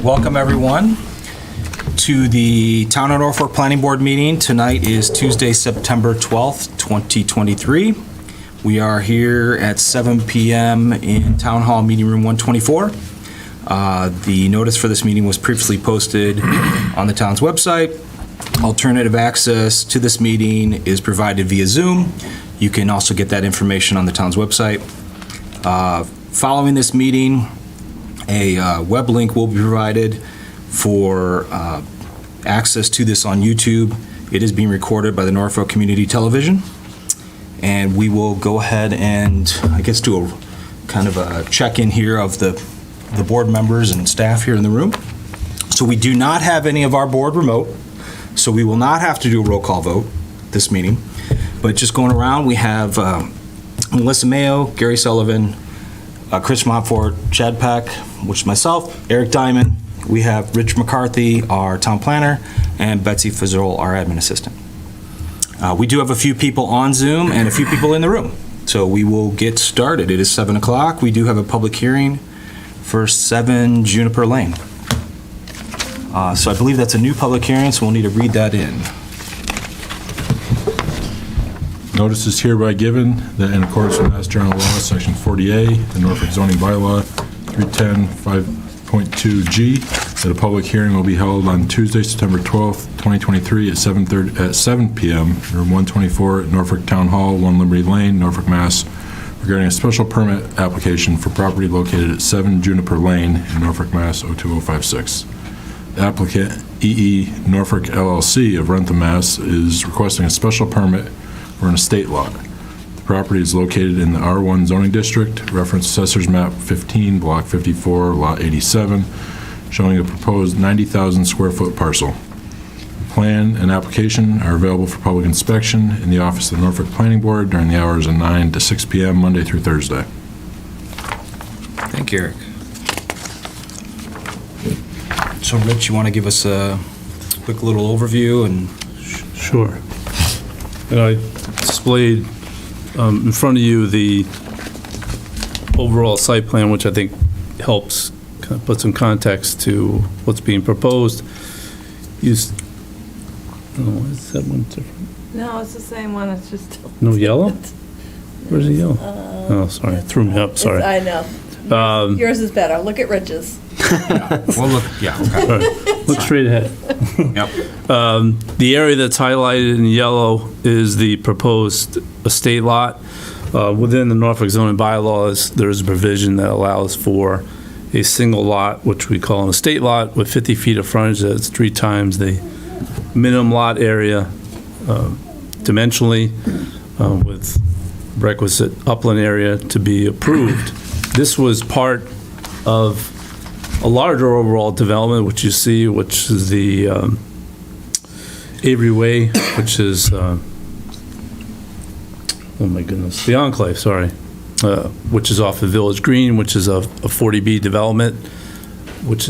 Welcome everyone to the Town of Norfolk Planning Board meeting. Tonight is Tuesday, September 12th, 2023. We are here at 7 p.m. in Town Hall Meeting Room 124. The notice for this meeting was previously posted on the town's website. Alternative access to this meeting is provided via Zoom. You can also get that information on the town's website. Following this meeting, a web link will be provided for access to this on YouTube. It is being recorded by the Norfolk Community Television. And we will go ahead and, I guess, do a kind of a check-in here of the board members and staff here in the room. So we do not have any of our board remote, so we will not have to do a roll call vote this meeting. But just going around, we have Melissa Mayo, Gary Sullivan, Chris Montfort, Chad Peck, which is myself, Eric Diamond. We have Rich McCarthy, our town planner, and Betsy Fizzle, our admin assistant. We do have a few people on Zoom and a few people in the room. So we will get started. It is 7 o'clock. We do have a public hearing for 7 Juniper Lane. So I believe that's a new public hearing, so we'll need to read that in. Notice is hereby given that in accordance with Mass General Law, Section 40A, the Norfolk zoning bylaw, 310.5.2G, that a public hearing will be held on Tuesday, September 12th, 2023 at 7 p.m. room 124 at Norfolk Town Hall, 1 Liberty Lane, Norfolk, Mass, regarding a special permit application for property located at 7 Juniper Lane in Norfolk, Mass. 02056. The applicant, EE Norfolk LLC of Rentham, Mass, is requesting a special permit for an estate lot. The property is located in the R1 zoning district, reference Assessor's Map 15, Block 54, Lot 87, showing a proposed 90,000 square foot parcel. The plan and application are available for public inspection in the office of the Norfolk Planning Board during the hours of 9 to 6 p.m. Monday through Thursday. Thank you, Eric. So Rich, you want to give us a quick little overview? And Sure. I displayed in front of you the overall site plan, which I think helps kind of put some context to what's being proposed. Is that one different? No, it's the same one, it's just... No yellow? Where's the yellow? Oh, sorry, it threw me up, sorry. I know. Yours is better, look at Rich's. well, look, yeah, okay. All right, look straight ahead. Yep. The area that's highlighted in yellow is the proposed estate lot. Within the Norfolk zoning bylaws, there's a provision that allows for a single lot, which we call an estate lot, with 50 feet of frontage. That's 3 times the minimum lot area dimensionally, with requisite upland area to be approved. This was part of a larger overall development, which you see, which is the Avery Way, which is, oh my goodness, the Enclave, sorry, which is off of Village Green, which is a 40B development, which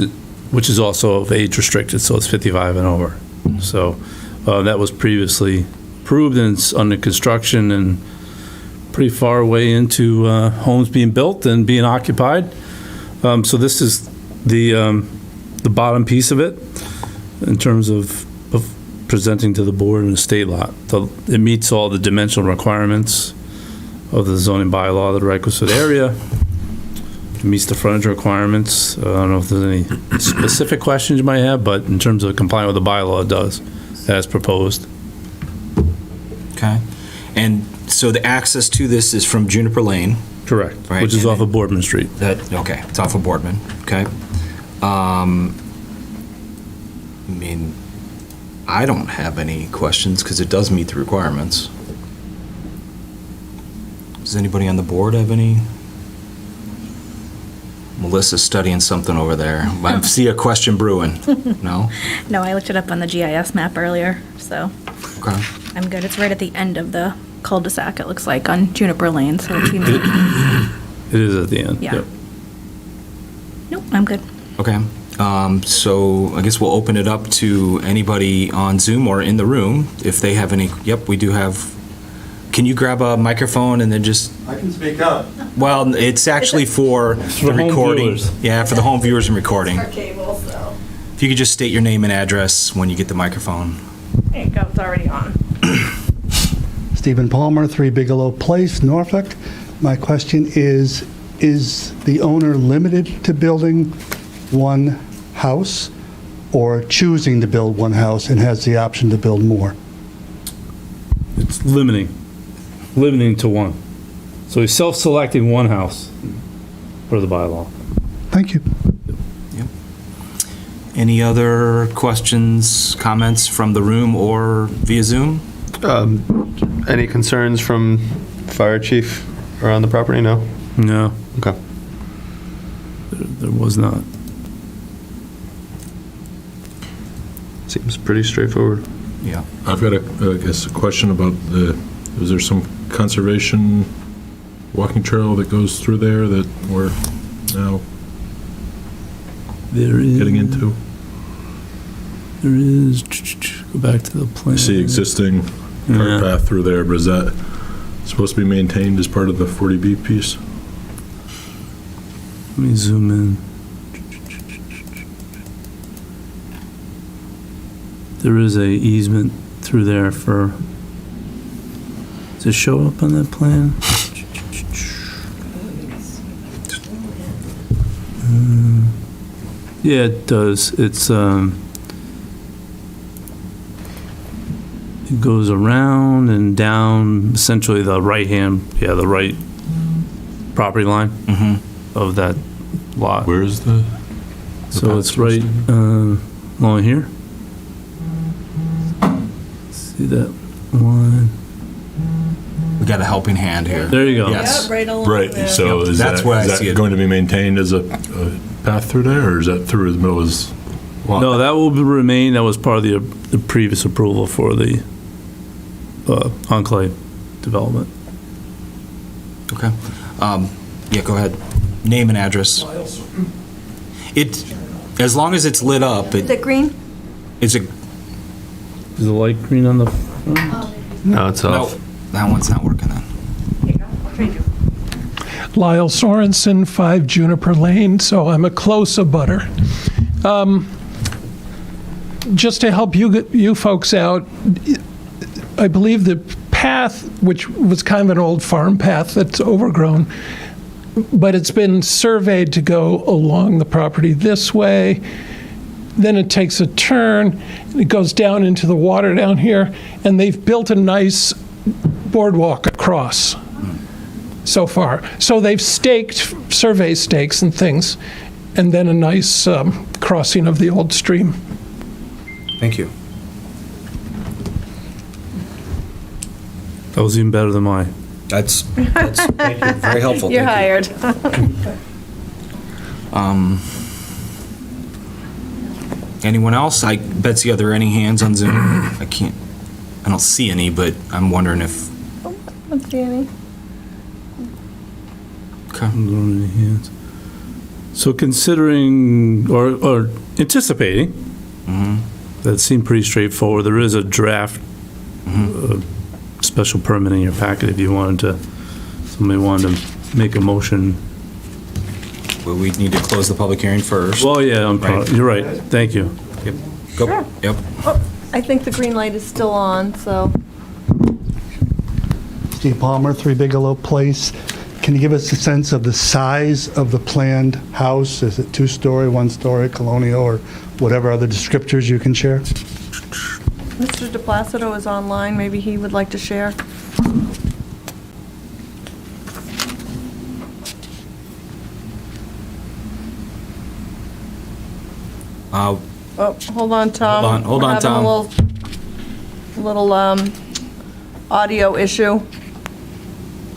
is also of age restricted, so it's 55 and over. So that was previously approved and it's under construction and pretty far away into homes being built and being occupied. So this is the bottom piece of it in terms of presenting to the board an estate lot. It meets all the dimensional requirements of the zoning bylaw, the requisite area. It meets the frontage requirements. I don't know if there's any specific questions you might have, but in terms of complying with the bylaw, it does, as proposed. Okay. And so the access to this is from Juniper Lane. Correct. Right. Which is off of Boardman Street. Okay, it's off of Boardman. Okay. I mean, I don't have any questions because it does meet the requirements. Does anybody on the board have any? Melissa's studying something over there. I see a question brewing. No? No, I looked it up on the GIS map earlier, so Okay. I'm good. It's right at the end of the cul-de-sac, it looks like, on Juniper Lane, so it seems... It is at the end. Yeah. Yep. Nope, I'm good. Okay. So I guess we'll open it up to anybody on Zoom or in the room if they have any. Yep, we do have. Can you grab a microphone and then just... I can speak up. Well, it's actually for the home recording. viewers. Yeah, for the home viewers and recording. Our cable, so. If you could just state your name and address when you get the microphone. There you go, it's already on. Stephen Palmer, 3 Bigelow Place, Norfolk. My question is the owner limited to building one house or choosing to build one house and has the option to build more? It's limiting to one. So he's self-selecting one house for the bylaw. Thank you. Any other questions, comments from the room or via Zoom? Any concerns from fire chief around the property? No? No, Okay. there was not. Seems pretty straightforward. Yeah. I've got I guess, a question about is there some conservation walking trail that goes through there that we're now There is. getting into? There is, go back to the plan. I see existing Yeah. cart path through there, but is that supposed to be maintained as part of the 40B piece? Let me zoom in. There is a easement through there for, does it show up on that plan? Yeah, it does. It goes around and down essentially the the right property line of that lot. Where is the So path it's right supposed along here. See that line? We got a helping hand here. There you go. Yes. Yep, right along Right, there. so Yep, is that's that, where I is see that it. going to be maintained as a path through there, or is that through the middle of his lot? No, that will remain. That was part of the previous approval for the enclave development. Okay. Yeah, go ahead. Name and address. As long as it's lit up, Is it green? it's a, Is the light green on the front? No, it's no, off. that one's not working then. Here you go, I'll trade you. Lyle Sorensen, 5 Juniper Lane, so I'm a close abutter. Just to help you folks out, I believe the path, which was kind of an old farm path that's overgrown, but it's been surveyed to go along the property this way, then it takes a turn, it goes down into the water down here, and they've built a nice boardwalk across so far. So they've staked, survey stakes and things, and then a nice crossing of the old stream. Thank you. That was even better than mine. That's thank you. Very helpful. You're Thank you. hired. Anyone else? Betsy, are there any hands on Zoom? I don't see any, but I'm wondering if, Let's see any. okay. So considering or anticipating, that seemed pretty straightforward. There is a draft special permit in your packet if you somebody wanted to make a motion. Well, we need to close the public hearing first. Well, yeah, Right. you're right. Thank you. Yep. Go. Sure. Yep. Oh, I think the green light is still on, so. Steve Palmer, 3 Bigelow Place. Can you give us a sense of the size of the planned house? Is it 2-story, 1-story, colonial, or whatever other descriptors you can share? Mr. DePlacido is online, maybe he would like to share. Uh, Oh, hold on, Tom. Hold on, We're having Tom. a little audio issue.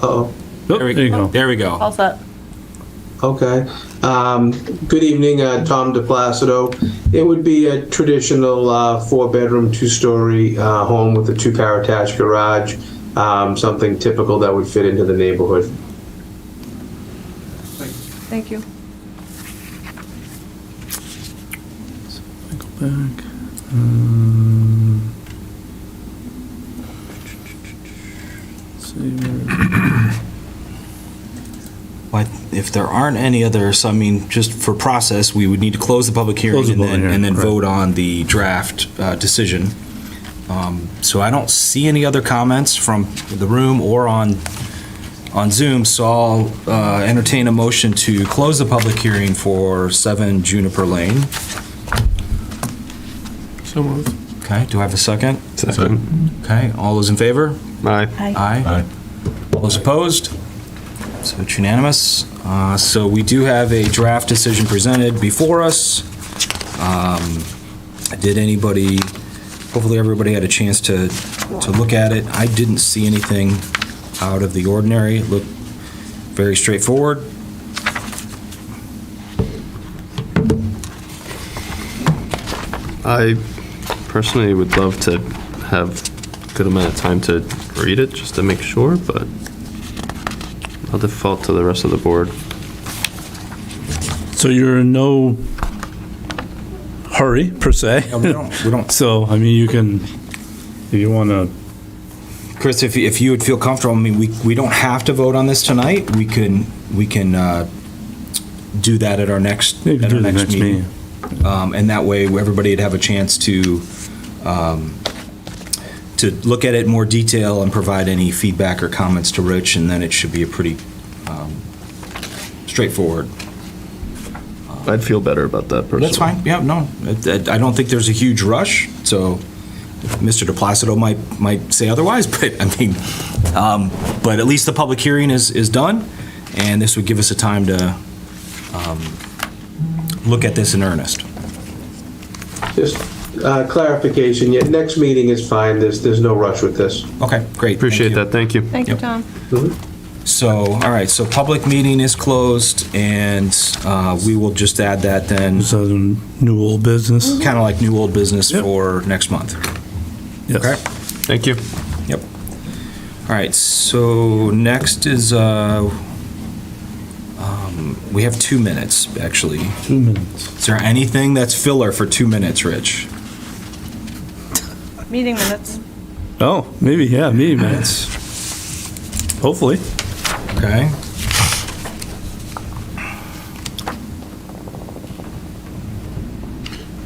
Uh-oh. There we There you go. There we go. All set. Okay. Good evening, Tom DePlacido. It would be a traditional 4-bedroom, 2-story home with a 2-car attached garage, something typical that would fit into the neighborhood. Thank you. Go back. Let's see where. But if there aren't any others, I mean, just for process, we would need to close the public hearing Close the and public then, hearing, and then correct. vote on the draft decision. So I don't see any other comments from the room or on Zoom, so I'll entertain a motion to close the public hearing for 7 Juniper Lane. So moved. Okay, do I have a second? Second. Okay, all those in favor? Aye. Aye. Aye. All those opposed? So it's unanimous. So we do have a draft decision presented before us. Did anybody, hopefully everybody had a chance to look at it. I didn't see anything out of the ordinary. It looked very straightforward. I personally would love to have a good amount of time to read it, just to make sure, but I'll default to the rest of the board. So you're in no hurry, per se. Yeah, we don't, So, I mean, you can, if you want to, Chris, if you would feel comfortable, I mean, we don't have to vote on this tonight. We can do that at our next, maybe do the next meeting. And that way, everybody would have a chance to look at it in more detail and provide any feedback or comments to Rich, and then it should be a pretty straightforward. I'd feel better about that personally. That's fine, yeah, no, I don't think there's a huge rush, so Mr. DePlacido might say otherwise, but I mean, but at least the public hearing is done, and this would give us a time to look at this in earnest. Just clarification, yeah, next meeting is fine, there's no rush with this. Okay, great. Appreciate that, thank you. Thank you, Yep. Tom. So, all right, so public meeting is closed, and we will just add that then, So new old business. kind of like new old business Yep. for next month. Yes. Okay? Thank you. Yep. All right, so next is, we have 2 minutes, actually. 2 minutes. Is there anything that's filler for 2 minutes, Rich? Meeting minutes. Oh, maybe, yeah, meeting minutes. Hopefully. Okay.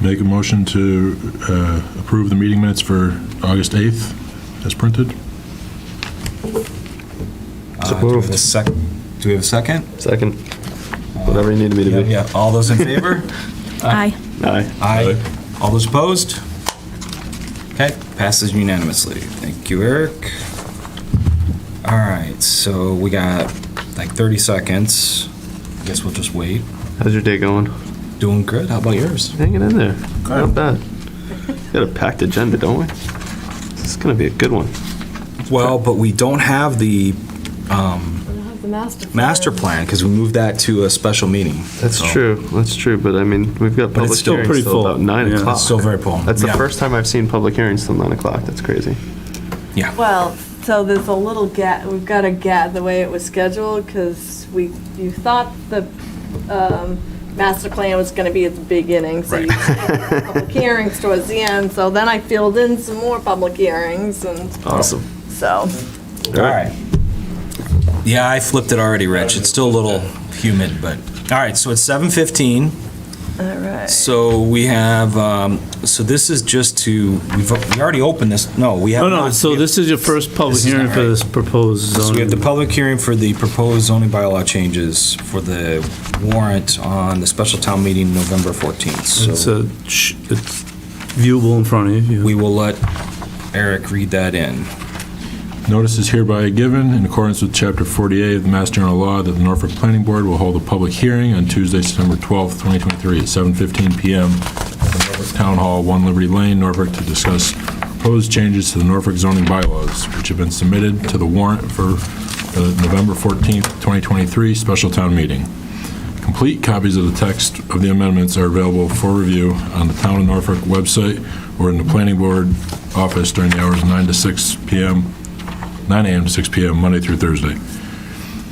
Make a motion to approve the meeting minutes for August 8th as printed. Do we have a second? Do we have a second? Second. Whatever you need me to be. Yeah, all those in favor? Aye. Aye. Aye. All those opposed? Okay, passes unanimously. Thank you, Eric. All right, so we got like 30 seconds. I guess we'll just wait. How's your day going? Doing good. How about yours? Hanging in there. Not bad. Got a packed agenda, don't we? This is gonna be a good one. Well, but we don't have the master plan because we moved that to a special meeting. That's So- true, but I mean, we've got But public it's still hearings pretty till full. about 9 Yeah, o'clock. It's still very full. That's the Yeah. first time I've seen public hearings till 9 o'clock. That's crazy. Yeah. Well, so there's a little gap, we've got a gap the way it was scheduled, because you thought the master plan was gonna be at the beginning, so you had public hearings towards the end, so then I filled in some more public hearings, and Awesome. so. All right. Yeah, I flipped it already, Rich. It's still a little humid, but, all right, so it's 7:15. All right. So we have, so this is just to, we already opened this, no, we have No, not. no, so this is your first public This is hearing not for right. this proposed So we have the zoning. public hearing for the proposed zoning bylaw changes for the warrant on the special town meeting November 14th. It's So it's viewable in front of you. we will let Eric read that in. Notice is hereby given in accordance with Chapter 48 of the Mass General Law that the Norfolk Planning Board will hold a public hearing on Tuesday, September 12th, 2023 at 7:15 PM at the Norfolk Town Hall, 1 Liberty Lane, Norfolk, to discuss proposed changes to the Norfolk zoning bylaws, which have been submitted to the warrant for the November 14th, 2023 special town meeting. Complete copies of the text of the amendments are available for review on the Town of Norfolk website or in the Planning Board office during the hours 9 a.m. to 6 p.m. Monday through Thursday.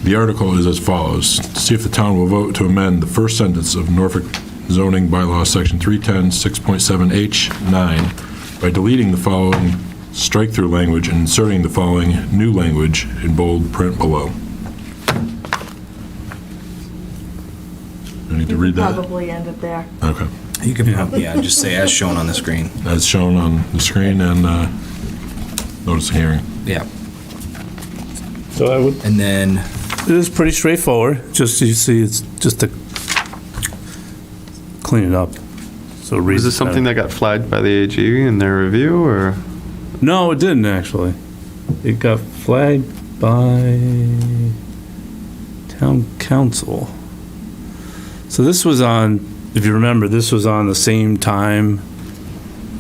The article is as follows. To see if the town will vote to amend the first sentence of Norfolk zoning bylaw section 310 6.7H9 by deleting the following strike-through language and inserting the following new language in bold print below. I need to read that? Probably end it there. Okay. You can, just say as shown on the screen. As shown on the screen and notice of hearing. Yeah. So I would, And then, it is pretty straightforward, just so you see, it's just to clean it up. So read Is this something that got flagged by the AG in their review, or? No, it didn't actually. It got flagged by town council. So this was on, if you remember, this was on the same time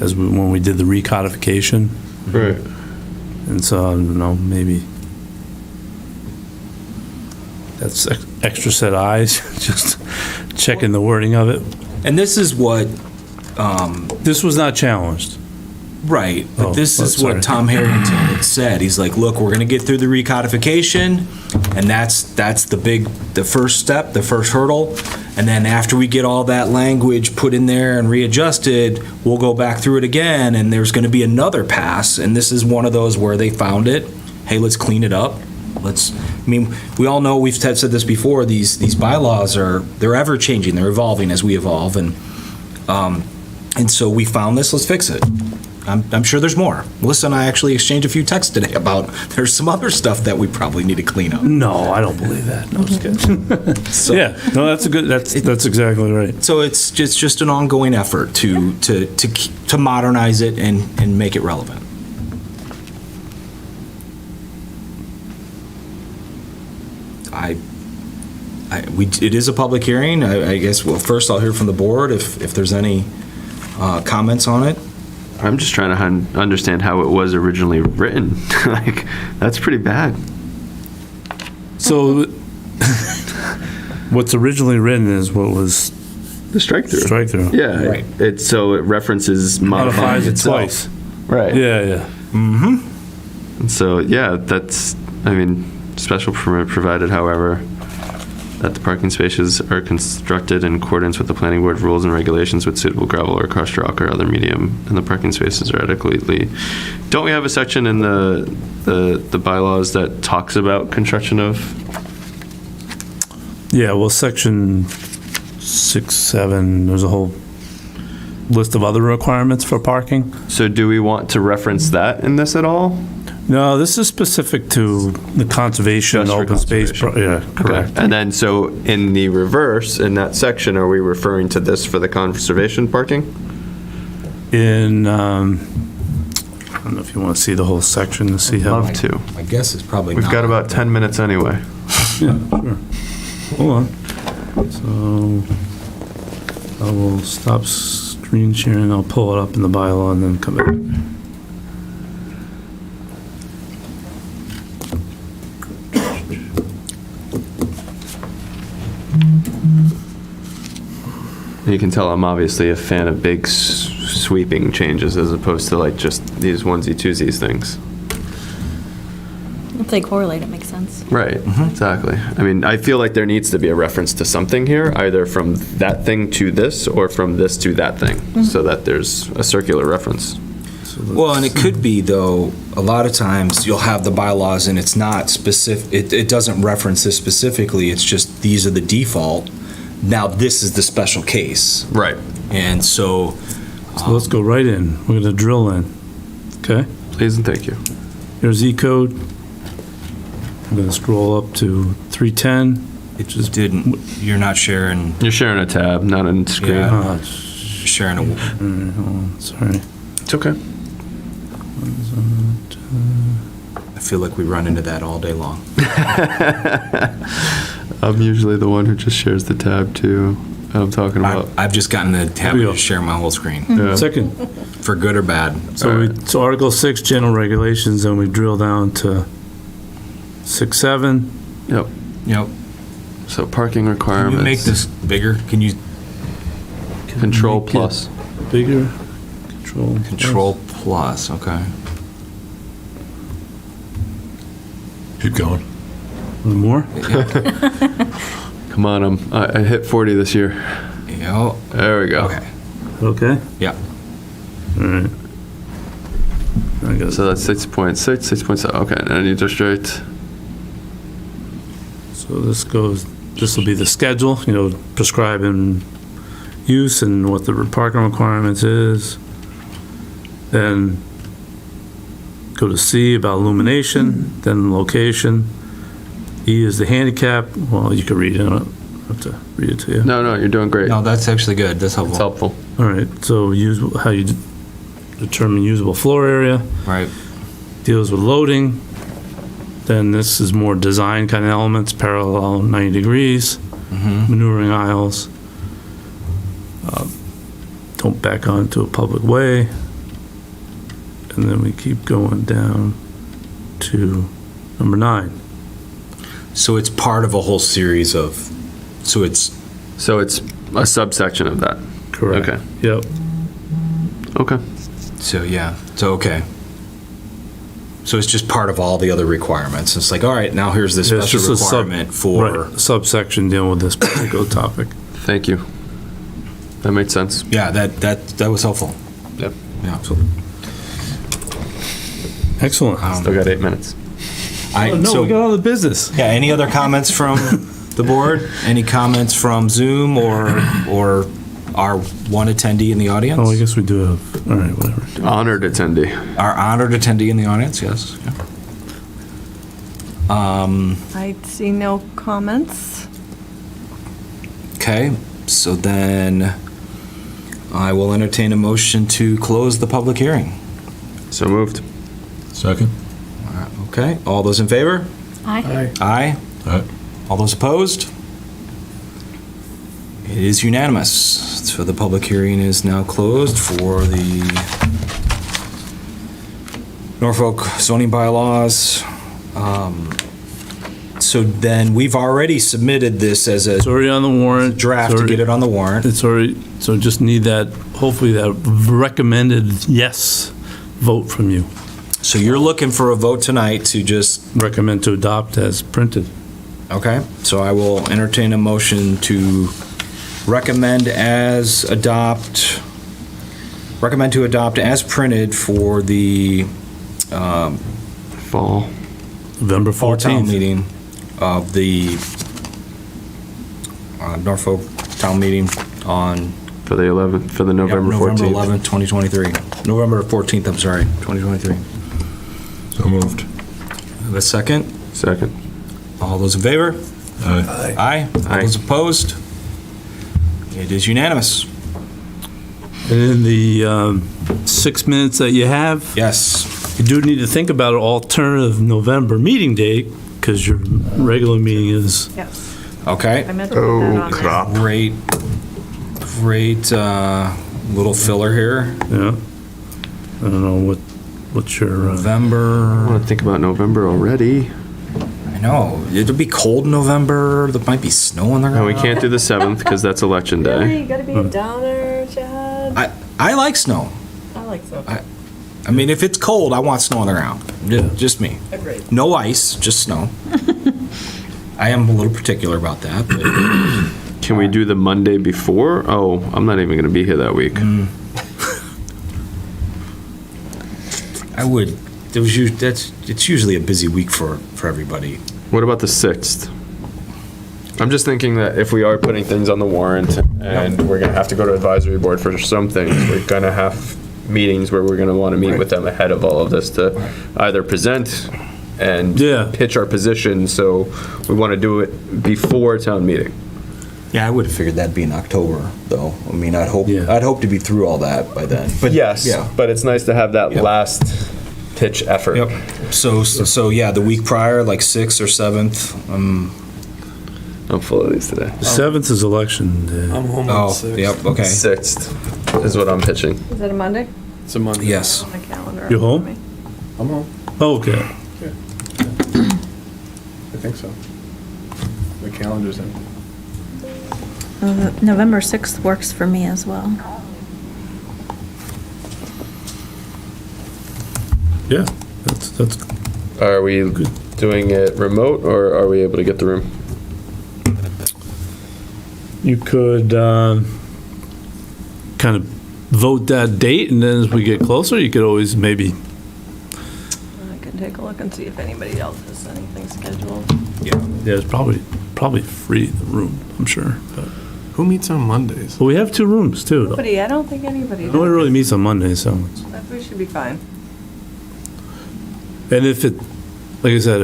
as when we did the recodification. Right. And so, I don't know, maybe that's extra set eyes, just checking the wording of it. and this is what, This was not challenged. right, but Oh, this is sorry. what Tom Harrington had said. He's like, look, we're gonna get through the recodification, and that's the first step, the first hurdle. And then after we get all that language put in there and readjusted, we'll go back through it again, and there's gonna be another pass, and this is one of those where they found it. Hey, let's clean it up. We all know, we've said this before, these bylaws they're ever changing, they're evolving as we evolve, and so we found this, let's fix it. I'm sure there's more. Melissa and I actually exchanged a few texts today about, there's some other stuff that we probably need to clean up. No, I don't believe that. No, just kidding. So, Yeah, no, that's exactly right. So it's just an ongoing effort to modernize it and make it relevant. It is a public hearing. I guess, well, first I'll hear from the board if there's any comments on it. I'm just trying to understand how it was originally written. Like, that's pretty bad. So what's originally written is what was The strike-through. strike-through. Yeah, Right. so it references modifying Modifies it itself. twice. Right. Yeah. And so, yeah, special permit provided, however, that the parking spaces are constructed in accordance with the planning board rules and regulations with suitable gravel or crushed rock or other medium, and the parking spaces are adequately. Don't we have a section in the bylaws that talks about construction of? Yeah, well, section 6, 7, there's a whole list of other requirements for parking. So do we want to reference that in this at all? No, this is specific to the conservation, Just for open space. Yeah, correct. Okay. And then, so in the reverse, in that section, are we referring to this for the conservation parking? In, I don't know if you want to see the whole section to see how. Love to. I guess it's probably We've not. got about 10 minutes anyway. Yeah, sure. Hold on. So I will stop screen sharing. I'll pull it up in the bylaw and then come back. You can tell I'm obviously a fan of big sweeping changes as opposed to like just these onesie-twosies things. If they correlate, it makes sense. Right, exactly. I mean, I feel like there needs to be a reference to something here, either from that thing to this or from this to that thing, so that there's a circular reference. Well, and it could be, though, a lot of times you'll have the bylaws and it's not specific, it doesn't reference this specifically, it's just these are the default. Now, this is the special case. Right. And so, So let's go right in. We're going to drill in. Okay? Please and thank you. Here's E code. I'm going to scroll up to 310. it just didn't, you're not sharing, You're sharing a tab, not a screen. Yeah. Ah, sharing a, hold on, sorry. It's okay. I feel like we run into that all day long. I'm usually the one who just shares the tab too. I'm talking about. I've just gotten the habit we go. of sharing my whole screen, Yeah. Second. for good or bad. So Article 6, general regulations, and we drill down to 6, 7. Yep. Yep. So parking Can requirements. you make this bigger? Can you Control Make it plus. Bigger. control plus? Okay. Keep going. One more? Come on, I hit 40 this year. Yeah. There we go. Okay. Okay. Yeah. All right. I got So that's 6.6, 6.7. Okay, and any district. So this goes this will be the schedule, prescribing use and what the parking requirements is. Then go to C about illumination, then location. E is the handicap. Well, you could read it. I don't have to read it to you. No, you're doing great. No, that's actually good. That's It's helpful. helpful. All right, so how you determine usable floor area. Right. Deals with loading. Then this is more design kind of elements, parallel 90 degrees, maneuvering aisles. Don't back onto a public way. And then we keep going down to number 9. So it's part of a whole series of, so it's, So it's a subsection of that. Correct. Okay. Yep. Okay. so yeah, so okay. So it's just part of all the other requirements. It's like, all right, now here's the Yeah, it's special just a requirement for, Right, subsection dealing with this particular topic. Thank you. That made sense. yeah, that was helpful. Yep. Yeah. Excellent. Still got 8 minutes. So, we got all the business. yeah, any other comments from the board? Any comments from Zoom or our one attendee in the audience? Oh, I guess we do have, all right, whatever. Honored attendee. Our honored attendee in the audience, yes. Yeah. I see no comments. Okay, so then I will entertain a motion to close the public hearing. So moved. Second? Okay, all those in favor? Aye. Aye. Aye. All those opposed? It is unanimous. So the public hearing is now closed for the Norfolk zoning bylaws. So then we've already submitted this as a It's already on the warrant. draft to get it on the warrant. It's already, so just need that, hopefully that recommended yes vote from you. So you're looking for a vote tonight to just, Recommend to adopt as printed. okay, so I will entertain a motion to recommend to adopt as printed for the Fall. November fall town 14th. meeting of the Norfolk town meeting on For the 11th, for the November 14th. November 11th, 2023. November 14th, I'm sorry, 2023. So moved. Have a second? Second. All those in favor? Aye. Aye. All Aye. those opposed? It is unanimous. And in the 6 minutes that you have, Yes. you do need to think about an alternative November meeting date, because your regular meeting is, Yes. Okay. I meant to put that on there. Great little filler here. yeah. I don't know what's your, I November, want to think about November already. I know, it'll be cold in November, there might be snow on the ground. No, we can't do the 7th because that's election Really? day. You gotta be a downer, Chad? I like snow. I like so. I mean, if it's cold, I want snow on the ground. Just me. Agreed. No ice, just snow. I am a little particular about that, but Can we do the Monday before? Oh, I'm not even going to be here that week. I would, it's usually a busy week for everybody. What about the 6th? I'm just thinking that if we are putting things on the warrant and we're going to have to go to advisory board for some things, we're going to have meetings where we're going to want to meet with them ahead of all of this to either present and Yeah. pitch our position. So we want to do it before town meeting. Yeah, I would have figured that'd be in October, though. I mean, I'd hope Yeah. to be through all that by then. But Yes, yeah. but it's nice to have that Yep. last pitch effort. Yep. So yeah, the week prior, like 6th or 7th. I'm full of these today. the 7th is election day. Yep. Okay. 6th is what I'm pitching. Is that a Monday? It's a Monday. Yes. On the calendar. You home? for me. I'm home. Oh, okay. I think so. The calendar's in. November 6th works for me as well. Yeah, that's Are we doing it remote or are we able to get the room? You could kind of vote that date, and then as we get closer, you could always maybe, I can take a look and see if anybody else has anything scheduled. yeah, it's probably probably free the room, I'm sure. But Who meets on Mondays? we have 2 rooms too, though. Nobody, I don't think anybody Nobody does. really meets on Mondays, so. We should be fine. And if it, like I said,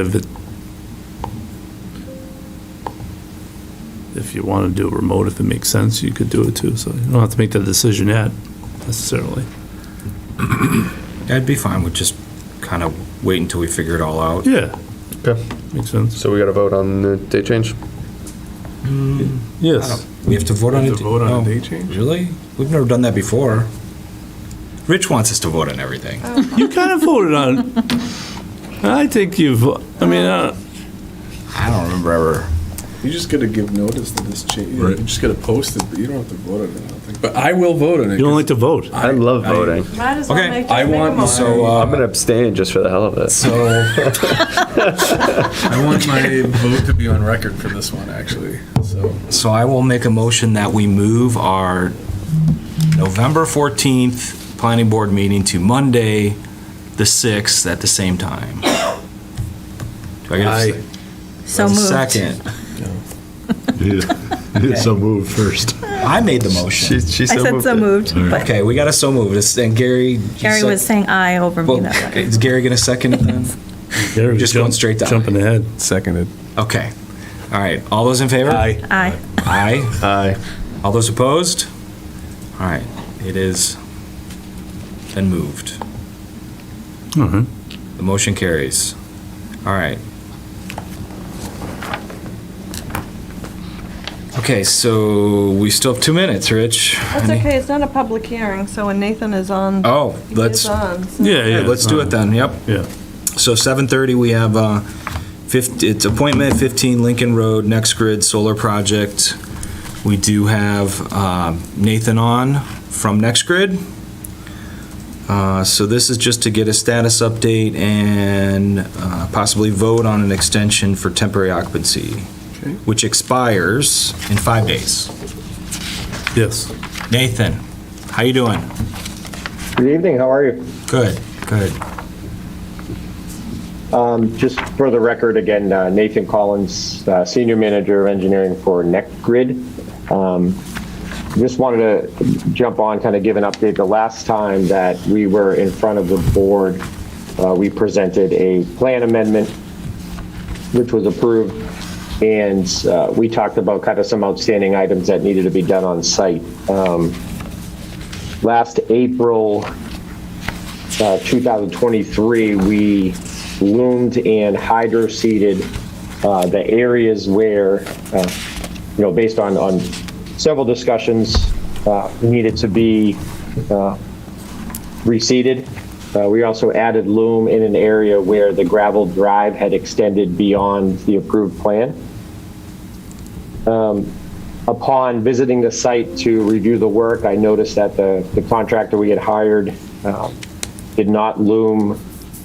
if you want to do a remote, if it makes sense, you could do it too. So you don't have to make that decision yet, necessarily. I'd be fine with just kind of wait until we figure it all out. Yeah, Okay. makes sense. So we got to vote on the date change? Yes. We have to vote on We it? have to vote on a Oh, date change? Really? We've never done that before. Rich wants us to vote on everything. You kind of voted on, I think you've, I mean, I don't remember ever. You just gotta give notice that this change, Right. you just gotta post it, but you don't have to vote on it, I don't think. But I will vote on it. you don't like to vote. I love voting. Might as well Okay. make, I just make want a my- motion. So, I'm going to abstain just for the hell of it. I want my vote to be on record for this one, actually, so. So I will make a motion that we move our November 14th planning board meeting to Monday, the 6th, at the same time. Do I get a So moved. second? You need so moved first. I made the motion. She I said so it. moved, but Okay, we got a so moved. And Gary. you Gary said- was saying aye over me Well, that way. is Gary going to second it then? Gary was Just going straight down. Jumping ahead. Seconded. Okay. All right. All those in favor? Aye. Aye. Aye. Aye. All those opposed? All right. It is been moved. All right. The motion carries. All right. Okay, so we still have 2 minutes, Rich. That's okay, it's not a public hearing, so when Nathan is on, Oh, he let's, is on. so- Yeah, yeah. let's do it then, yep. Yeah. So 7:30, we have, it's appointment 15 Lincoln Road, Next Grid Solar Project. We do have Nathan on from Next Grid. So this is just to get a status update and possibly vote on an extension for temporary occupancy, Okay. which expires in 5 days. Yes. Nathan, how you doing? Good evening, how are you? Good, good. Just for the record, again, Nathan Collins, Senior Manager of Engineering for NextGrid. Just wanted to jump on, kind of give an update. The last time that we were in front of the board, we presented a plan amendment, which was approved, and we talked about kind of some outstanding items that needed to be done on site. Last April 2023, we loomed and hydro-seeded the areas where, based on several discussions, needed to be reseeded. We also added loom in an area where the gravel drive had extended beyond the approved plan. Upon visiting the site to review the work, I noticed that the contractor we had hired did not loom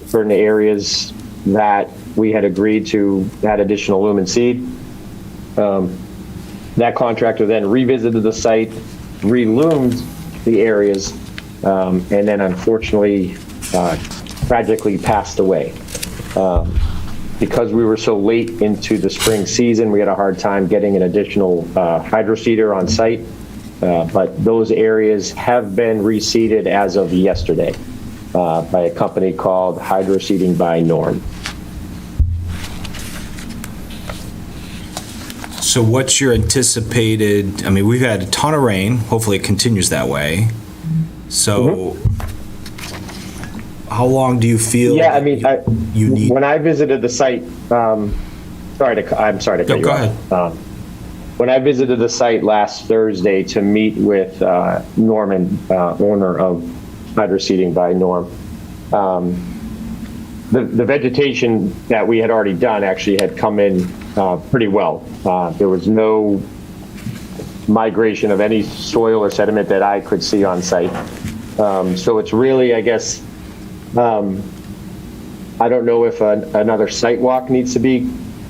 certain areas that we had agreed to add additional loom and seed. That contractor then revisited the site, re-loomed the areas, and then unfortunately, tragically passed away. Because we were so late into the spring season, we had a hard time getting an additional hydroseeder on site, but those areas have been reseeded as of yesterday by a company called Hydroseeding by Norm. So what's your anticipated, I mean, we've had a ton of rain, hopefully it continues that way. So how long do you feel? Yeah, I mean, you need? when I visited the site, I'm sorry to cut No, you go off. ahead. When I visited the site last Thursday to meet with Norman, owner of Hydroseeding by Norm, the vegetation that we had already done actually had come in pretty well. There was no migration of any soil or sediment that I could see on site. So it's really, I guess, I don't know if another site walk needs to be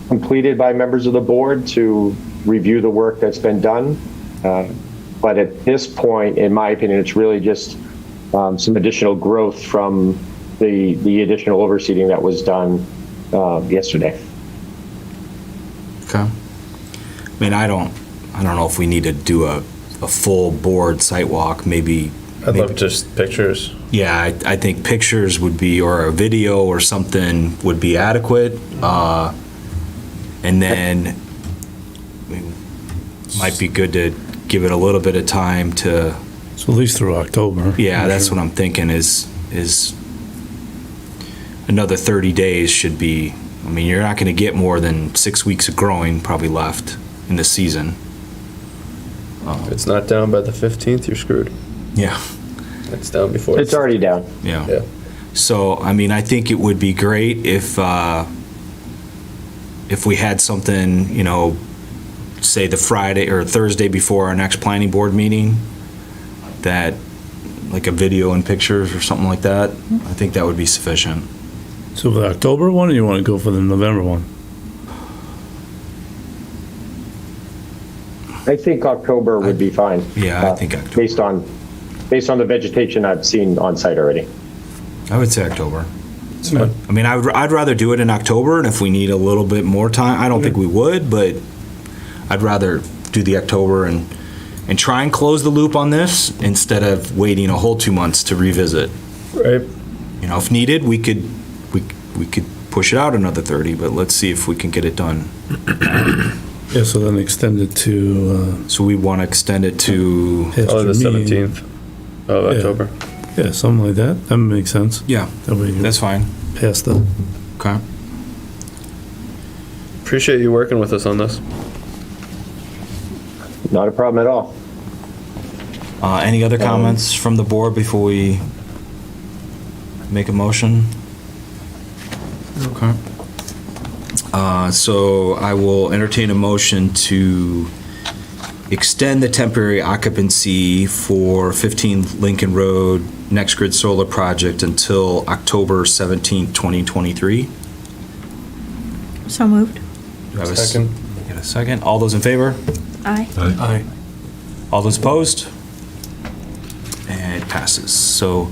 completed by members of the board to review the work that's been done. But at this point, in my opinion, it's really just some additional growth from the additional overseeding that was done yesterday. Okay. I mean, I don't know if we need to do a full board site walk, maybe. I'd love just pictures. Yeah, I think pictures would be, or a video or something would be adequate. And then, I mean, might be good to give it a little bit of time to, So at least through October. yeah, that's what I'm thinking is another 30 days should be, I mean, you're not going to get more than 6 weeks of growing probably left in the season. If it's not down by the 15th, you're screwed. Yeah. It's down before. It's already down. Yeah. Yeah. So, I mean, I think it would be great if we had something, you know, say the Friday or Thursday before our next planning board meeting, that, like a video and pictures or something like that, I think that would be sufficient. So for the October one, or you want to go for the November one? I think October would be fine. Yeah, I think October. Based on the vegetation I've seen on site already. I would say October. It's fine. I mean, I'd rather do it in October, and if we need a little bit more time, I don't think we would, but I'd rather do the October and try and close the loop on this instead of waiting a whole 2 months to revisit. Right. You know, if needed, we could push it out another 30, but let's see if we can get it done. Yeah, so then extend it to, So we want to extend it to, past Oh, your the meeting. 17th of Yeah. October. Yeah, something like that. That makes sense. yeah, That way you're that's fine. past the, Okay. Appreciate you working with us on this. Not a problem at all. Any other comments from the board before we make a motion? Okay. So I will entertain a motion to extend the temporary occupancy for 15 Lincoln Road Next Grid Solar Project until October 17th, 2023. So moved. Do I have a Second. Get a second? All those in favor? Aye. aye. All those opposed? And it passes. So,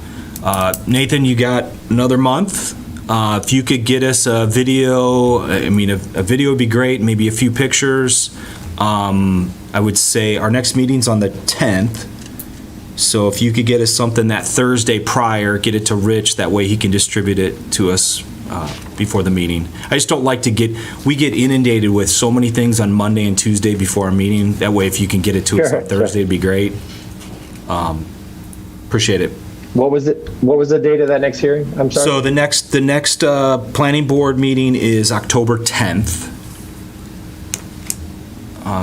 Nathan, you got another month. If you could get us a video, I mean, a video would be great, maybe a few pictures. I would say our next meeting's on the 10th. So if you could get us something that Thursday prior, get it to Rich, that way he can distribute it to us before the meeting. I just don't like to we get inundated with so many things on Monday and Tuesday before our meeting. That way, if you can get it to us on Thursday, it'd be great. Appreciate it. What was the date of that next hearing? I'm sorry. So the next planning board meeting is October 10th.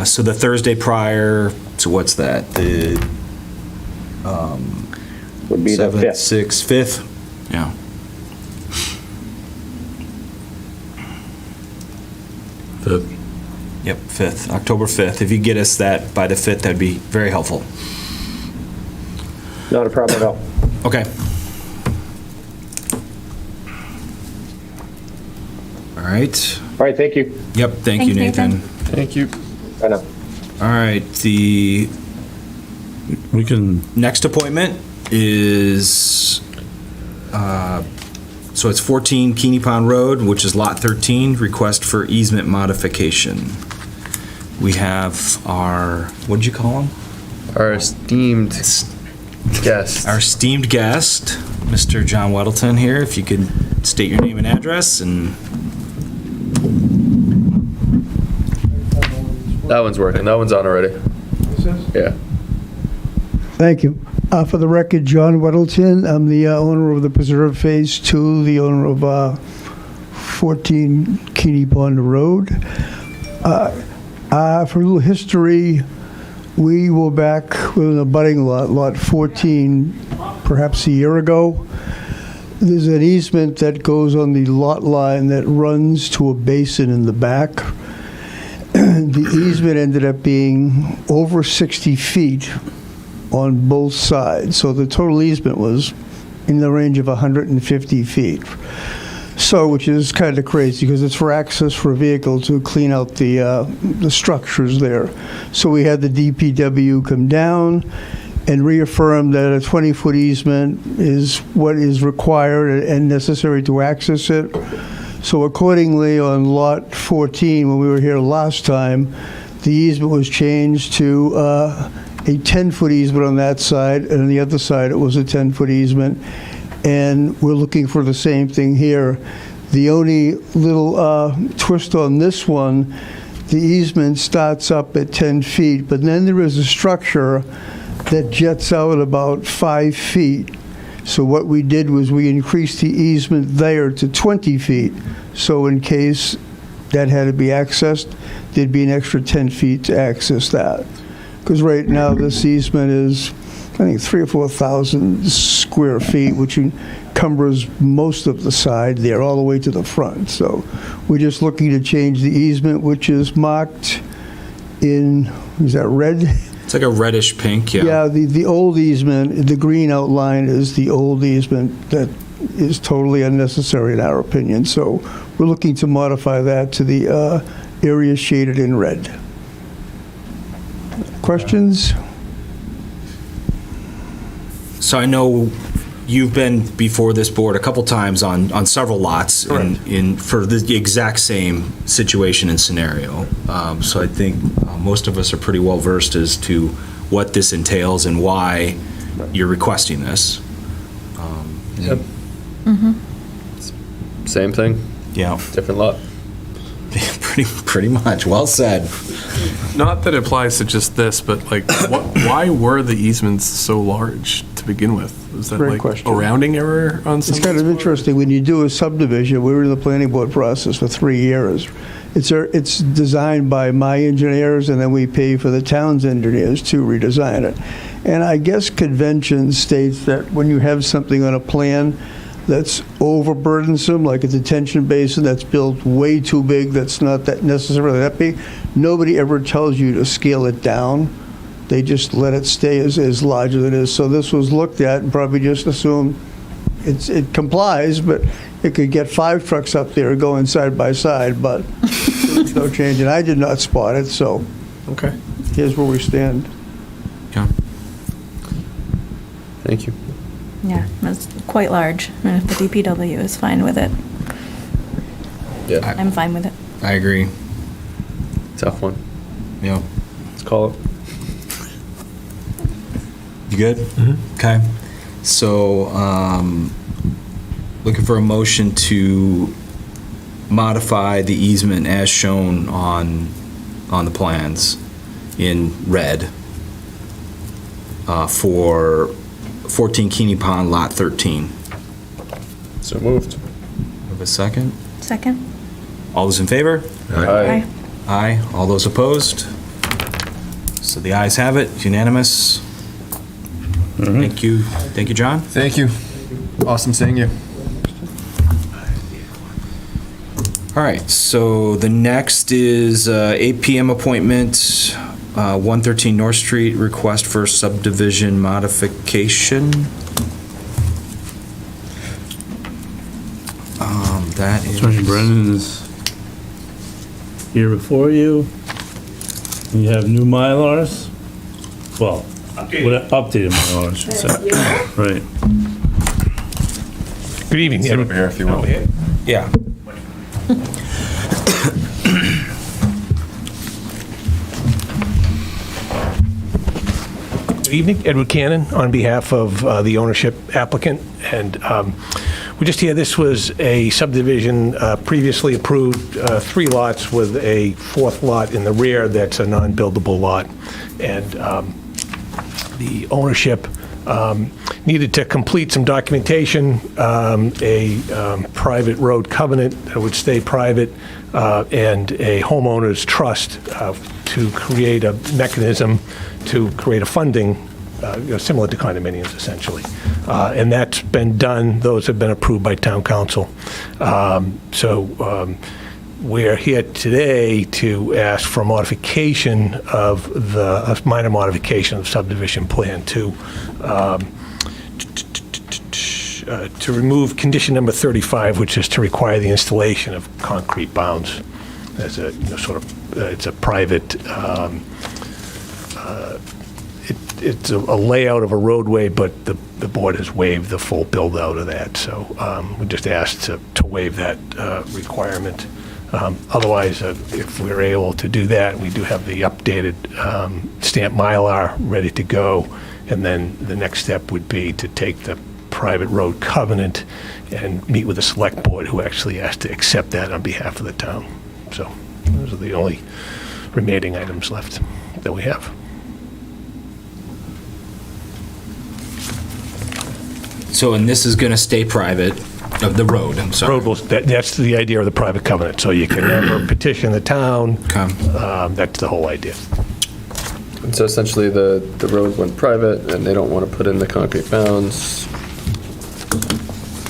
So the Thursday prior, so what's that? The Would be the 7th, 5th. 6th, 5th? Yeah. Fifth. Yep, 5th, October 5th. If you get us that by the 5th, that'd be very helpful. Not a problem at all. Okay. All right. All right, thank you. Yep, thank you, Thanks, Nathan. Nathan. Thank you. Bye now. All right, the We can, next appointment is, so it's 14 Keeney Pond Road, which is Lot 13, request for easement modification. We have our, what'd you call him? Our esteemed guest. Our esteemed guest, Mr. John Weddleton here, if you could state your name and address and. That one's working. That one's on already. Yeah. Thank you. For the record, John Weddleton, I'm the owner of the Preserve Phase 2, the owner of 14 Keeney Pond Road. For a little history, we were back with an abutting lot, Lot 14, perhaps a year ago. There's an easement that goes on the lot line that runs to a basin in the back. The easement ended up being over 60 feet on both sides, so the total easement was in the range of 150 feet. So, which is kind of crazy because it's for access for a vehicle to clean out the structures there. So we had the DPW come down and reaffirm that a 20-foot easement is what is required and necessary to access it. So accordingly, on Lot 14, when we were here last time, the easement was changed to a 10-foot easement on that side, and on the other side, it was a 10-foot easement. And we're looking for the same thing here. The only little twist on this one, the easement starts up at 10 feet, but then there is a structure that jets out about 5 feet. So what we did was we increased the easement there to 20 feet. So in case that had to be accessed, there'd be an extra 10 feet to access that. Because right now this easement is, I think, 3,000 or 4,000 square feet, which encumbers most of the side there, all the way to the front. So we're just looking to change the easement, which is marked in, is that red? It's like a reddish pink, yeah. Yeah, the old easement, the green outline is the old easement that is totally unnecessary in our opinion. So we're looking to modify that to the area shaded in red. Questions? So I know you've been before this board a couple times on several lots for the exact same situation and scenario. So I think most of us are pretty well versed as to what this entails and why you're requesting this. Yep. Same thing, Yeah, different lot. pretty much. Well said. Not that it applies to just this, but like, why were the easements so large to begin with? Was that Great like question. a rounding error on some? It's kind of interesting, when you do a subdivision, we were in the planning board process for 3 years. It's designed by my engineers, and then we pay for the town's engineers to redesign it. And I guess convention states that when you have something on a plan that's overburdensome, like a detention basin that's built way too big, that's not that necessarily that big, nobody ever tells you to scale it down. They just let it stay as large as it is. So this was looked at and probably just assumed it complies, but it could get 5 trucks up there going side by side, but there's no change. And I did not spot it, so Okay. here's where we stand. Yeah. Thank you. Yeah, it's quite large, and if the DPW is fine with it, Yeah. I'm fine with it. I agree. Tough one. Yeah. Let's call it. You good? Okay. So, looking for a motion to modify the easement as shown on the plans in red for 14 Keeney Pond, Lot 13. So moved. Have a second? Second? All those in favor? Aye. Aye. All those opposed? So the ayes have it, unanimous. Thank you. Thank you, John. Thank you. Awesome seeing you. All right, so the next is 8 PM appointment, 113 North Street, request for subdivision modification. That is... Attorney Brennan is here before you. We have new Mylars. Well, updated Mylars, I should say. Right. Good evening. Sit over here if you want. Yeah. Good evening, Edward Cannon, on behalf of the ownership applicant, and we just hear this was a subdivision previously approved, 3 lots with a 4th lot in the rear that's a non-buildable lot, and the ownership needed to complete some documentation, a private road covenant that would stay private, and a homeowner's trust to create a mechanism to create a funding similar to condominiums, essentially. And that's been done. Those have been approved by town council. We're here today to ask for a modification of a minor modification of subdivision plan to remove condition number 35, which is to require the installation of concrete bounds as a it's a private. It's a layout of a roadway, but the board has waived the full build out of that. So we just asked to waive that requirement. Otherwise, if we're able to do that, we do have the updated stamp Mylar ready to go. And then the next step would be to take the private road covenant and meet with the select board, who actually has to accept that on behalf of the town. So those are the only remaining items left that we have. So, and this is going to stay private, of the road, I'm sorry. Road will, that's the idea of the private covenant, so you can never petition the town. That's the whole idea. And so essentially, the road went private, and they don't want to put in the concrete bounds.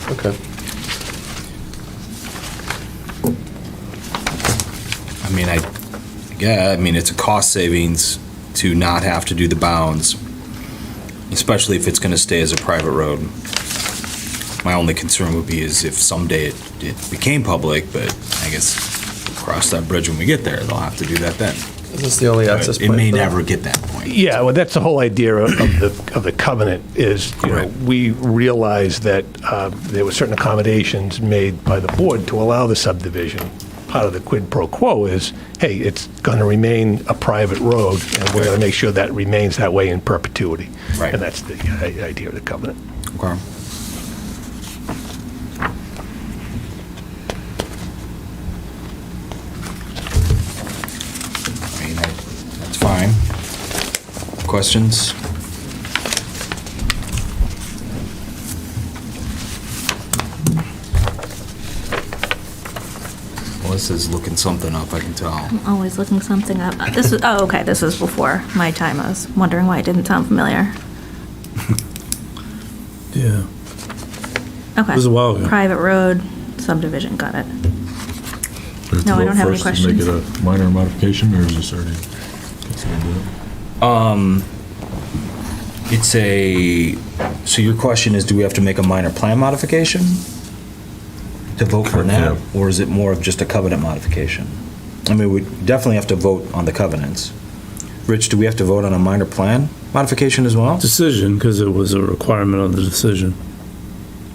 Okay. I mean, I mean, it's a cost savings to not have to do the bounds, especially if it's going to stay as a private road. My only concern would be is if someday it became public, but I guess we'll cross that bridge when we get there. They'll have to do that then. Is this the only access It point? may though? never get that point. Yeah, well, that's the whole idea of the covenant is, you know, we realized that there were certain accommodations made by the board to allow the subdivision. Part of the quid pro quo is, hey, it's going to remain a private road, and we're going to make sure that remains that way in perpetuity. Right. And that's the idea of the covenant. Okay. I mean, that's fine. Questions? Melissa's looking something up, I can tell. I'm always looking something up. This was, oh, okay, this was before my time. I was wondering why it didn't sound familiar. Yeah. Okay. It was a while ago. Private road subdivision, got it. Do we have to No, I vote don't have any first to Make questions. it a minor modification, or is this already considered it? It's a, so your question is, do we have to make a minor plan modification to vote for that? Yeah. Or is it more of just a covenant modification? I mean, we definitely have to vote on the covenants. Rich, do we have to vote on a minor plan modification as well? Decision, because it was a requirement of the decision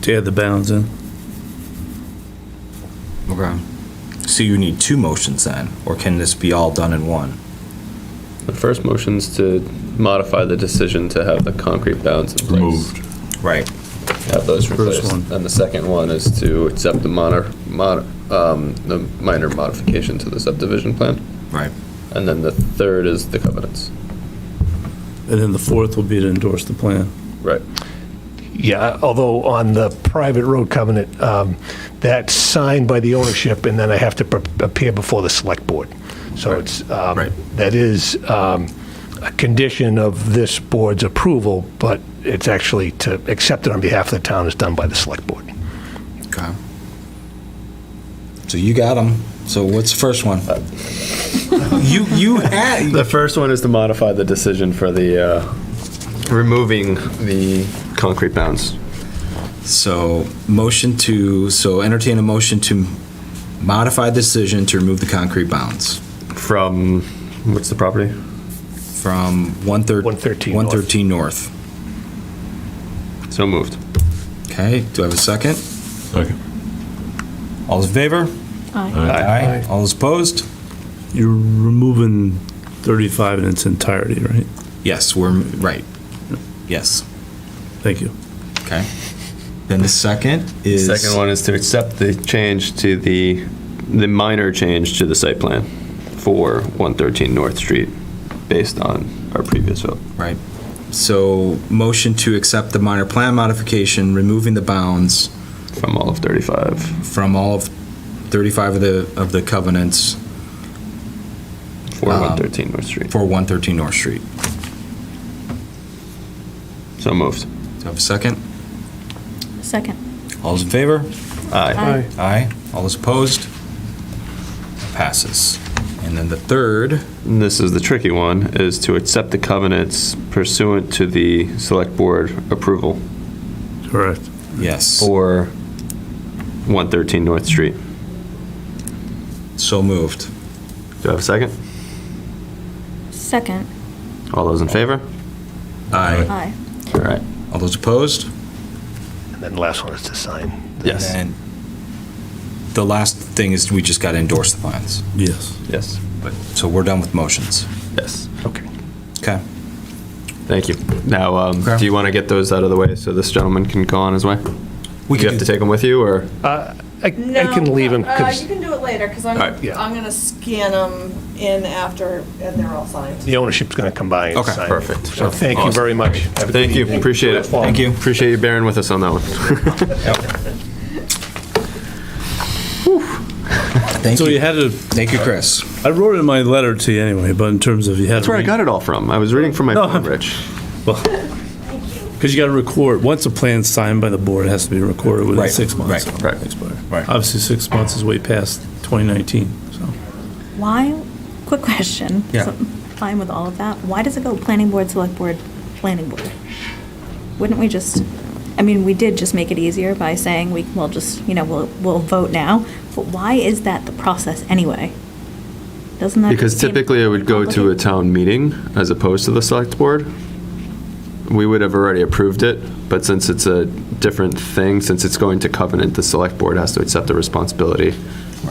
to add the bounds in. Okay. So you need two motions then, or can this be all done in one? The first motion's to modify the decision to have the concrete bounds in place. Removed. Right. Have those replaced. one. And the second one is to accept the minor modification to the subdivision plan. Right. And then the third is the covenants. And then the fourth will be to endorse the plan. Right. Yeah, although on the private road covenant, that's signed by the ownership, and then I have to appear before the select board. So it's, that is a condition of this board's approval, but it's actually to accept it on behalf of the town is done by the select board. Okay. So you got them. So what's the first one? You had. The first one is to modify the decision for the, removing the concrete bounds. So entertain a motion to modify the decision to remove the concrete bounds. From, what's the property? From 113 North. 113 North. So moved. Okay, do I have a second? Second. All those in favor? Aye. Aye. All those opposed? You're removing 35 in its entirety, right? Yes, we're, right. Yes. Thank you. Okay. Then the second is. Second one is to accept the change to the minor change to the site plan for 113 North Street, based on our previous vote. Right. So motion to accept the minor plan modification, removing the bounds. From all of 35. From all of 35 of the covenants. For 113 North Street. For 113 North Street. So moved. Do I have a second? Second. All those in favor? Aye. Aye. All those opposed? Passes. And then the third, And this is the tricky one, is to accept the covenants pursuant to the select board approval Correct. yes. for 113 North Street. So moved. Do I have a second? Second. All those in favor? Aye. Aye. All right. All those opposed? And then the last one is to sign. Yes. And the last thing is we just got to endorse the plans. Yes. Yes. So we're done with motions. Yes. Okay. Okay. Thank you. Now, Okay. do you want to get those out of the way so this gentleman can go on his way? We You can have to take them with you, or? I can leave them, You can do it later, because I'm, Alright. Yeah. I'm going to scan them in after, and they're all signed. the ownership's going to come by and Okay, sign. perfect. So thank you Awesome. very much. Have a good Thank you. evening. Appreciate it. Thank you. Appreciate you bearing with us on that one. Thank So you. you had to, Thank you, Chris. I wrote it in my letter to you anyway, but in terms of you had That's to where I got it all from. I was reading from my No, phone, Rich. Because you got to record, once a plan's signed by the board, it has to be recorded within Right, 6 months. right, right. Expire. Right. Obviously, 6 months is way past 2019, so. Why, quick question. Yeah. So, fine with all of that. Why does it go planning board, select board, planning board? Wouldn't we just, I mean, we did just make it easier by saying we'll just, we'll vote now. But why is that the process anyway? Doesn't that? Because seem typically it would go to a complicated? town meeting as opposed to the select board. We would have already approved it, but since it's a different thing, since it's going to covenant, the select board has to accept the responsibility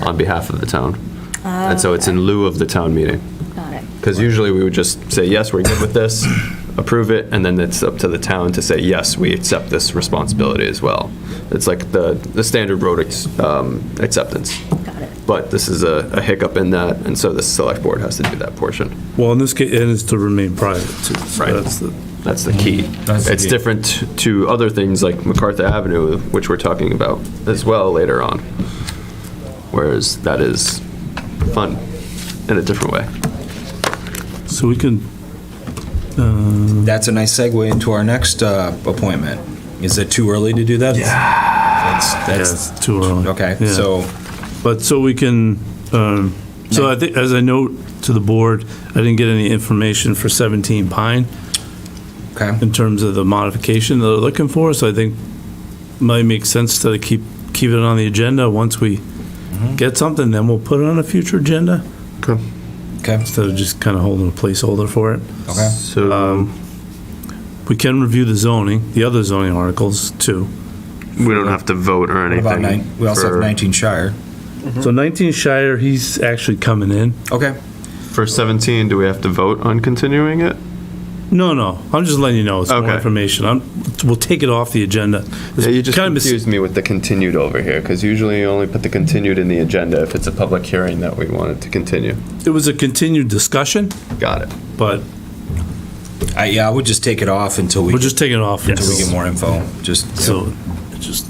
on behalf of the town. And so it's in lieu of the town meeting. Got it. Because usually we would just say, yes, we're good with this, approve it, and then it's up to the town to say, yes, we accept this responsibility as well. It's like the standard road acceptance. Got it. But this is a hiccup in that, and so the select board has to do that portion. Well, in this case, it is to remain private, too. So Right. That's the, That's the key. That's the It's key. different to other things like MacArthur Avenue, which we're talking about as well later on. Whereas that is fun in a different way. so we can, That's a nice segue into our next appointment. Is it too early to do that? Yeah. That's it's too early. okay. Yeah. So But so we can, so I think, as I note to the board, I didn't get any information for 17 Pine okay. in terms of the modification that they're looking for, so I think it might make sense to keep it on the agenda. Once we get something, then we'll put it on a future agenda, Okay. Okay. instead of just kind of holding a placeholder for it. Okay. So We can review the zoning, the other zoning articles, too. we don't have to vote or What about anything. we also have for- 19 Shire. So 19 Shire, he's actually coming in. Okay. For 17, do we have to vote on continuing it? No, I'm just letting you know, it's more Okay. information. We'll take it off the agenda. Yeah, you just Kind of mis- confused me with the continued over here, because usually you only put the continued in the agenda if it's a public hearing that we wanted to continue. It was a continued discussion, Got it. but I would just take it off until we we're just taking it off. until we get more info. Just So, it just,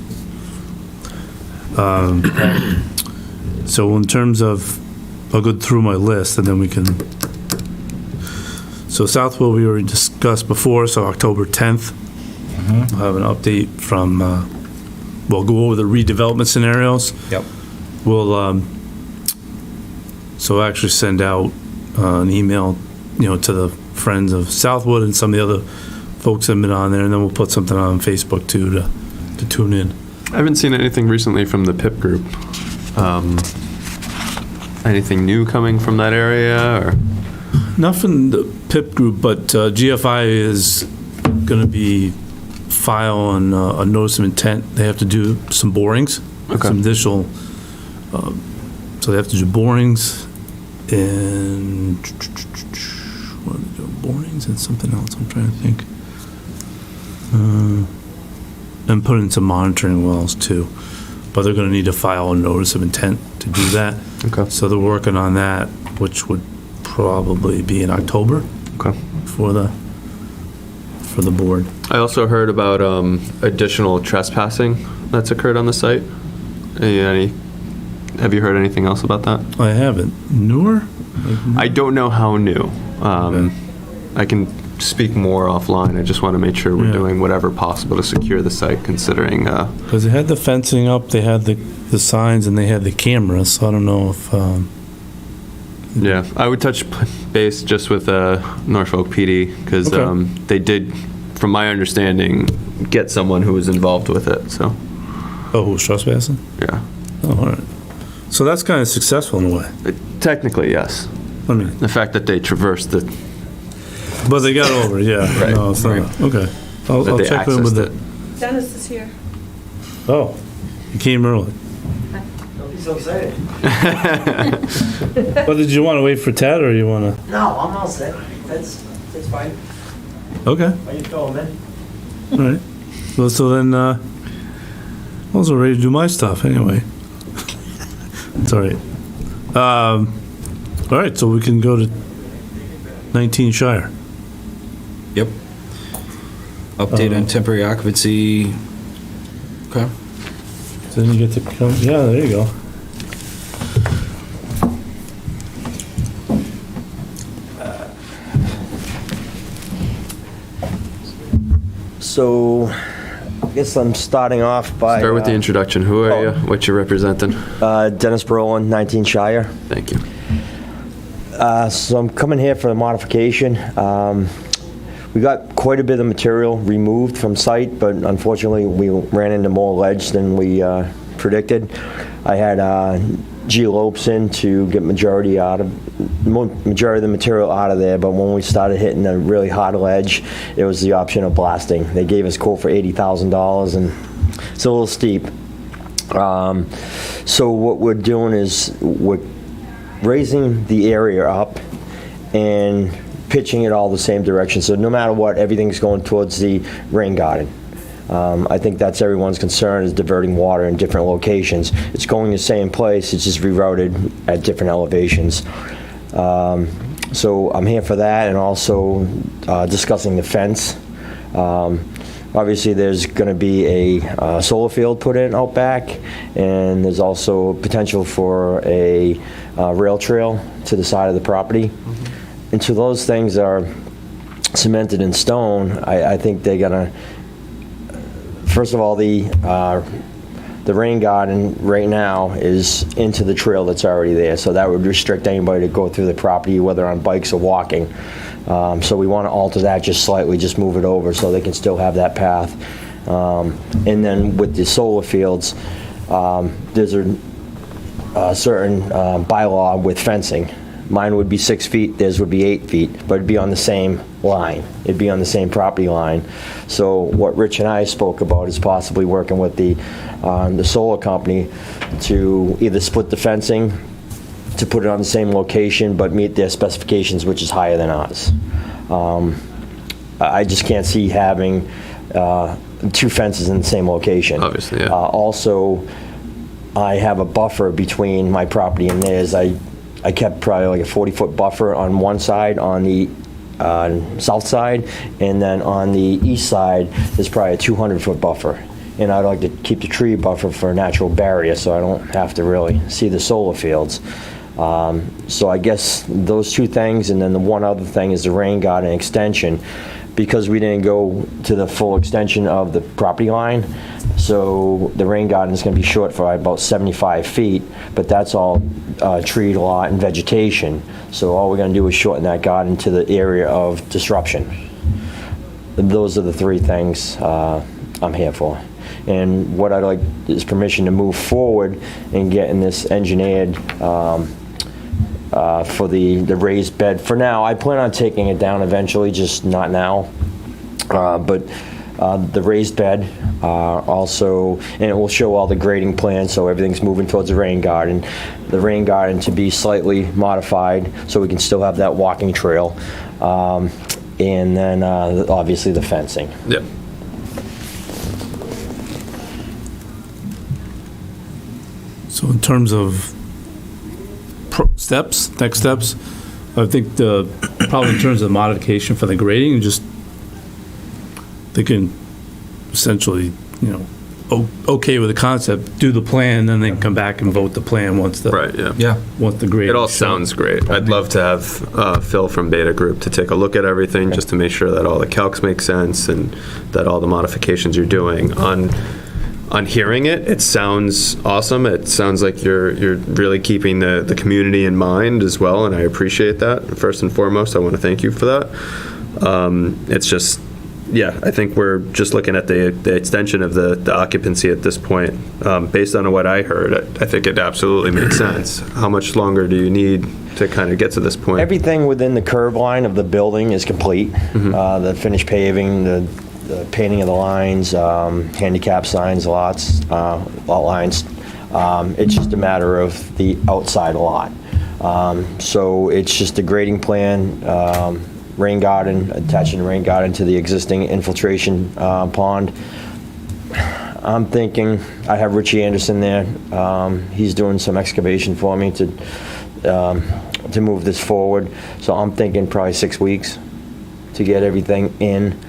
so in terms of, I'll go through my list and then we can, so Southwood we already discussed before, so October 10th. I'll have an update from, we'll go over the redevelopment scenarios. Yep. We'll, so I'll actually send out an email, to the friends of Southwood and some of the other folks that have been on there, and then we'll put something on Facebook too to tune in. I haven't seen anything recently from the PIP group. Anything new coming from that area, or? Nothing the PIP group, but GFI is going to be filing a notice of intent. They have to do some borings, Okay. some additional, so they have to do borings and, what are they doing, borings and something else, I'm trying to think. And put in some monitoring wells too. But they're going to need to file a notice of intent to do that. Okay. So they're working on that, which would probably be in October Okay. for the board. I also heard about additional trespassing that's occurred on the site. Have you heard anything else about that? I haven't. Newer? I don't know how new. I can speak more offline. I just want to make sure we're Yeah. doing whatever possible to secure the site, considering. Because they had the fencing up, they had the signs, and they had the cameras, so I don't know if, Yeah, I would touch base just with Norfolk PD, because Okay. they did, from my understanding, get someone who was involved with it, so, oh, who was trespassing? yeah. Oh, all right. So that's kind of successful in a way. Technically, yes. I mean, The fact that they traversed the, but they got over it, yeah. Right, No, it's not, right. okay. I'll that they check in with accessed the, it. Dennis is here. oh, you came early. so excited. But did you want to wait for Ted, or you want to? No, I'm all set. That's fine. Okay, Why you throw him in? all right. Well, so then, I was ready to do my stuff anyway. It's all right. All right, so we can go to 19 Shire. Yep. Update on temporary occupancy. Okay. So then you get to come, yeah, there you go. So, I guess I'm starting off by... Start with the introduction. Who are you? What you representing? Dennis Brolin, 19 Shire. Thank you. So I'm coming here for a modification. We got quite a bit of material removed from site, but unfortunately we ran into more ledge than we predicted. I had geolopes in to get majority of the material out of there, but when we started hitting a really hard ledge, it was the option of blasting. They gave us a quote for $80,000, and it's a little steep. So what we're doing is we're raising the area up and pitching it all the same direction. So no matter what, everything's going towards the rain garden. I think that's everyone's concern, is diverting water in different locations. It's going the same place, it's just rerouted at different elevations. So I'm here for that, and also discussing the fence. Obviously, there's going to be a solar field put in out back, and there's also potential for a rail trail to the side of the property. And so those things are cemented in stone. I think they're going to, first of all, the rain garden right now is into the trail that's already there, so that would restrict anybody to go through the property, whether on bikes or walking. So we want to alter that just slightly, just move it over so they can still have that path. And then with the solar fields, there's a certain bylaw with fencing. Mine would be 6 feet, theirs would be 8 feet, but it'd be on the same line. It'd be on the same property line. So what Rich and I spoke about is possibly working with the solar company to either split the fencing, to put it on the same location, but meet their specifications, which is higher than ours. I just can't see having 2 fences in the same location. Obviously, yeah. Also, I have a buffer between my property and theirs. I kept probably like a 40-foot buffer on one side, on the south side, and then on the east side, there's probably a 200-foot buffer. And I'd like to keep the tree buffer for a natural barrier, so I don't have to really see the solar fields. So I guess those 2 things, and then the one other thing is the rain garden extension, because we didn't go to the full extension of the property line. So the rain garden is going to be short for about 75 feet, but that's all tree lot and vegetation. So all we're going to do is shorten that garden to the area of disruption. And those are the 3 things I'm here for. And what I'd like is permission to move forward and getting this engineered for the raised bed. For now, I plan on taking it down eventually, just not now. But the raised bed also, and it will show all the grading plans, so everything's moving towards the rain garden. The rain garden to be slightly modified so we can still have that walking trail. And then obviously the fencing. Yep. So in terms of next steps, I think probably in terms of modification for the grading, just they can essentially, okay with the concept, do the plan, then they can come back and vote the plan once the Right, yeah. once the grade. It all sounds great. I'd love to have Phil from Beta Group to take a look at everything, just to make sure that all the calcs make sense and that all the modifications you're doing on hearing it sounds awesome. It sounds like you're really keeping the community in mind as well, and I appreciate that. First and foremost, I want to thank you for that. It's just, yeah, I think we're just looking at the extension of the occupancy at this point. Based on what I heard, I think it absolutely makes sense. How much longer do you need to kind of get to this point? Everything within the curb line of the building is complete. The finished paving, the painting of the lines, handicap signs, lot lines. It's just a matter of the outside lot. So it's just a grading plan, rain garden, attaching a rain garden to the existing infiltration pond. I'm thinking, I have Richie Anderson there. He's doing some excavation for me to move this forward. So I'm thinking probably 6 weeks to get everything in,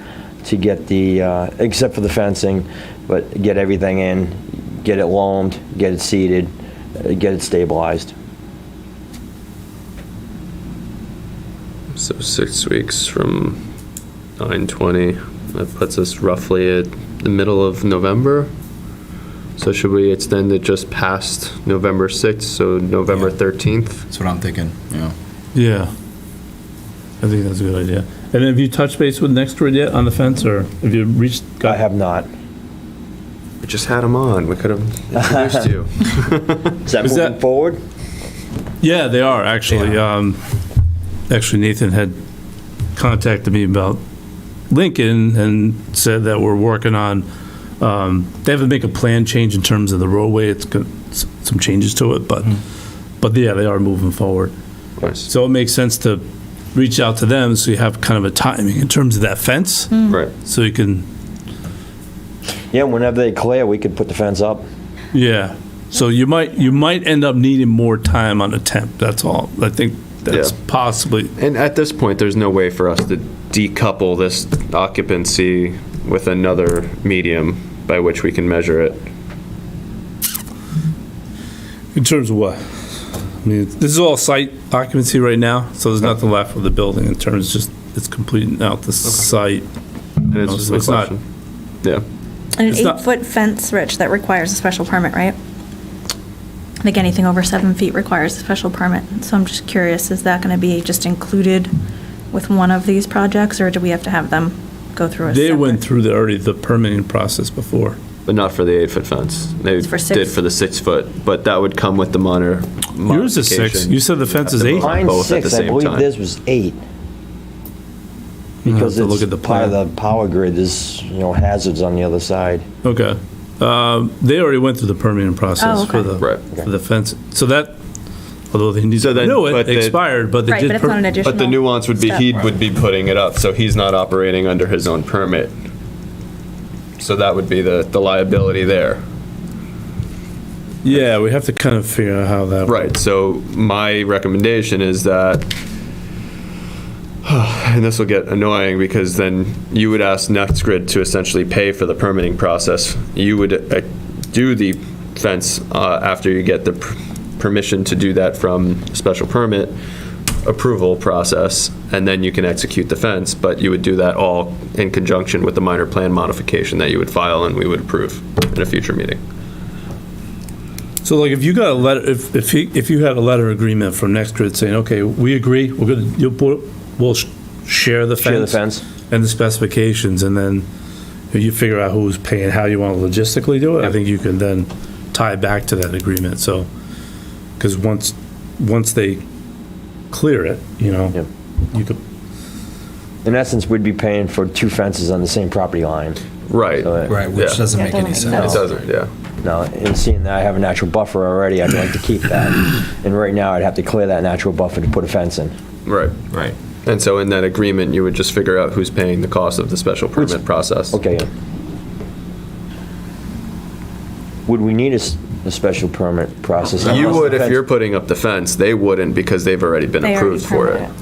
to get the, except for the fencing, but get everything in, get it loamed, get it seeded, get it stabilized. So 6 weeks from 9/20, that puts us roughly at the middle of November. So should we extend it just past November 6th, so November 13th? That's what I'm thinking, yeah. Yeah. I think that's a good idea. And have you touched base with Nextwood yet on the fence, or have you reached? I have not. We just had him on, we could have introduced you. Is that moving forward? Yeah, they are, actually. Actually, Nathan had contacted me about Lincoln and said that we're working on, they have to make a plan change in terms of the roadway. It's got some changes to it, but yeah, they are moving forward. Nice. So it makes sense to reach out to them so you have kind of a timing in terms of that fence. Right. So you can, Yeah, whenever they clear, we could put the fence up. yeah. So you might end up needing more time on the temp, that's all. I think that's possibly. And at this point, there's no way for us to decouple this occupancy with another medium by which we can measure it. In terms of what? I mean, this is all site occupancy right now, so there's nothing left with the building in terms, just, it's completing out the site. And it's just a It's not- question. Yeah. And an It's not- 8-foot fence, Rich, that requires a special permit, right? I think anything over 7 feet requires a special permit. So I'm just curious, is that going to be just included with one of these projects, or do we have to have them go through a They separate? went through already the permitting process before. But not for the 8-foot fence. They It's for did 6. for the 6-foot, but that would come with the minor Yours is 6. modification. You said the fence is Have to 8? vote Mine's both at the 6, I same believe time. theirs was 8. You have Because to look it's at the part of plan. the power grid, there's, hazards on the other side. Okay. They already went through the permitting process Oh, for okay. the, Right. for the fence. So that, although they need So to then- renew it, but they the- expired, but they Right, did. but it's not an additional. But the nuance would be step. he would be putting it up, so he's not operating under his own permit. So that would be the liability there. Yeah, we have to kind of figure out how that. Right, so my recommendation is that, and this will get annoying because then you would ask NextGrid to essentially pay for the permitting process. You would do the fence after you get the permission to do that from special permit approval process, and then you can execute the fence, but you would do that all in conjunction with the minor plan modification that you would file and we would approve in a future meeting. So like if you got a letter, if you had a letter agreement from NextGrid saying, okay, we agree, we'll share the fence. Share the fence. And the specifications, and then you figure out who's paying, how you want to logistically do it, I think you can then tie back to that agreement, so, because once they clear it, Yep. you could, In essence, we'd be paying for 2 fences on the same property line. Right. So, Right, which Yeah. doesn't Yeah, make that any makes sense. It doesn't, yeah. No, and seeing that I have a natural buffer already, I'd like to keep that. And right now, I'd have to clear that natural buffer to put a fence in. Right. Right. And so in that agreement, you would just figure out who's paying the cost of the special permit process. Okay. Yeah. Would we need a special permit process? You Unless would the if fence- you're putting up the fence. They wouldn't because they've already been They already approved for it. permitted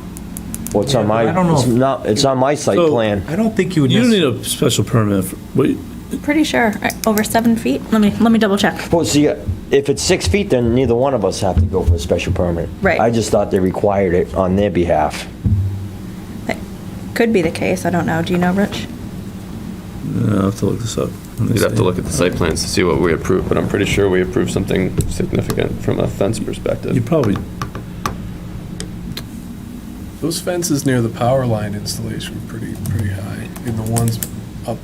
Well, it's on my, I don't know it's if- not, it's on my site So- plan. I don't think you would. you don't need a special permit. Pretty sure, over 7 feet? Let me double check. Well, see, if it's 6 feet, then neither one of us have to go for a special permit. Right. I just thought they required it on their behalf. That could be the case, I don't know. Do you know, Rich? I'll have to look this up. You'd have to look at the site plans to see what we approved, but I'm pretty sure we approved something significant from a fence You perspective. probably, Those fences near the power line installation were pretty high, and the ones up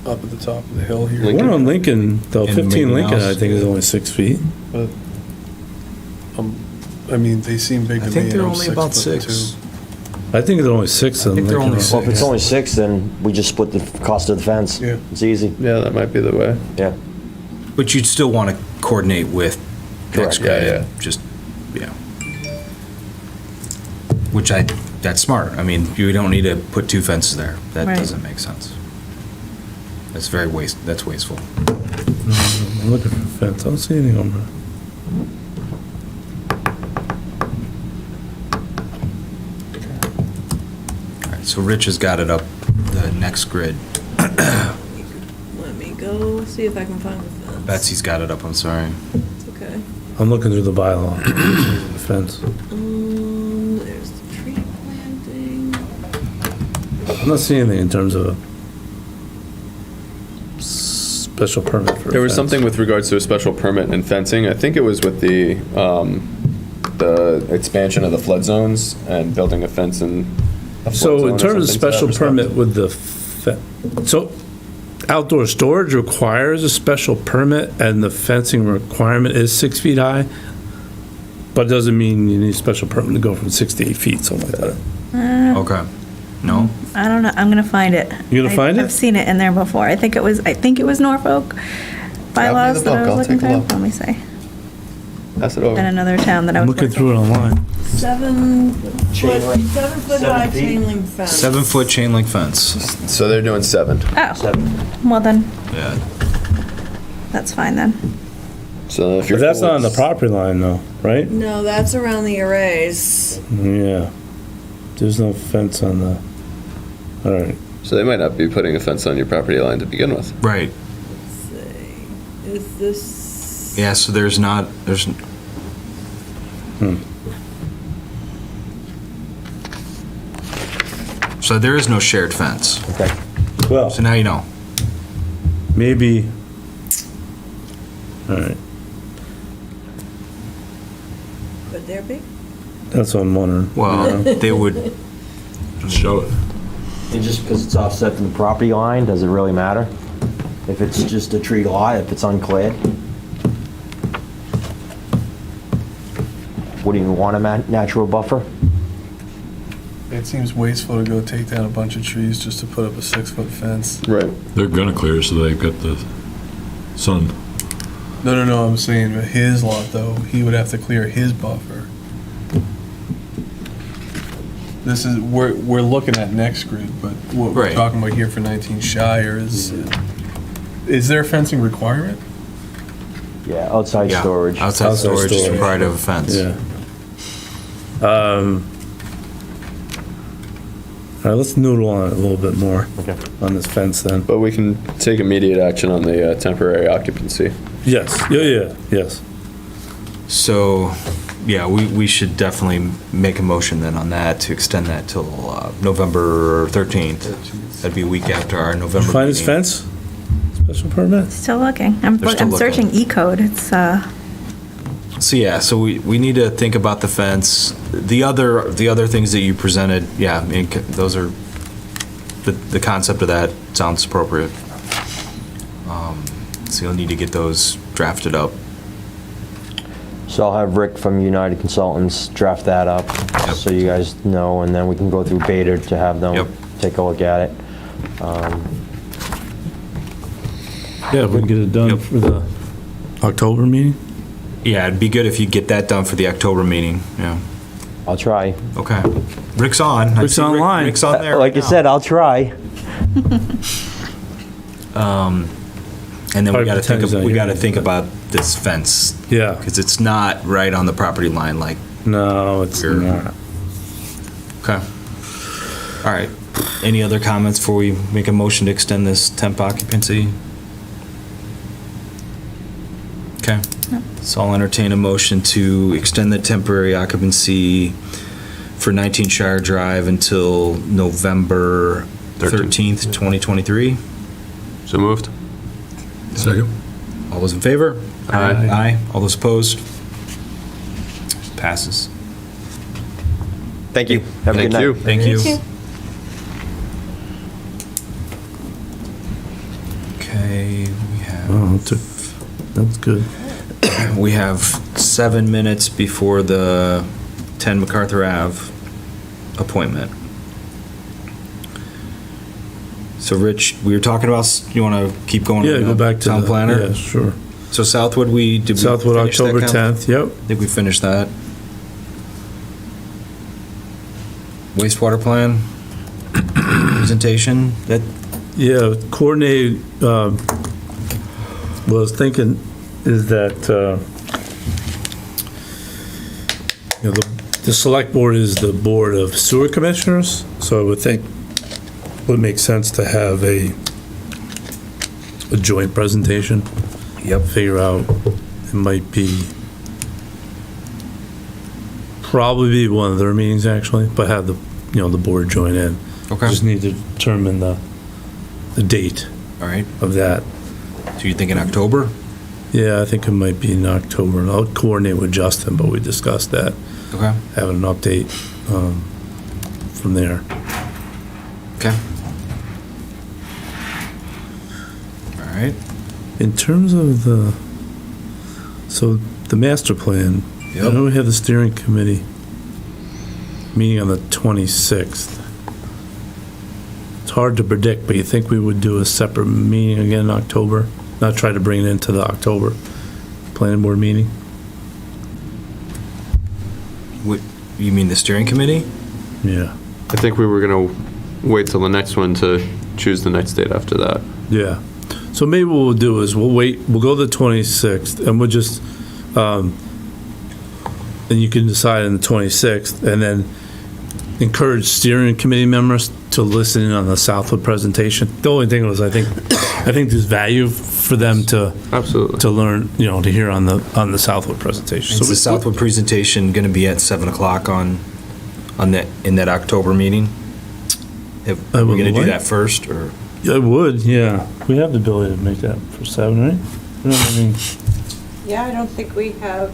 at the top of the hill here. the one on Lincoln, though, In 15 Meeting Lincoln, House. I think is only 6 feet. But, I mean, they seem big to I me. think they're and I'm only 6 about foot 6. two. I think it's only 6 on think they're Lincoln. only Well, if it's Yeah. only 6, then we just split the cost of the fence. Yeah. It's easy. Yeah, that might be the way. Yeah. But you'd still want to coordinate with Correct, NextGrid. yeah. Just, yeah. That's smart. I mean, you don't need to put 2 fences there. That Right. doesn't make sense. That's that's wasteful. I'm looking for a fence. I don't see anything on there. All right, so Rich has got it up, the NextGrid. Let me go see if I can find the fence. Betsy's got it up, I'm sorry. It's okay. I'm looking through the bylaw. The fence. There's the tree planting. I'm not seeing anything in terms of a special permit for a There was fence. something with regards to a special permit and fencing. I think it was with the expansion of the flood zones and building a fence in a flood So zone in or terms of something to that special respect. permit with the, so outdoor storage requires a special permit and the fencing requirement is 6 feet high, but it doesn't mean you need a special permit to go from 6 to 8 feet, something like that. Okay. No? I don't know, I'm gonna find it. You gonna find it? I've seen it in there before. I think it was Norfolk bylaws the that I book, was I'll looking take a for. look. Let me see. Pass it In over. another town that I I'm was looking working. through it online. 7-foot high chain link fence. 7-foot chain link fence. So they're doing 7. Oh, well then, Yeah. that's fine then. So if you're. But that's cool not on the with- property line though, right? No, that's around the arrays. Yeah. There's no fence on the, all right. So they might not be putting a fence on your property line to begin with. Right. Let's see. Is this? Yeah, so there's. So there is no shared fence. Okay. Well, So now you know. maybe, all right, Could there be? that's what I'm wondering. Well, they would, Show it. And just because it's offset from the property line, does it really matter? If it's just a tree lot, if it's uncleared? Wouldn't you want a natural buffer? It seems wasteful to go take down a bunch of trees just to put up a 6-foot fence. Right. They're gonna clear, so they've got the sun. No, I'm saying his lot, though, he would have to clear his buffer. This is, we're looking at NextGrid, but what we're Right. talking about here for 19 Shire is there a fencing requirement? Yeah, outside yeah. storage. Outside storage is storage. required to have a fence. Yeah. All right, let's noodle on it a little bit more Okay. on this fence then. But we can take immediate action on the temporary occupancy. Yes, yeah, yes. So, yeah, we should definitely make a motion then on that to extend that till November 13th. That'd be a week after our November Find this meeting. fence? Special permit? Still looking. I'm They're still searching looking. E-code. It's, So yeah, so we need to think about the fence. The other things that you presented, yeah, I mean, those are, the concept of that sounds appropriate. So you'll need to get those drafted up. So I'll have Rick from United Consultants draft that up, Yep. so you guys know, and then we can go through Beta to have them Yep. take a look at it. Yeah, we can get it done Yep. for the October meeting? Yeah, it'd be good if you get that done for the October meeting, yeah. I'll try. Okay. Rick's on. I Rick's see online. Rick's on there. Like right I said, I'll try. And then we Probably gotta pretend he's not we here. gotta think about this fence, Yeah. because it's not right on the property line like, No, it's We're- not. okay. All right. Any other comments before we make a motion to extend this temp occupancy? Okay. So I'll entertain a motion to extend the temporary occupancy for 19 Shire Drive until November 13th, 2023. So moved. Second. All those in favor? Aye. Aye. All those opposed? Passes. Thank you. Have a good Thank night. you. Thank you. too. Okay, Oh, that's good. we have 7 minutes before the 10 MacArthur Ave appointment. So Rich, we were talking about, you want to keep going? Yeah, on go the back to town the- planner? Yeah, sure. So Southwood, did we Southwood, finish that, October Ken? 10th, yep. I think we finished that. Wastewater plan presentation, that, Yeah, coordinate, was thinking is that, you know, the select board is the board of sewer commissioners, so I would think it would make sense to have a joint presentation. Yep. Figure out, it might be, probably be one of their meetings actually, but have the, you know, the board join in. Okay. Just need to determine the date all right. of that. So you're thinking October? Yeah, I think it might be in October, and I'll coordinate with Justin, but we discussed that, Okay. having an update from there. Okay. All right. In terms of the master plan, I Yep. know we have the steering committee meeting on the 26th. It's hard to predict, but you think we would do a separate meeting again in October? Not try to bring it into the October planning board meeting? What, you mean the steering committee? Yeah. I think we were going to wait till the next one to choose the next date after that. Yeah. So maybe what we'll do is we'll go to the 26th, and we'll just, and you can decide on the 26th, and then encourage steering committee members to listen in on the Southwood presentation. The only thing was, I think there's value for them to Absolutely. to learn, you know, to hear on the Southwood presentation. Is the Southwood presentation going to be at 7 o'clock in that October meeting? Are we going to do that first, or? I would, yeah. We have the ability to make that for 7, right? You know what I mean? Yeah, I don't think we have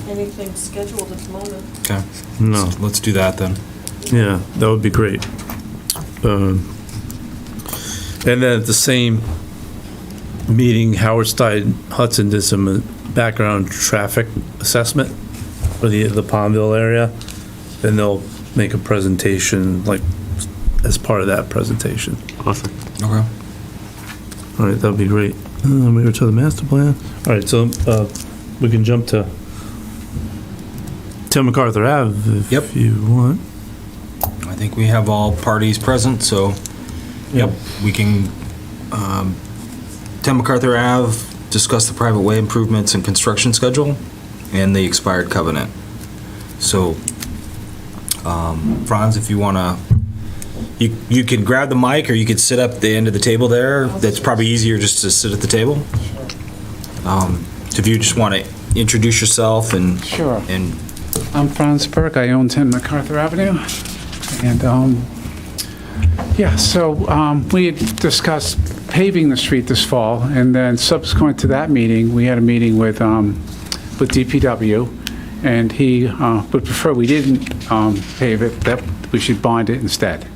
anything scheduled at the moment. Okay. No. So let's do that then. Yeah, that would be great. And then at the same meeting, Howard Stein Hudson did some background traffic assessment for the Palmville area. Then they'll make a presentation, like, as part of that presentation. Awesome. Okay. All right, that'd be great. We were to the master plan. All right, so we can jump to 10 MacArthur Ave if Yep. you want. I think we have all parties present, so, yep, we can, 10 MacArthur Ave, discuss the private way improvements and construction schedule and the expired covenant. So, Franz, if you want to, you can grab the mic, or you could sit up at the end of the table there. That's probably easier just to sit at the table. So if you just want to introduce yourself and... Sure. And I'm Franz Berg. I own 10 MacArthur Avenue. And, we had discussed paving the street this fall, and then subsequent to that meeting, we had a meeting with DPW, and he would prefer we didn't pave it, that we should bond it instead.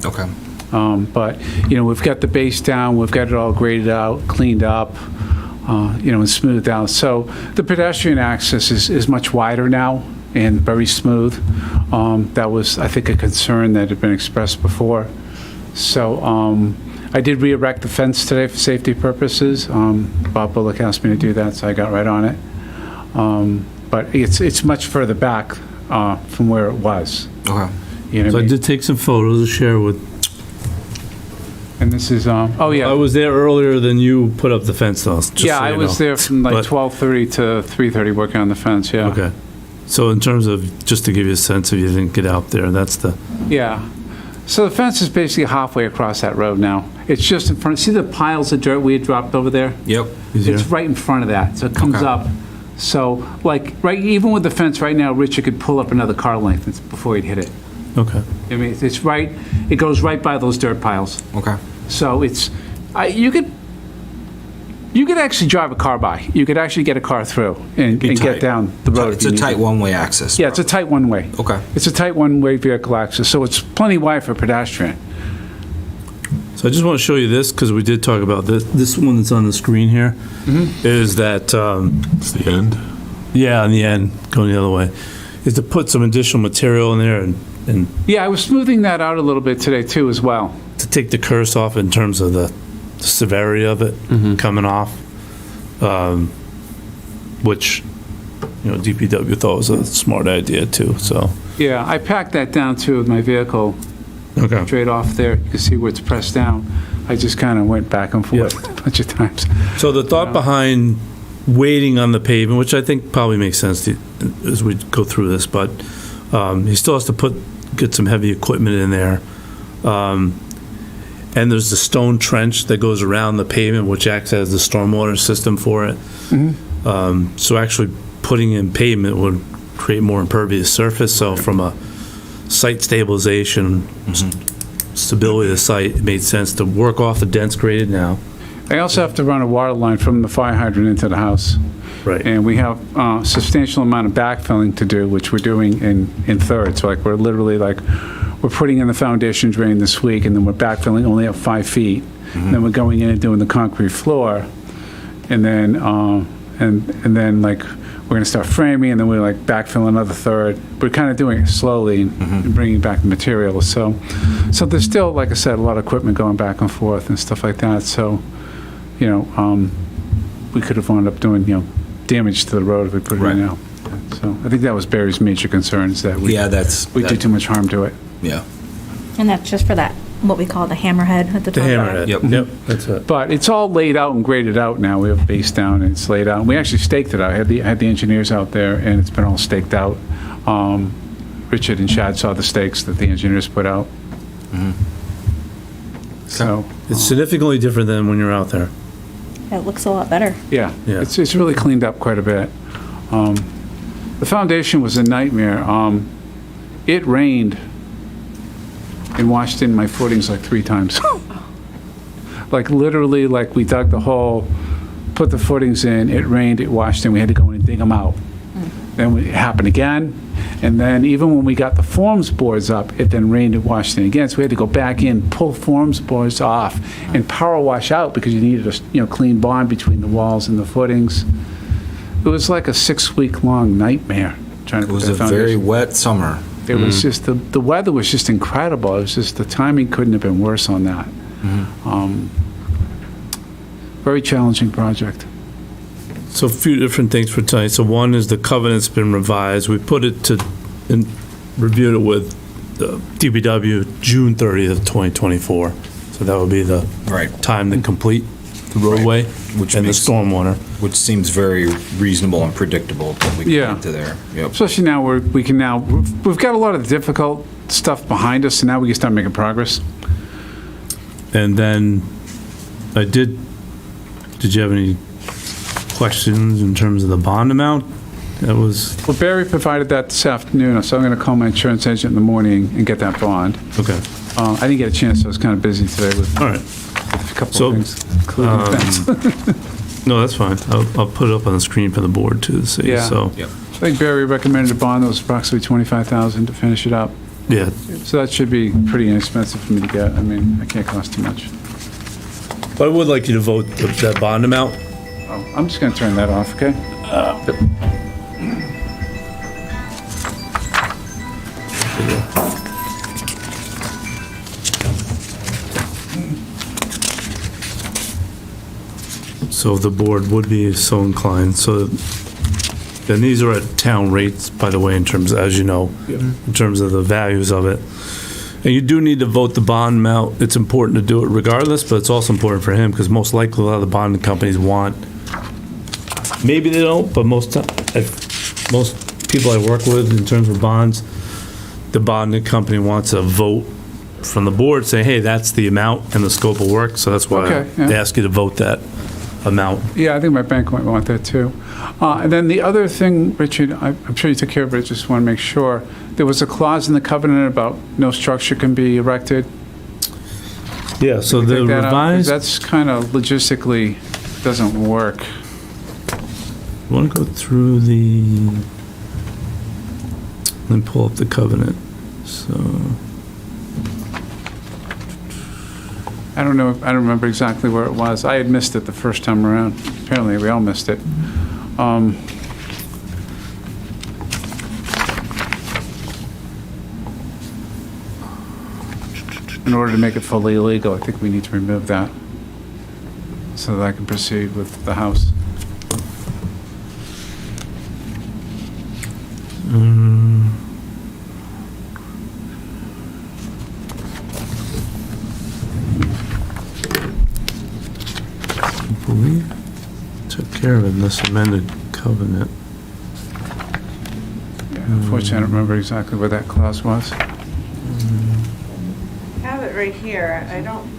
Okay. But, we've got the base down, we've got it all graded out, cleaned up, and smoothed out. So the pedestrian access is much wider now and very smooth. That was, I think, a concern that had been expressed before. So I did re-erect the fence today for safety purposes. Bob Bullock asked me to do that, so I got right on it. But it's much further back from where it was. Okay. So I did take some photos to share with. And this is, oh yeah. I was there earlier than you put up the fence, though. I was there from like 12:30 to 3:30 working on the fence, yeah. Okay. So in terms of, just to give you a sense, if you didn't get out there, that's the. Yeah. So the fence is basically halfway across that road now. It's just in front, see the piles of dirt we had dropped over there? Yep. It's right in front of that, so it comes Okay. up. So, like, even with the fence right now, Richard could pull up another car length before he'd hit it. Okay. I mean, it's right, it goes right by those dirt piles. Okay. So it's, you could actually drive a car by. You could actually get a car through and Be get tight. down the road. It's if a you need tight to. one-way access. Yeah, it's a tight one-way. Okay. It's a tight one-way vehicle access, so it's plenty wide for pedestrian. So I just want to show you this, because we did talk about this. This one that's on the screen here is that. It's the end. Yeah, on the end, going the other way, is to put some additional material in there and Yeah, I was smoothing that out a little bit today too as well. to take the curse off in terms of the the severity of it coming off, which, DPW thought was a smart idea too, so. Yeah, I packed that down too with my vehicle. Okay. Straight off there, you can see where it's pressed down. I just kind of went back and forth a bunch of times. So the thought behind waiting on the pavement, which I think probably makes sense as we go through this, but he still has to get some heavy equipment in there. And there's the stone trench that goes around the pavement, which acts as the stormwater system for it. So actually putting in pavement would create more impervious surface. So from a site stabilization, stability of the site, it made sense to work off the dense graded now. I also have to run a water line from the fire hydrant into the house. Right. And we have a substantial amount of backfilling to do, which we're doing in thirds. Like, we're literally we're putting in the foundation drain this week, and then we're backfilling only up 5 feet. And then we're going in and doing the concrete floor. And then, and then we're going to start framing, and then we're backfill another third. We're kind of doing it slowly and bringing back the materials. So there's still, like I said, a lot of equipment going back and forth and stuff like that. So, we could have wound up doing, damage to the road if we put it in now. So I think that was Barry's major concern, is that we do too much harm to it. Yeah. And that's just for that, what we call the hammerhead at the top. Yep, that's it. But it's all laid out and graded out now. We have base down and it's laid out. And we actually staked it out. I had the engineers out there, and it's been all staked out. Richard and Chad saw the stakes that the engineers put out. So it's significantly different than when you're out there. It looks a lot better. Yeah. It's really cleaned up quite a bit. The foundation was a nightmare. It rained and washed in my footings 3 times. Literally, we dug the hole, put the footings in, it rained, it washed in, we had to go in and dig them out. Then it happened again, and then even when we got the forms boards up, it then rained and washed in again, so we had to go back in, pull forms boards off, and power wash out, because you needed a clean bond between the walls and the footings. It was like a 6-week-long nightmare trying to put that foundation. It was a very wet summer. It was just, the weather was just incredible. It was just, the timing couldn't have been worse on that. Very challenging project. So a few different things for tonight. So one is the covenant's been revised. We put it and reviewed it with the DPW June 30th of 2024. So that would be the time to complete the roadway Which and the makes- stormwater. Which seems very reasonable and predictable that we Yeah. can get to there. Yep. Especially now, we've got a lot of the difficult stuff behind us, and now we can start making progress. And then did you have any questions in terms of the bond amount? That was, Well, Barry provided that this afternoon, so I'm going to call my insurance agent in the morning and get that bond. okay. I didn't get a chance, so I was kind of busy today with All right. a couple So, of things, including the fence. No, that's fine. I'll put it up on the screen for the board to see. Yeah. So, Yep. I think Barry recommended a bond that was approximately $25,000 to finish it up. yeah. So that should be pretty inexpensive for me to get. I mean, it can't cost too much. But I would like you to vote that bond amount. Oh, I'm just going to turn that off, okay? So the board would be so inclined. So then these are at town rates, by the way, in terms, as you know, in terms of the values of it. And you do need to vote the bond amount. It's important to do it regardless, but it's also important for him because most likely a lot of the bonding companies want, maybe they don't, but most people I work with in terms of bonds, the bonding company wants a vote from the board saying, hey, that's the amount and the scope of work. So that's why Okay, yeah. they ask you to vote that amount. Yeah, I think my bank might want that too. And then the other thing, Richard, I'm sure you took care of it, just want to make sure. There was a clause in the covenant about no structure can be erected. Yeah, so Can we the take that out? 'Cause revised, that's kind of logistically doesn't work. I want to go through let me pull up the covenant. So, I don't know, I don't remember exactly where it was. I had missed it the first time around. Apparently, we all missed it. In order to make it fully illegal, I think we need to remove that. so that I can proceed with the house. We took care of it in this amended covenant. Unfortunately, I don't remember exactly what that clause was. I have it right here.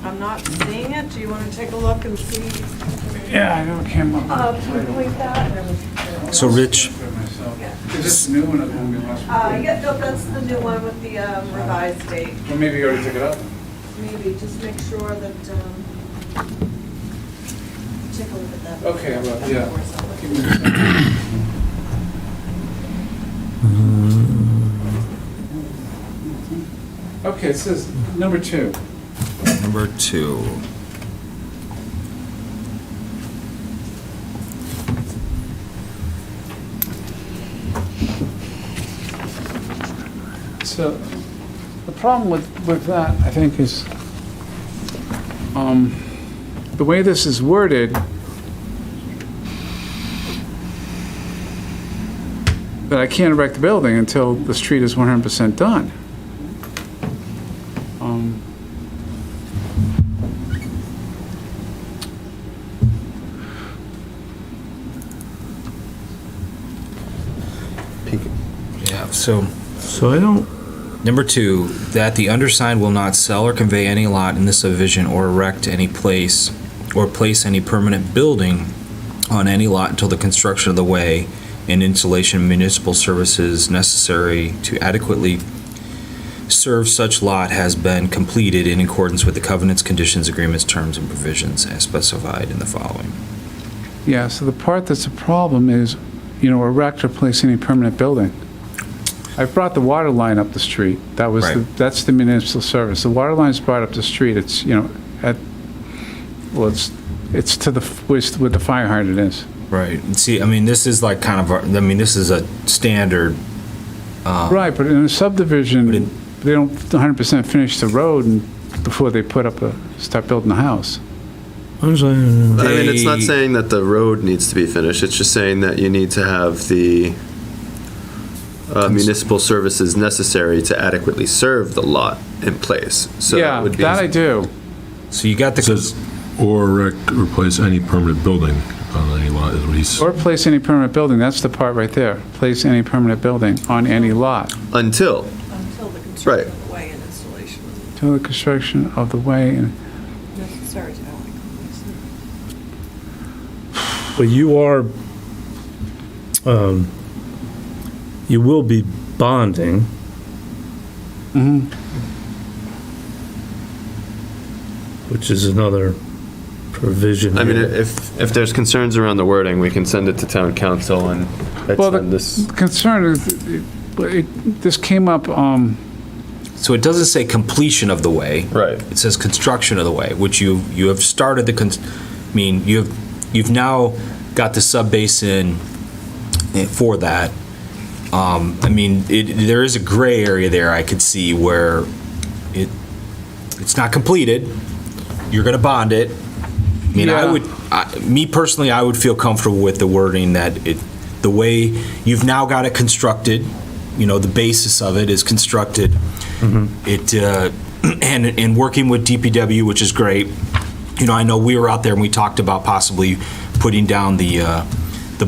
I'm not seeing it. Do you want to take a look and see? Yeah, I know it came up. Complete that? So Rich, Is this new one or the one we last? Yeah, no, that's the new one with the revised date. Well, maybe you already took it up. Maybe, just make sure that, take a look at that. Okay, well, yeah. Give me a second. Okay, it says number 2. number 2. So the problem with that, I think, is the way this is worded, that I can't erect the building until the street is 100% done. Yeah, so I don't, number 2, that the undersigned will not sell or convey any lot in this subdivision or erect any place or place any permanent building on any lot until the construction of the way and installation of municipal services necessary to adequately serve such lot has been completed in accordance with the covenants, conditions, agreements, terms, and provisions as specified in the following. Yeah, so the part that's a problem is, erect or place any permanent building. I brought the water line up the street. That was Right. that's the municipal service. The water line's brought up the street. It's, it's to the, where the fire hydrant is. Right. And see, I mean, this is like kind of, this is a standard. Right, but in a subdivision, they don't 100% finish the road before they start building the house. I mean, it's not saying that the road needs to be finished. It's just saying that you need to have the municipal services necessary to adequately serve the lot in place. So Yeah, it would be, that I do. So you got It says, or erect or place any permanent building on any lot, is what he's. Or place any permanent building. That's the part right there. Place any permanent building on any lot. until, Until the construction right. of the way and installation Till the construction of the way and necessary to but you are, you will be bonding. Which is another provision. I mean, here. if there's concerns around the wording, we can send it to town council and Well, send this. the concern is, this came up, So it doesn't say completion of the way. Right. It says construction of the way, which you have started you've now got the sub-basin for that. There is a gray area there I could see where it's not completed. You're going to bond it. I mean, Yeah. me personally, I would feel comfortable with the wording that the way you've now got it constructed, the basis of it is constructed. It and working with DPW, which is great. I know we were out there and we talked about possibly putting down the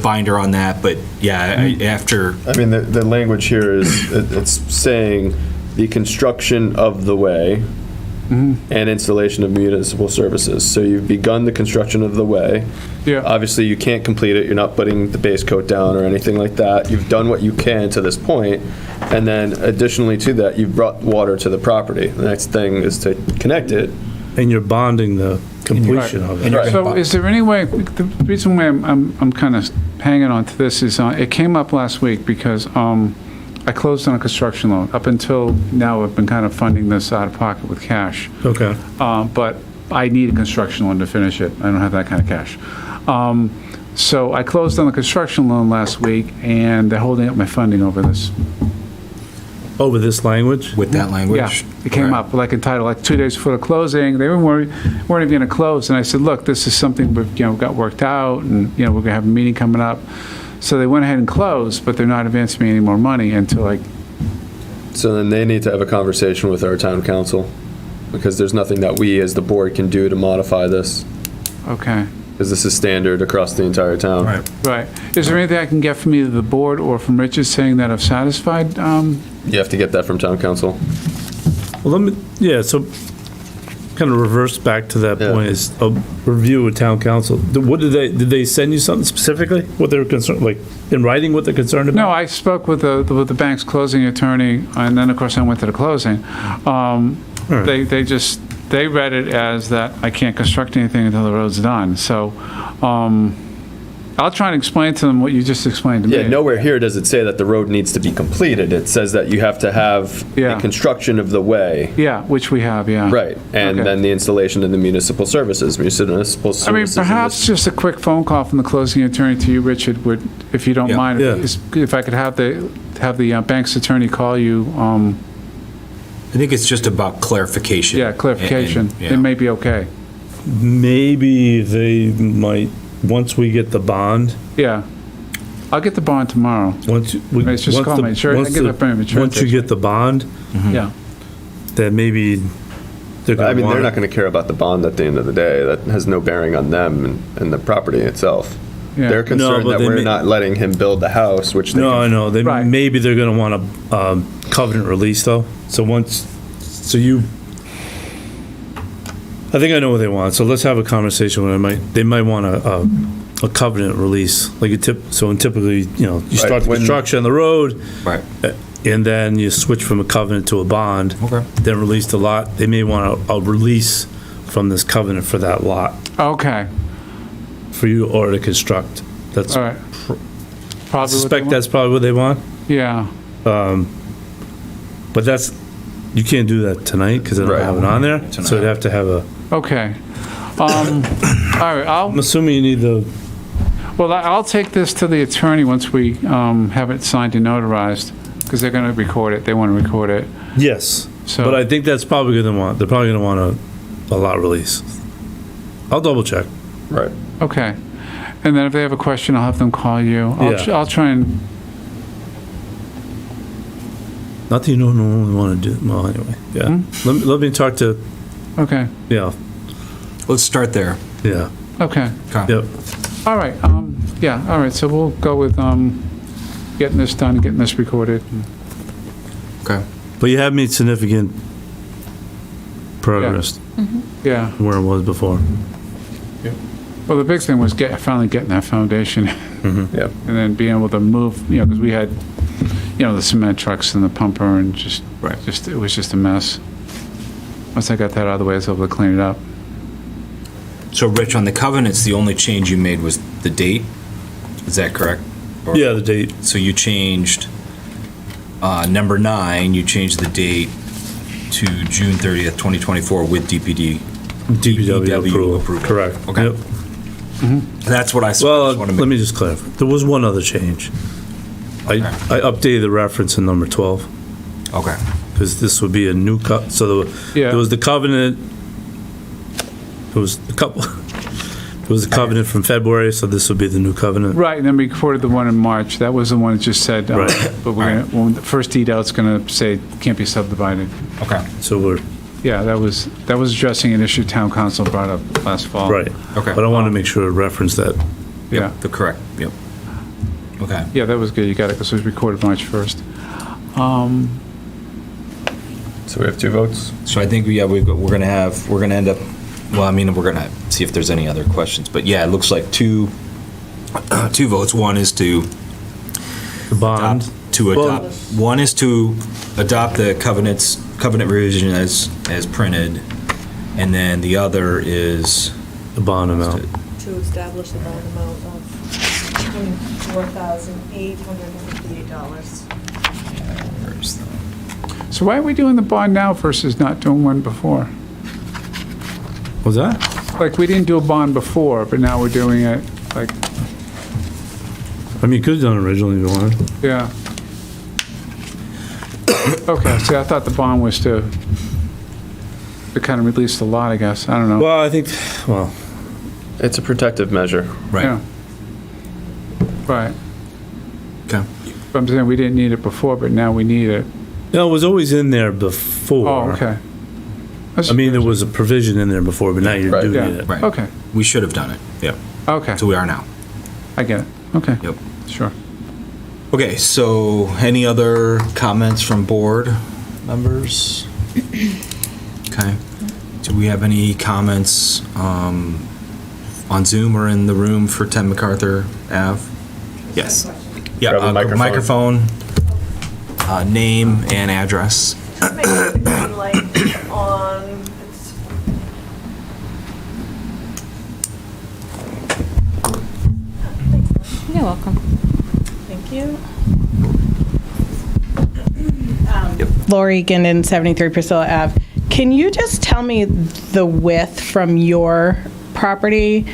binder on that, but yeah, after. I mean, the language here is, it's saying the construction of the way and installation of municipal services. So you've begun the construction of the way. Yeah. Obviously, you can't complete it. You're not putting the base coat down or anything like that. You've done what you can to this point, and then additionally to that, you've brought water to the property. The next thing is to connect it. And you're bonding the completion of it. So is there any way, the reason why I'm kind of hanging on to this is, it came up last week because I closed on a construction loan. Up until now, I've been kind of funding this out of pocket with cash. Okay. But I need a construction loan to finish it. I don't have that kind of cash. So I closed on the construction loan last week, and they're holding up my funding over this. Oh, with this language? with that language? Yeah, it came Okay. up, like entitled, like 2 days before the closing, they weren't even going to close, and I said, look, this is something we've, got worked out, and, we're going to have a meeting coming up. So they went ahead and closed, but they're not advancing me any more money until, like, So then they need to have a conversation with our town council, because there's nothing that we as the board can do to modify this, okay. because this is standard across the entire town. Right. Right. Is there anything I can get from either the board or from Richard saying that I've satisfied? You have to get that from town council. Well, so kind of reverse back to that point is a review with town council. What did they send you something specifically? What they were concerned, like in writing what they're concerned about? No, I spoke with the bank's closing attorney, and then, of course, I went to the closing. They read it as that I can't construct anything until the road's done. So I'll try and explain to them what you just explained to me. Yeah, nowhere here does it say that the road needs to be completed. It says that you have to have the construction of the way. Yeah, which we have, yeah. Right, and Okay. then the installation of the municipal services. I mean, perhaps just a quick phone call from the closing attorney to you, Richard, would, if you don't mind, if I could have the bank's attorney call you. I think it's just about clarification. Yeah, clarification. And, It may be okay. Maybe they might, once we get the bond. Yeah. I'll get the bond tomorrow. Once It's just call me. Insurance. I get it from insurance. Once you get the bond, Yeah. then maybe they're going to I mean, they're not going to care about the bond at the end of the day. That has no bearing on them and the property itself. Yeah. They're concerned No, but that they we're may- not letting him build the house, which they No, can- I know. Maybe they're going to want a covenant release, though. I think I know what they want. So let's have a conversation with them. They might want a covenant release, like typically, you start the construction on the road, Right. and then you switch from a covenant to a bond. Okay. Then release the lot. They may want a release from this covenant for that lot Okay. for you or to construct. That's. All right. I Probably suspect that's probably what they want. Yeah. But you can't do that tonight because I don't have it on there. So you'd have to have a. Okay. All right. I'm assuming you need the. Well, I'll take this to the attorney once we have it signed and notarized, because they're going to record it. They want to record it. Yes. So- But I think that's probably going to want. They're probably going to want a lot release. I'll double check. Right. Okay. And then if they have a question, I'll have them call you. I'll try and. Not that you don't normally want to do. Well, anyway. Yeah. Let me talk to. Okay. Yeah. Let's start there. Yeah. Okay. Yep. All right. Yeah. All right. So we'll go with getting this done, getting this recorded. Okay. But you have made significant progress Yeah. from where it was before. Well, the big thing was finally getting that foundation, Yeah. and then being able to move. Because we had, the cement trucks and the pumper, and just it was just a mess. Once I got that out of the way, I was able to clean it up. So, Rich, on the covenants, the only change you made was the date. Is that correct? Yeah, the date. So you changed number 9. You changed the date to June 30th, 2024, with DPW approval. Correct. Okay. Yep. That's what I saw. Well, Just wanna make- let me just clarify. There was one other change. I updated the reference in number 12. Okay. Because this would be a new so there was the covenant. There was a couple. There was a covenant from February, so this would be the new covenant. Right, and then we recorded the one in March. That was the one that just said, Right. but when the first deed out's going to say can't be subdivided. Okay. So that was addressing an issue town council brought up last fall. right. Okay. But I wanted to make sure to reference that. Yeah. The correct. Yep. Okay. Yeah, that was good. You got it because it was recorded March 1st. So we have 2 votes? So I think we're gonna end up. Well, I mean, we're gonna see if there's any other questions. But yeah, it looks like two votes. One is to The bond. One is to adopt the covenant revision as printed, and then the other is The bond amount. To establish the bond amount of $24,858. where's the- So why are we doing the bond now versus not doing one before? Was that? Like, we didn't do a bond before, but now we're doing it, like, I mean, you could have done it originally if you wanted. yeah. Okay, see, I thought the bond was to kind of release the lot, I guess. I don't know. Well, I think, it's a protective measure. Yeah. Right. Okay. But I'm saying we didn't need it before, but now we need it. No, it was always in there before. Oh, okay. I mean, there was a provision in there before, but now you're doing it. Right. Okay. We should have done it. Yep. Okay. So we are now. I get it. Okay. Yep. Sure. Okay, so any other comments from board members? Okay. Do we have any comments on Zoom or in the room for 10 MacArthur Ave? Yes. Yeah, Grab a microphone. Name and address. Maybe the green light on, it's You're welcome. Thank you. Lori Ginden, 73 Priscilla Ave. Can you just tell me the width from your property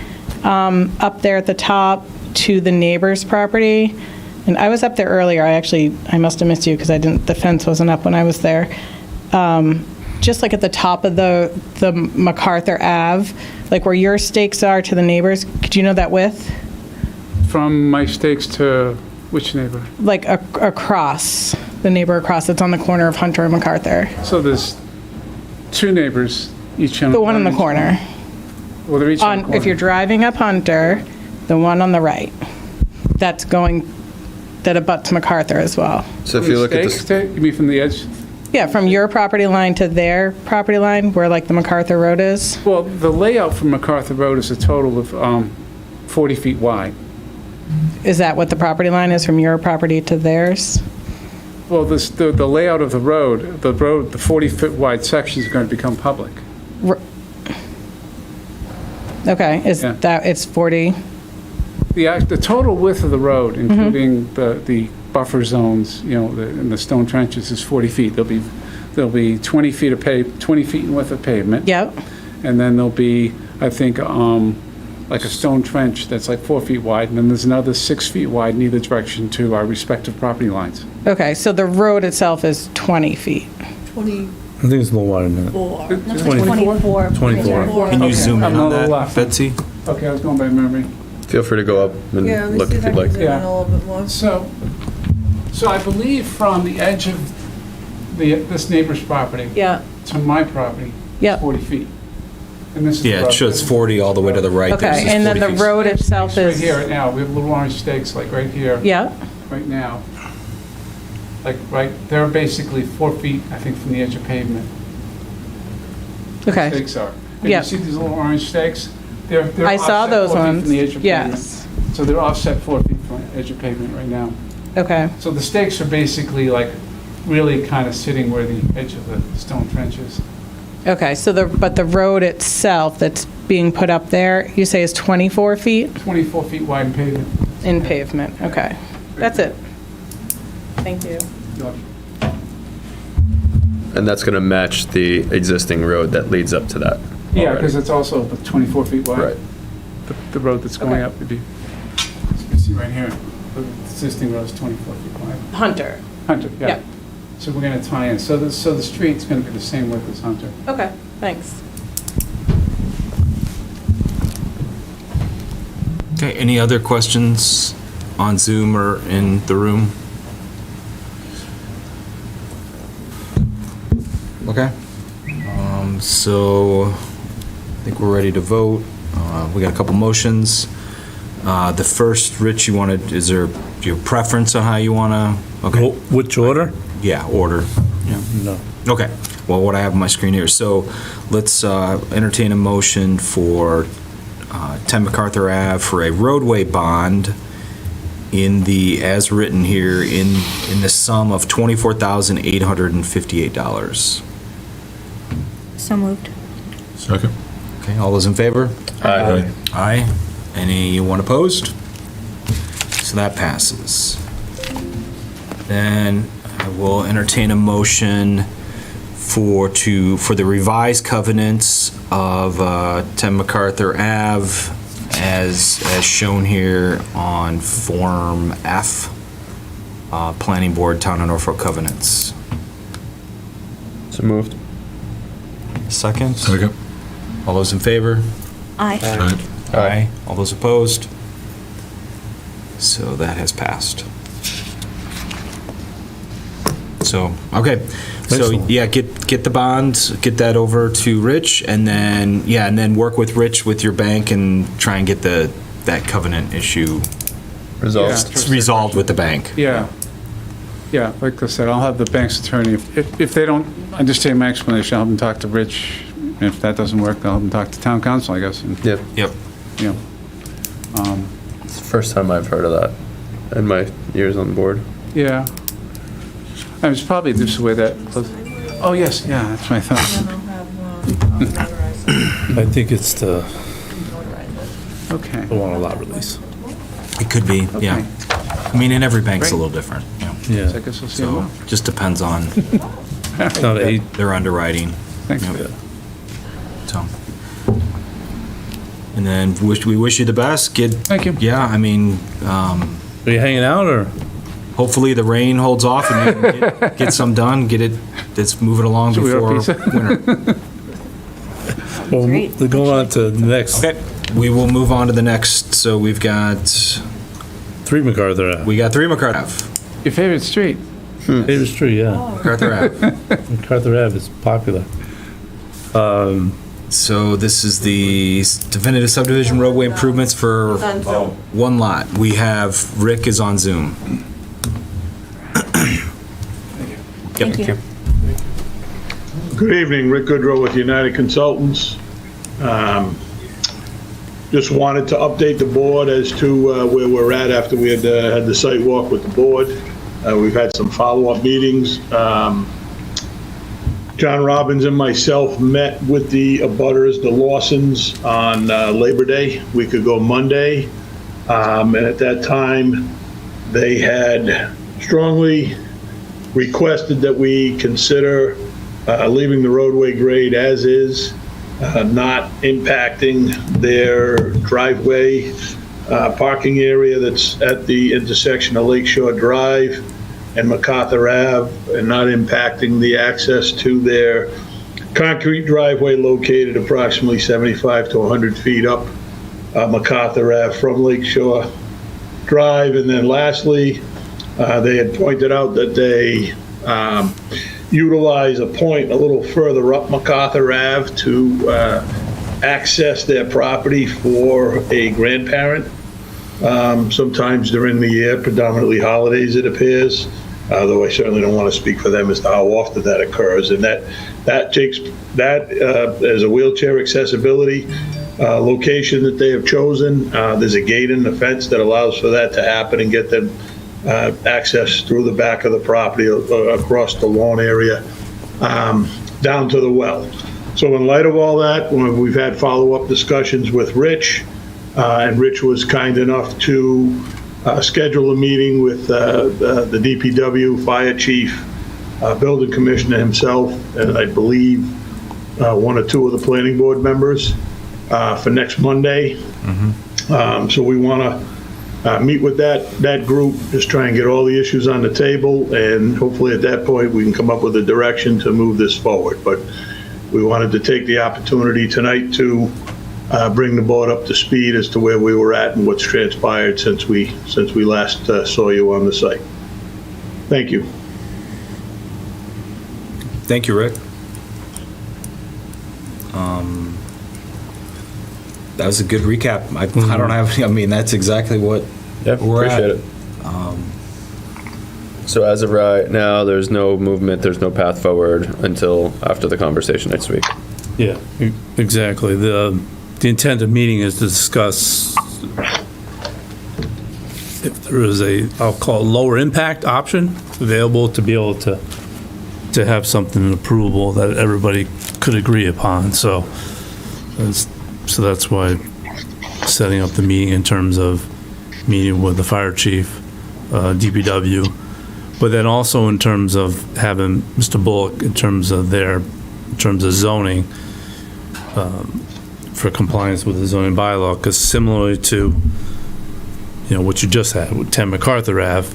up there at the top to the neighbor's property? And I was up there earlier. I must have missed you because the fence wasn't up when I was there. Just like at the top of the MacArthur Ave, like where your stakes are to the neighbors, could you know that width? From my stakes to which neighbor? Like across, the neighbor across that's on the corner of Hunter and MacArthur. So there's two neighbors, each on The one in the corner. Well, they're each on the corner. If you're driving up Hunter, the one on the right, that abuts MacArthur as well. So if you look at Stakes to- You mean from the edge? Yeah, from your property line to their property line, where like the MacArthur Road is. Well, the layout from MacArthur Road is a total of 40 feet wide. Is that what the property line is from your property to theirs? Well, the layout of the road, the 40-foot wide section is going to become public. Okay, Yeah. it's 40? The total width of the road, Mm-hmm. including the buffer zones, and the stone trenches, is 40 feet. There'll be 20 feet in width of pavement. Yep. And then there'll be, I think, like a stone trench that's like 4 feet wide, and then there's another 6 feet wide in either direction to our respective property lines. Okay, so the road itself is 20 feet. 24. I think it's a little wider than that. 24. 24. Can you zoom in I'm on a little that, left. Betsy? Okay, I was going by memory. Feel free to go up and Yeah, let me look see if if I you'd can like. zoom in a little bit more. So I believe from the edge of this neighbor's property Yeah. to my property, Yep. 40 feet. And this is the Yeah, it road. shows 40 all the way to the right. There's Okay, this and then 40 the feet. road itself Right is... here right now, we have little orange stakes like right here. Yeah, Right now. Like they're basically 4 feet, I think, from the edge of pavement. okay. Stakes are. And Yeah. you see these little orange stakes? They're I saw offset those 4 feet ones. From the edge of pavement. Yes. So they're offset 4 feet from the edge of pavement right now. Okay, So the stakes are basically like really kind of sitting where the edge of the stone trench is. okay, but the road itself that's being put up there, you say is 24 feet 24 feet wide in pavement. in pavement? Okay, that's it. Thank you. And that's going to match the existing road that leads up to that. Yeah, already. because it's also 24 feet wide. Right. The road that's going Okay. up would be, as you can see right here, the existing road is 24 feet wide. Hunter. Hunter, yeah. Yeah. So we're going to tie in. So the street's going to be the same width as Hunter. Okay, thanks. Okay, any other questions on Zoom or in the room? Okay. So I think we're ready to vote. We got a couple motions. The first, Rich, is there your preference on how you want to? Okay. Which order? Yeah, order. Yeah. No. Okay. Well, what I have on my screen here. So let's entertain a motion for 10 MacArthur Ave for a roadway bond as written here, in the sum of $24,858. So moved. Second. Okay, all those in favor? Aye. Aye. Anyone opposed? So that passes. Then I will entertain a motion for the revised covenants of 10 MacArthur Ave as shown here on Form F, Planning Board Town of Norfolk covenants. So moved. Second? Second. All those in favor? Aye. Aye. All those opposed? So that has passed. So, okay. So, Excellent. yeah, get the bonds, get that over to Rich, and then work with Rich with your bank and try and get that covenant issue resolved with the bank. Yeah. Yeah, like I said, I'll have the bank's attorney, if they don't understand my explanation, I'll have them talk to Rich. And if that doesn't work, I'll have them talk to town council, I guess. And, Yep. Yep. you know, It's the first time I've heard of that in my years on the board. yeah. I mean, it's probably just the way that, oh, yes, yeah, that's my thought. I think it's the Okay. one lot release. It could be, yeah. Okay. I mean, and every bank's a Great. little different, you know. Yeah. So I guess we'll see So, tomorrow. just depends on Not a, their underwriting. Thanks. Yep. So. And then we wish you the best. Thank you. Yeah, I mean, are you hanging out or? hopefully the rain holds off and you can get some done, let's move it along Should we before have pizza? winter. Well, Great. they're going on to the next. Okay, we will move on to the next. So we've got 3 MacArthur Ave. We got 3 MacArthur Ave. Your favorite street? Favorite street, yeah. MacArthur Ave. MacArthur Ave is popular. So this is the definitive subdivision roadway improvements for On Zoom. one lot. We have Rick is on Zoom. Yep. Thank you. Good evening, Rick Goodrow with United Consultants. Just wanted to update the board as to where we're at after we had the site walk with the board. We've had some follow-up meetings. John Robbins and myself met with the abutters, the Lawsons, on Labor Day, a week ago Monday. And at that time, they had strongly requested that we consider leaving the roadway grade as is, not impacting their driveway parking area that's at the intersection of Lakeshore Drive and MacArthur Ave, and not impacting the access to their concrete driveway located approximately 75 to 100 feet up MacArthur Ave from Lakeshore Drive. And then lastly, they had pointed out that they utilize a point a little further up MacArthur Ave to access their property for a grandparent. Sometimes during the year, predominantly holidays, it appears, though I certainly don't want to speak for them as to how often that occurs. And that takes, as a wheelchair accessibility location that they have chosen. There's a gate in the fence that allows for that to happen and get them access through the back of the property, across the lawn area, down to the well. So in light of all that, we've had follow-up discussions with Rich, and Rich was kind enough to schedule a meeting with the DPW, Fire Chief, Building Commissioner himself, and I believe 1 or 2 of the Planning Board members for next Monday. So we want to meet with that group, just try and get all the issues on the table, and hopefully at that point we can come up with a direction to move this forward. But we wanted to take the opportunity tonight to bring the board up to speed as to where we were at and what's transpired since we last saw you on the site. Thank you. Thank you, Rick. That was a good recap. I don't have any, I mean, that's exactly what we're Appreciate at. it. So as of right now, there's no movement, there's no path forward until after the conversation next week. Yeah, exactly. The intent of meeting is to discuss if there is I'll call it lower impact option available to be able to have something approvable that everybody could agree upon. So that's why setting up the meeting in terms of meeting with the fire chief, DPW, but then also in terms of having Mr. Bullock in terms of zoning, for compliance with the zoning bylaw, because similarly to, what you just had with 10 MacArthur Ave,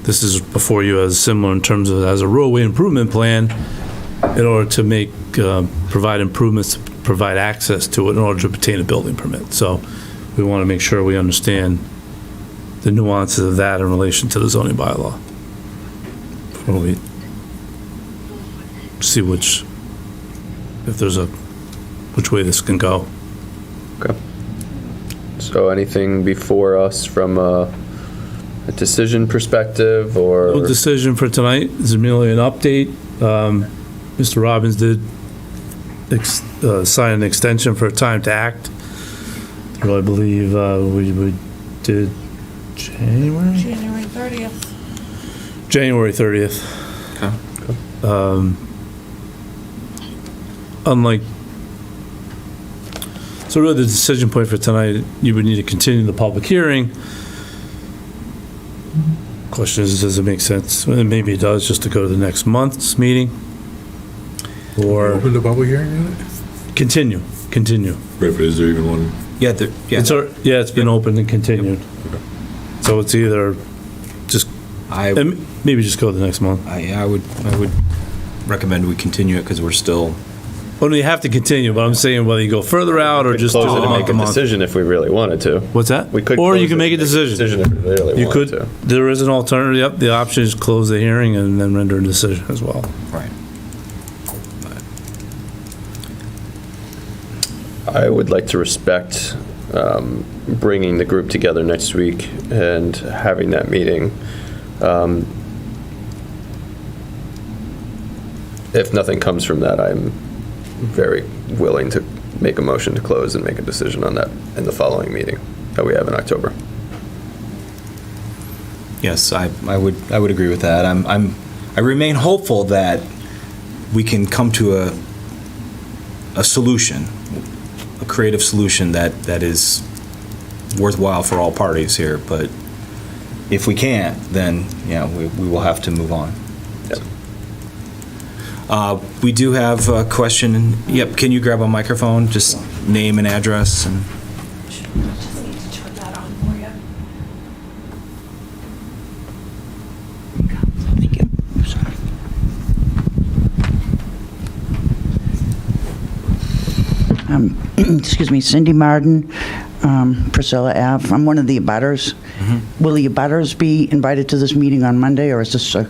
this is before you as similar in terms of as a roadway improvement plan, in order to make, provide improvements, provide access to it in order to obtain a building permit. So we want to make sure we understand the nuances of that in relation to the zoning bylaw. Before we see which way this can go. Okay. So anything before us from a decision perspective or? No decision for tonight. This is merely an update. Mr. Robbins did sign an extension for a time to act. I believe we did January? January 30th. January 30th. Okay. Unlike, so really the decision point for tonight, you would need to continue the public hearing. Question is, does it make sense? And maybe it does, just to go to the next month's meeting. Or Open the public hearing on it? continue. Right, but is there even one? Yeah, It's been opened and continued. So it's either just, maybe just go to the next month. I would recommend we continue it because we're still. Well, you have to continue, but I'm saying whether you go further out or just do Close it and make a month. decision if we really wanted to. What's that? We could. Or close you can it make a and decision. if we really You wanted could, to. there is an alternative. Yep, the option is close the hearing and then render a decision as well. Right. I would like to respect bringing the group together next week and having that meeting. If nothing comes from that, I'm very willing to make a motion to close and make a decision on that in the following meeting that we have in October. Yes, I would agree with that. I remain hopeful that we can come to a solution, a creative solution that is worthwhile for all parties here. But if we can't, then we will have to move on. Yep. We do have a question. Yep, can you grab a microphone? Just name and address and. Just need to turn that on for you. Excuse me, Cindy Martin, Priscilla Ave. I'm one of the abutters. Will the abutters be invited to this meeting on Monday, or is this a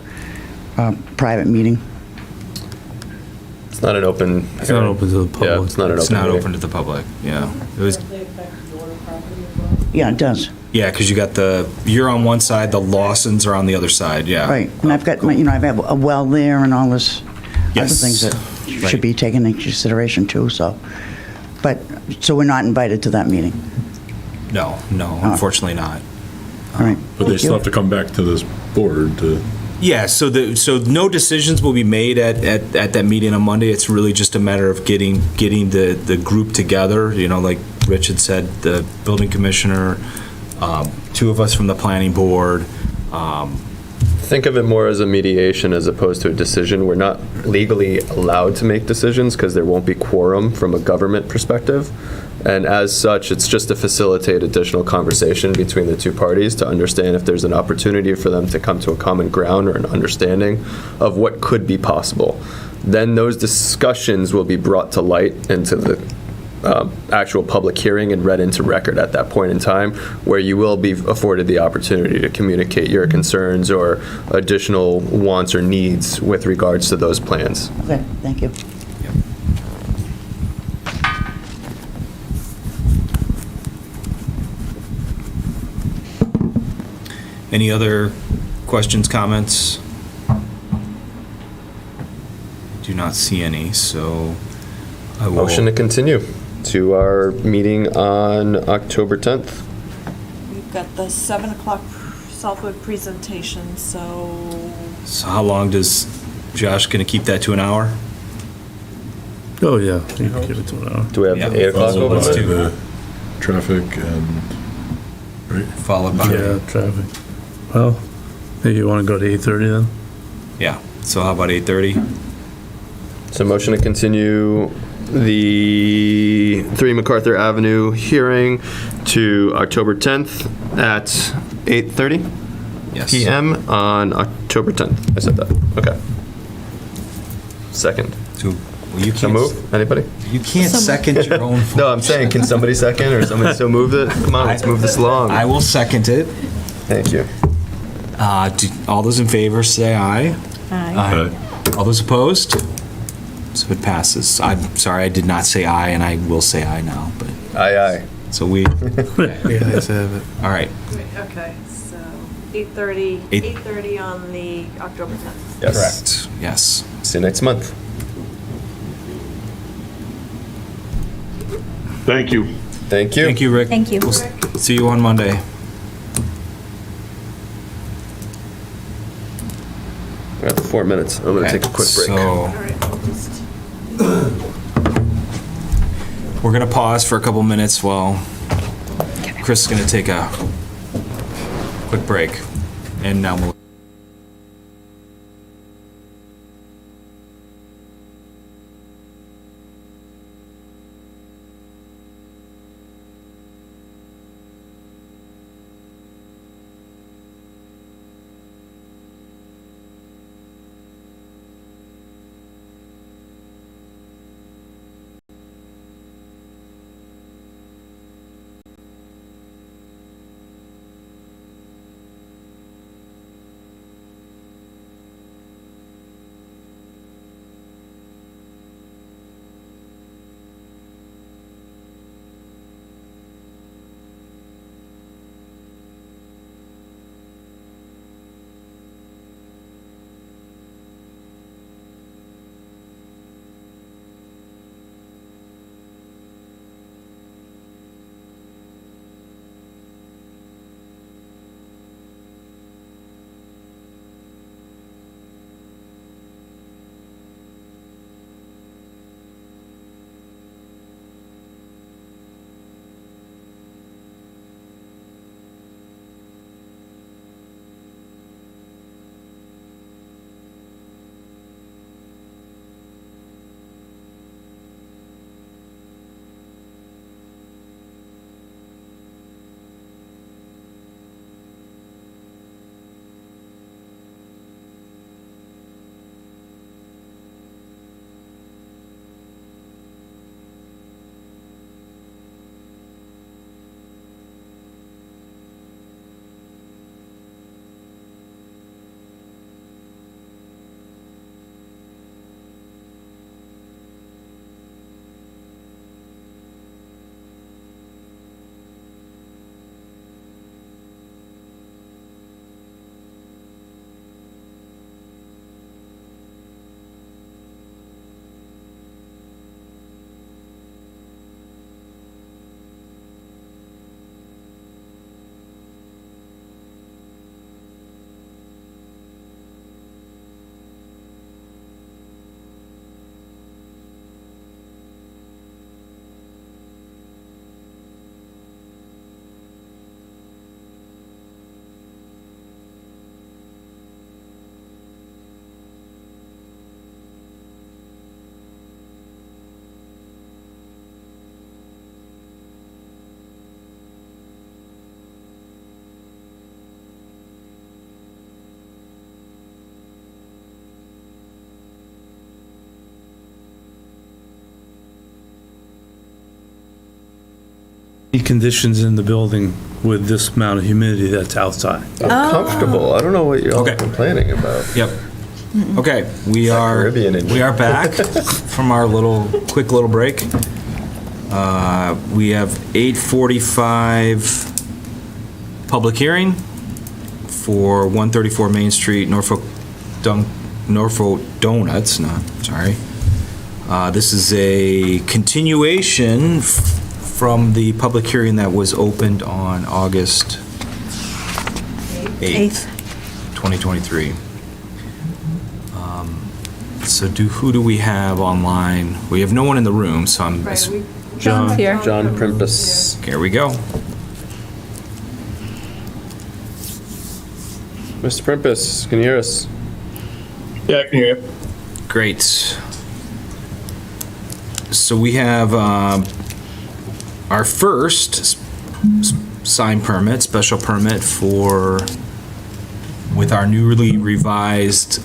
private meeting? It's not an open. It's not open to the public. Yeah, it's not an open. It's not meeting. open to the public. Yeah, it was. Yeah, it does. Yeah, because you're on one side, the Lawsons are on the other side. Yeah. Right, and I've got I have a well there and all this other Yes. things that Right. should be taken into consideration too. So we're not invited to that meeting. No, unfortunately not. All right. But they Thank still you. have to come back to this board to. Yeah, so no decisions will be made at that meeting on Monday. It's really just a matter of getting the group together. Like Rich had said, the building commissioner, two of us from the planning board. Think of it more as a mediation as opposed to a decision. We're not legally allowed to make decisions because there won't be quorum from a government perspective. And as such, it's just to facilitate additional conversation between the two parties to understand if there's an opportunity for them to come to a common ground or an understanding of what could be possible. Then those discussions will be brought to light into the actual public hearing and read into record at that point in time, where you will be afforded the opportunity to communicate your concerns or additional wants or needs with regards to those plans. Okay, thank you. Any other questions, comments? Do not see any, so I will. Motion to continue to our meeting on October 10th. We've got the 7 o'clock Southwood presentation, so. So how long does Josh going to keep that to an hour? Oh, yeah. You can give it to an hour. Do we have Yeah. 8 o'clock Followed over by there? the traffic and, right? Followed by. Yeah, traffic. Well, maybe you want to go to 8:30 then? Yeah. So how about 8:30? So motion to continue the 3 MacArthur Avenue hearing to October 10th at 8:30 Yes. PM on October 10th. I said that. Okay. Second. So, well, you So can't. move? Anybody? You can't second your own. No, I'm saying, can somebody second or somebody so move it? Come on, let's move this along. I will second it. Thank you. All those in favor say aye. Aye. All those opposed? So it passes. I'm sorry, I did not say aye, and I will say aye now, but. Aye, aye. So we. Yeah, let's have it. All right. Okay, so 8:30 on the October 10th. Yes. Correct. Yes. See you next month. Thank you. Thank you. Thank you, Rick. Thank you. We'll see you on Monday. We have 4 minutes. I'm going to take a quick break. So All right, I'll just. we're gonna pause for a couple minutes while Chris is gonna take a quick break, and now we'll. Conditions in the building with this amount of humidity that's outside. I'm comfortable. I don't know what you're all complaining about. Yep. Okay, we are Caribbean in we are back from our quick little break. We have 8:45 public hearing for 134 Main Street, Norfolk Donuts. No, sorry. This is a continuation from the public hearing that was opened on August 8th, 2023. So who do we have online? We have no one in the room, so I'm... John's here. John Primpus. Here we go. Mr. Primpus, can you hear us? Yeah, I can hear you. Great. So we have our first sign permit, special permit with our newly revised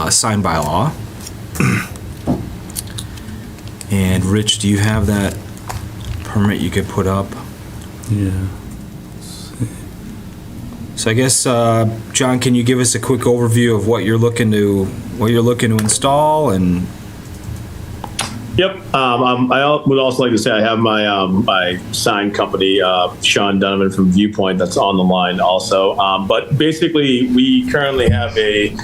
sign bylaw. And Rich, do you have that permit you could put up? Yeah. So I guess, John, can you give us a quick overview of what you're looking to install and? Yep. I would also like to say I have my my sign company, Sean Donovan from Viewpoint, that's on the line also. But basically, we currently have a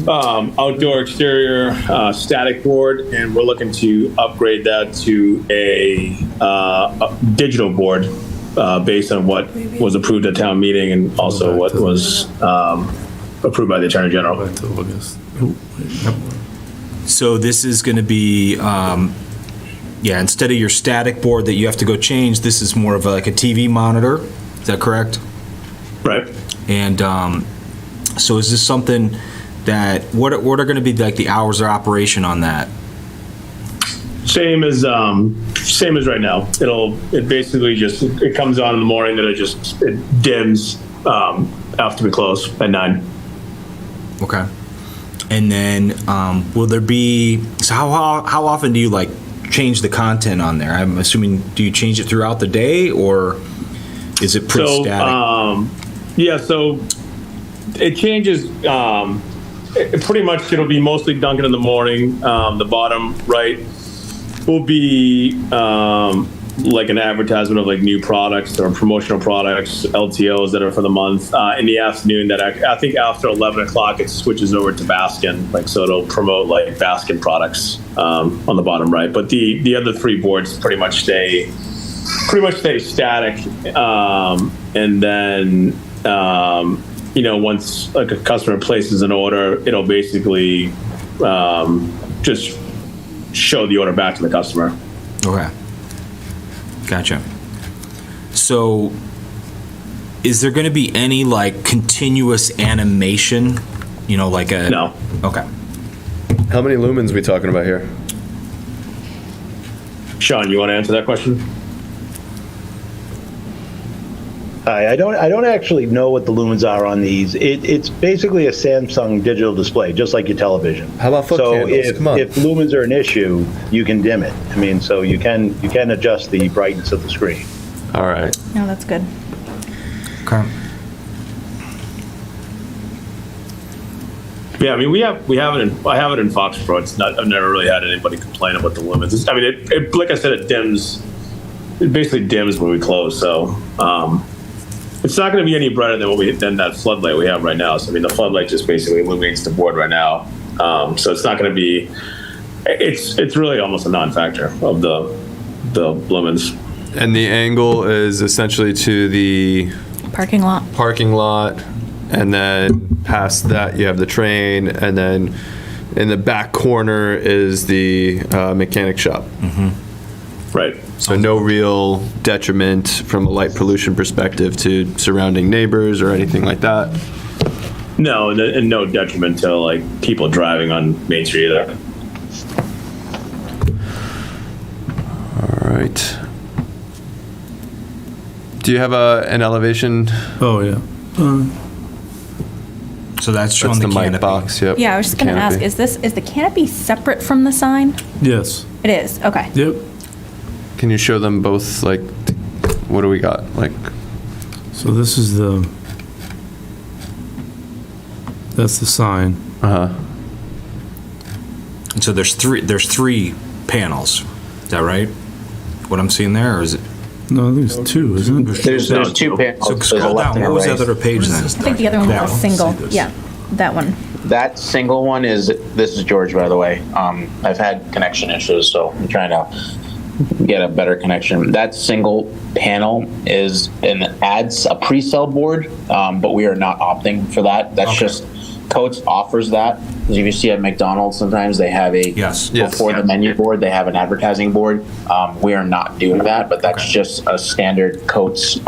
outdoor exterior static board, and we're looking to upgrade that to a digital board based on what was approved at town meeting and also what was approved by the Attorney General. So this is going to be, instead of your static board that you have to go change, this is more of like a TV monitor. Is that correct? Right. And so is this something that, what are going to be like the hours of operation on that? Same as right now. It basically just, it comes on in the morning, then it dims after we close at 9. Okay. And then, will there be, so how often do you like change the content on there? I'm assuming, do you change it throughout the day, or is it pretty static? So it changes, pretty much it'll be mostly Dunkin' in the morning. The bottom right will be like an advertisement of like new products or promotional products, LTOs that are for the month. In the afternoon, that I think after 11 o'clock, it switches over to Baskin. Like, so it'll promote like Baskin products on the bottom right. But the other 3 boards pretty much stay static. And then once like a customer places an order, it'll basically just show the order back to the customer. Okay. Gotcha. So is there going to be any like continuous animation, like a... No. Okay. How many lumens are we talking about here? Sean, you want to answer that question? Hi, I don't actually know what the lumens are on these. It's basically a Samsung digital display, just like your television. How about foot candles? Come on. If lumens are an issue, you can dim it. I mean, so you can adjust the brightness of the screen. All right. No, that's good. Okay. Yeah, I mean, I have it in Foxborough. I've never really had anybody complain about the lumens. It like I said, it dims. It basically dims when we close. So it's not going to be any brighter than that floodlight we have right now. So the floodlight just basically illuminates the board right now. So it's not going to be. It's really almost a non-factor of the lumens. And the angle is essentially to the Parking lot. And then past that you have the train, and then in the back corner is the mechanic shop. Mm-hmm. Right. So no real detriment from a light pollution perspective to surrounding neighbors or anything like that? No, and no detriment to like people driving on Main Street either. All right. Do you have an elevation? Oh, yeah. So that's showing the canopy. mic box, yep. Yeah, I was just going to ask, is the canopy separate from the sign? Yes. It is, okay. Yep. Can you show them both, like, what do we got? Like, so this is that's the sign. Uh-huh. And so there's three panels. Is that right? What I'm seeing there, or is it? No, I think it's 2, isn't it? There's 2 panels. So scroll down. What was the other page then? I think the other one was a single. Yeah, that one. That single one is, this is George, by the way. I've had connection issues, so I'm trying to get a better connection. That single panel adds a pre-sell board, but we are not opting for that. That's just, Coates offers that. As you see at McDonald's, sometimes they have before the menu board, they have an advertising board. We are not doing that, but that's just a standard Coates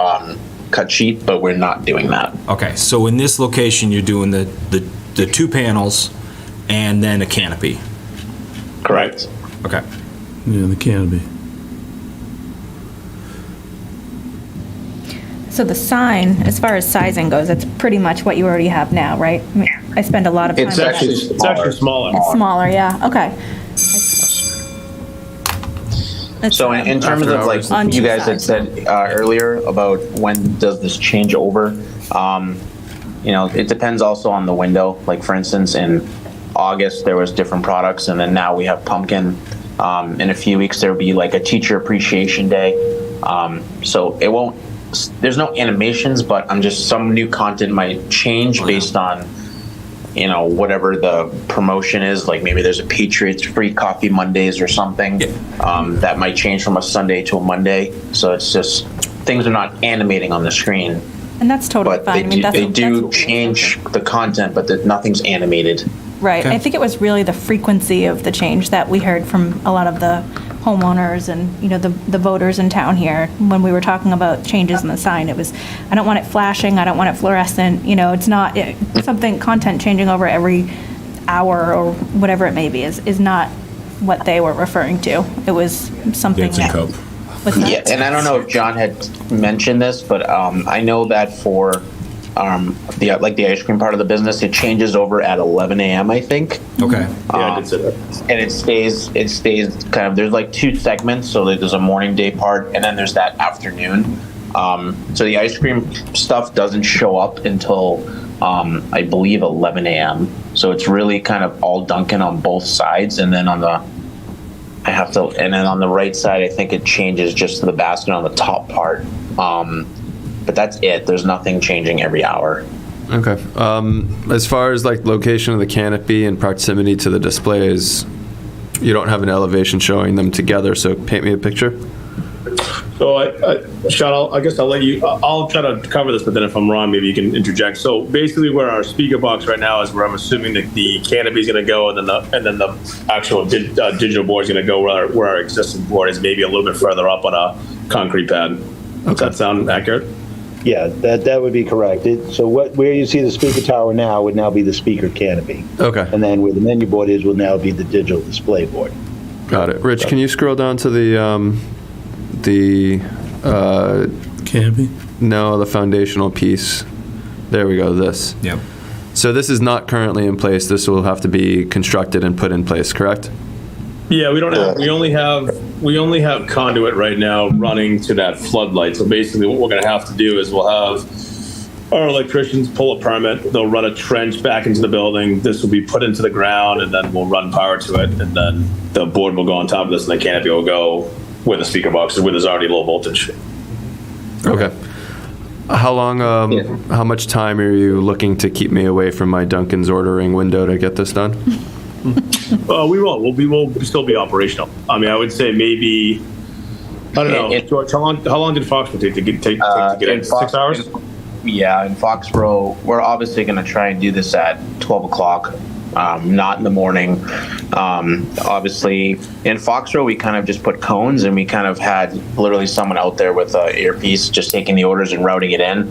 cut sheet, but we're not doing that. Okay, so in this location, you're doing the 2 panels and then a canopy. Correct. Okay. Yeah, the canopy. So the sign, as far as sizing goes, it's pretty much what you already have now, right? I mean, I spend a lot of time. It's actually smaller. It's smaller, yeah. Okay. So in terms After of like hours. On you two guys had sides, said earlier about when does this change over, it depends also on the window. Like for instance, in August there was different products, and then now we have pumpkin. In a few weeks there will be like a teacher appreciation day. So it won't. There's no animations, but some new content might change based on whatever the promotion is. Like maybe there's a Patriots free coffee Mondays or something that might change from a Sunday to a Monday. So it's just things are not animating on the screen. And that's totally But fine. they do change the content, but nothing's animated. Right. I think it was really the frequency of the change that we heard from a lot of the homeowners and, the voters in town here. When we were talking about changes in the sign, it was, I don't want it flashing, I don't want it fluorescent, it's not, content changing over every hour or whatever it may be is not what they were referring to. It was something that was not. Yeah, and I don't know if John had mentioned this, but I know that for the ice cream part of the business, it changes over at 11 a.m. I think. Okay. Yeah, I did say that. And it stays kind of. There's like two segments, so there's a morning day part, and then there's that afternoon. So the ice cream stuff doesn't show up until I believe 11 a.m. So it's really kind of all Dunkin' on both sides, and then on the right side, I think it changes just to the basket on the top part. But that's it. There's nothing changing every hour. Okay. As far as like location of the canopy and proximity to the displays, you don't have an elevation showing them together, so paint me a picture. So, Sean, I guess I'll let you, I'll try to cover this, but then if I'm wrong, maybe you can interject. So basically where our speaker box right now is where I'm assuming that the canopy is going to go, and then the actual digital board is going to go where our existing board is, maybe a little bit further up on a concrete pad. Does that sound accurate? Yeah, that would be correct. So where you see the speaker tower now would now be the speaker canopy. Okay. And then where the menu board is will now be the digital display board. Got it. Rich, can you scroll down to the canopy? No, the foundational piece. There we go. This. Yep. So this is not currently in place. This will have to be constructed and put in place, correct? Yeah, we only have conduit right now running to that floodlight. So basically what we're going to have to do is we'll have our electricians pull a permit. They'll run a trench back into the building. This will be put into the ground, and then we'll run power to it. And then the board will go on top of this, and the canopy will go where the speaker box is, where there's already low voltage. Okay. How long, how much time are you looking to keep me away from my Dunkin's ordering window to get this done? We won't. We will still be operational. I mean, I would say maybe, I don't know. George, how long did Foxborough take to get in? 6 hours? Yeah, in Foxborough, we're obviously going to try and do this at 12 o'clock, not in the morning. Obviously, in Foxborough, we kind of just put cones, and we kind of had literally someone out there with an earpiece just taking the orders and routing it in.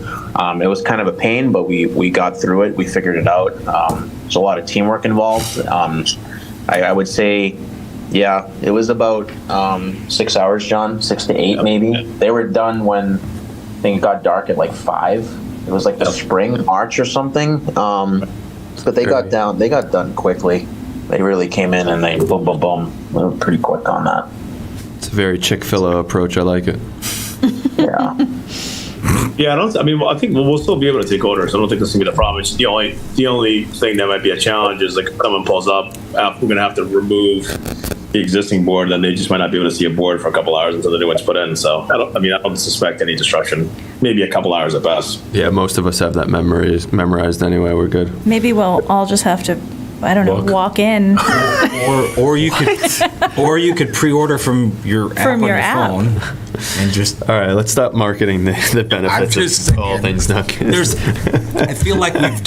It was kind of a pain, but we got through it. We figured it out. There's a lot of teamwork involved. I would say, yeah, it was about 6 hours, John, 6 to 8 maybe. They were done when I think it got dark at like 5. It was like the spring, March or something. But they got done quickly. They really came in and they boom, boom, boom. They were pretty quick on that. It's a very Chick-fil-A approach. I like it. Yeah. Yeah, I think we'll still be able to take orders. I don't think this is gonna be the problem. It's the only thing that might be a challenge is like if someone pulls up, we're gonna have to remove the existing board, then they just might not be able to see a board for a couple hours until the new one's put in. So I don't suspect any disruption. Maybe a couple hours at best. Yeah, most of us have that memorized anyway. We're good. Maybe we'll all just have to, I don't know, walk in. or you could pre-order from your app on your phone. And just all right, let's stop marketing the benefits of all things Dunkin'. I feel like we've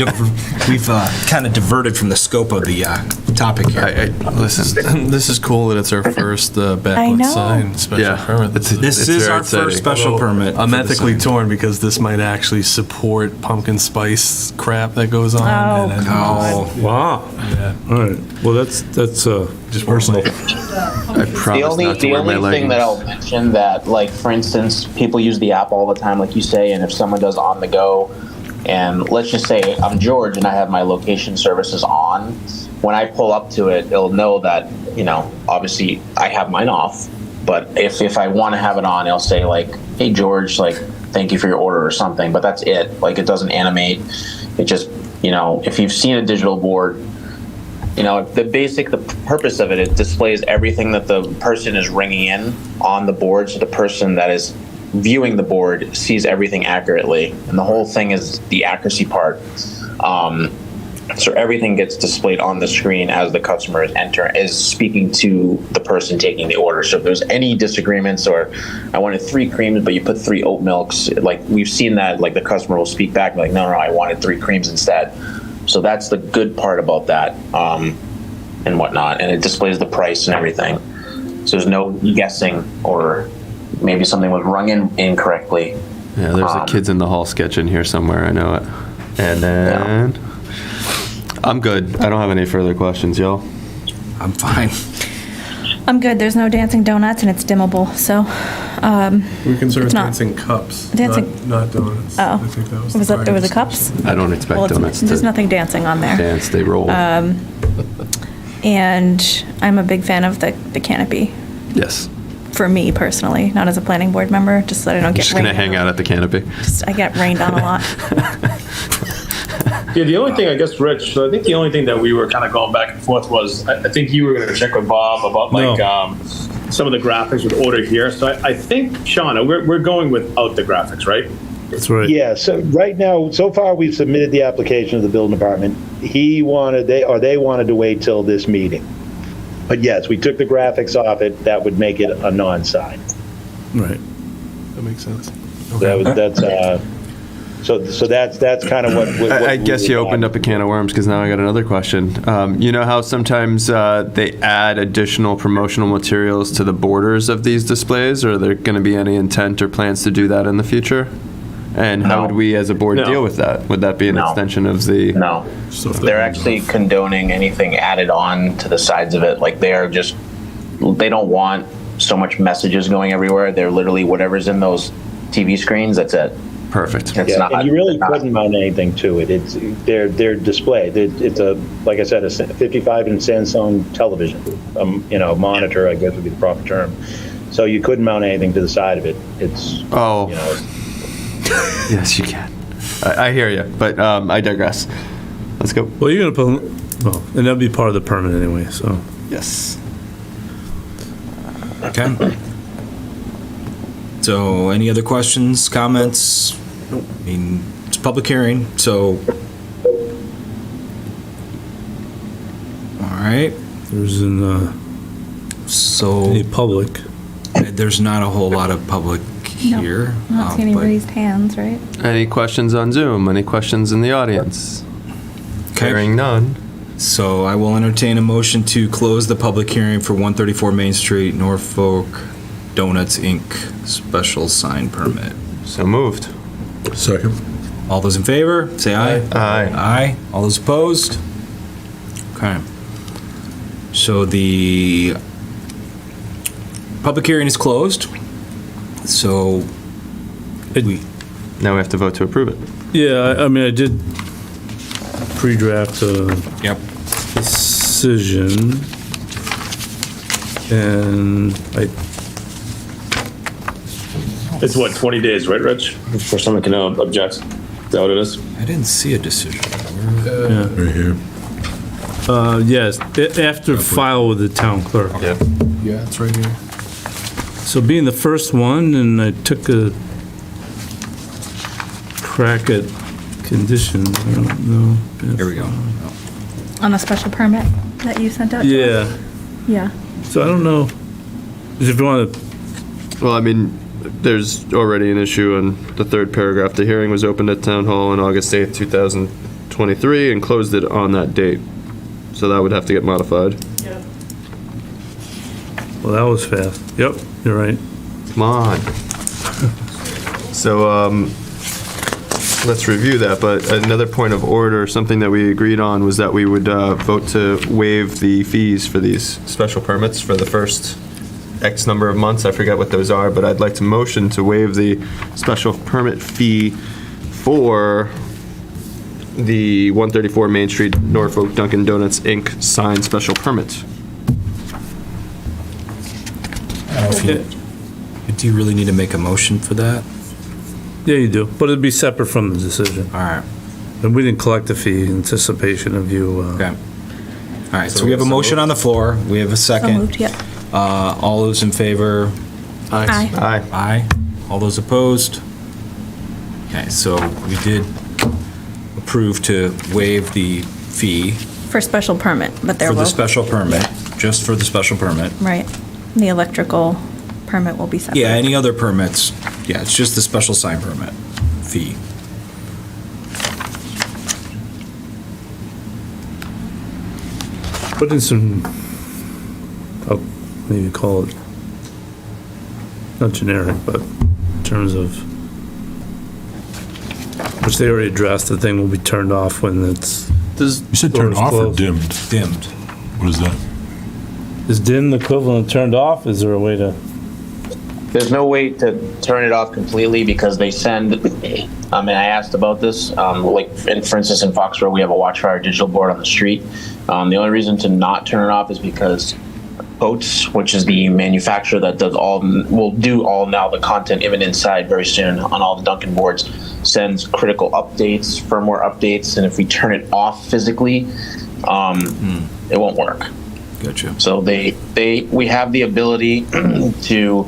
kind of diverted from the scope of the topic here. Listen, this is cool that it's our first I backlit know. sign special permit. This is our first special permit. I'm for the ethically sign. torn because this might actually support pumpkin spice crap that goes on. Oh, and God. Wow. Yeah. All right. Well, that's Just personal. I promise The only not to wear my thing leggings. that I'll mention that, like, for instance, people use the app all the time, like you say, and if someone does on the go, and let's just say I'm George and I have my location services on, when I pull up to it, it'll know that, obviously I have mine off, But if I want to have it on, I'll say like, hey, George, like, thank you for your order or something, but that's it. Like, it doesn't animate. It just, if you've seen a digital board, the purpose of it, it displays everything that the person is ringing in on the board, so the person that is viewing the board sees everything accurately. And the whole thing is the accuracy part. So everything gets displayed on the screen as the customer is speaking to the person taking the order. So if there's any disagreements, or I wanted 3 creams, but you put 3 oat milks, like we've seen that, like the customer will speak back like, no, I wanted 3 creams instead. So that's the good part about that, and whatnot. And it displays the price and everything. So there's no guessing, or maybe something was rung in incorrectly. Yeah, there's a Kids in the Hall sketch in here somewhere, I know it. And then, I'm good. I don't have any further questions, y'all. I'm fine. I'm good. There's no dancing donuts and it's dimmable, so. We consider it's not- dancing cups, Dancing- not donuts. Oh. I think that was Was the that, there was a prior cups? I don't expect Well, it's- donuts There's to nothing dancing on there. dance, they roll. And I'm a big fan of the canopy, Yes. for me personally, not as a planning board member, just so that I don't get Just gonna rained hang on. out at the canopy. I get rained on a lot. Yeah, the only thing, I guess, Rich, so I think the only thing that we were kind of going back and forth was, I think you were going to check with Bob about some of the graphics with order here. So I think, Shauna, we're going without the graphics, right? That's right. Yeah, so right now, so far, we've submitted the application to the building department. They wanted to wait till this meeting. But yes, we took the graphics off it. That would make it a non-sign. Right. That makes sense. So that's kind of what I guess you opened up a can of worms, because now I got another question. You know how sometimes they add additional promotional materials to the borders of these displays? Are there going to be any intent or plans to do that in the future? And how would we as a board deal with that? Would that be an extension of the... No. They're actually condoning anything added on to the sides of it. Like, they don't want so much messages going everywhere. They're literally whatever's in those TV screens, that's it. Perfect. And you really couldn't mount anything to it. It's their display. It's like I said, a 55-inch Samsung television, monitor, I guess would be the proper term. So you couldn't mount anything to the side of it. It's Yes, you can. I hear you, but I digress. Let's go. Well, you're going to put, and that'll be part of the permit anyway, so. Yes. Okay. So, any other questions, comments? I mean, it's a public hearing, so. All right. There's any public. There's not a whole lot of public here. I'm not seeing any but- raised hands, right? Any questions on Zoom? Any questions in the audience? Hearing none. So I will entertain a motion to close the public hearing for 134 Main Street, Norfolk Donuts, Inc. special sign permit. So moved. Second. All those in favor, say aye. Aye. Aye. All those opposed? Okay. So the public hearing is closed. So now we have to vote to approve it. Yeah, I mean, I did pre-draft a decision, and It's what, 20 days, right, Rich? Before someone can object. Is that what it is? I didn't see a decision. Yeah. Right here. Yes, after file with the town clerk. Yeah, it's right here. So being the first one, and I took a crack at conditions, I don't know. Here we go. On the special permit that you sent out? to Yeah, us? Yeah. so I don't know, if you want to, Well, I mean, there's already an issue on the third paragraph. The hearing was opened at Town Hall on August 8th, 2023, and closed it on that date. So that would have to get modified. well, that was fast. Yep, you're right. Come on. So, let's review that, but another point of order, something that we agreed on was that we would vote to waive the fees for these special permits for the first X number of months. I forget what those are, but I'd like to motion to waive the special permit fee for the 134 Main Street, Norfolk Dunkin' Donuts, Inc. signed special permit. Do you really need to make a motion for that? Yeah, you do, but it'd be separate from the decision. All right. And we didn't collect the fee in anticipation of you. Okay. All right, so we have a motion on the floor. We have a second. So moved, yeah. All those in favor? Aye. Aye. Aye. All those opposed? Okay, so we did approve to waive the fee For special permit, but there for will. the special permit, just for the special permit. Right. The electrical permit will be separate. Yeah, any other permits, yeah, it's just the special sign permit fee. Put in some, I'll maybe call it, not generic, but in terms of, which they already addressed, the thing will be turned off when it's. You said turned doors off or closed. dimmed? Dimmed. What is that? Is dim the equivalent of turned off? Is there a way to? There's no way to turn it off completely because they send, and I asked about this, like, for instance, in Foxborough, we have a Watchfire digital board on the street. The only reason to not turn it off is because Oats, which is the manufacturer that will do all now the content even inside very soon on all the Dunkin' boards, sends critical updates, firmware updates, and if we turn it off physically, it won't work. Gotcha. So we have the ability to,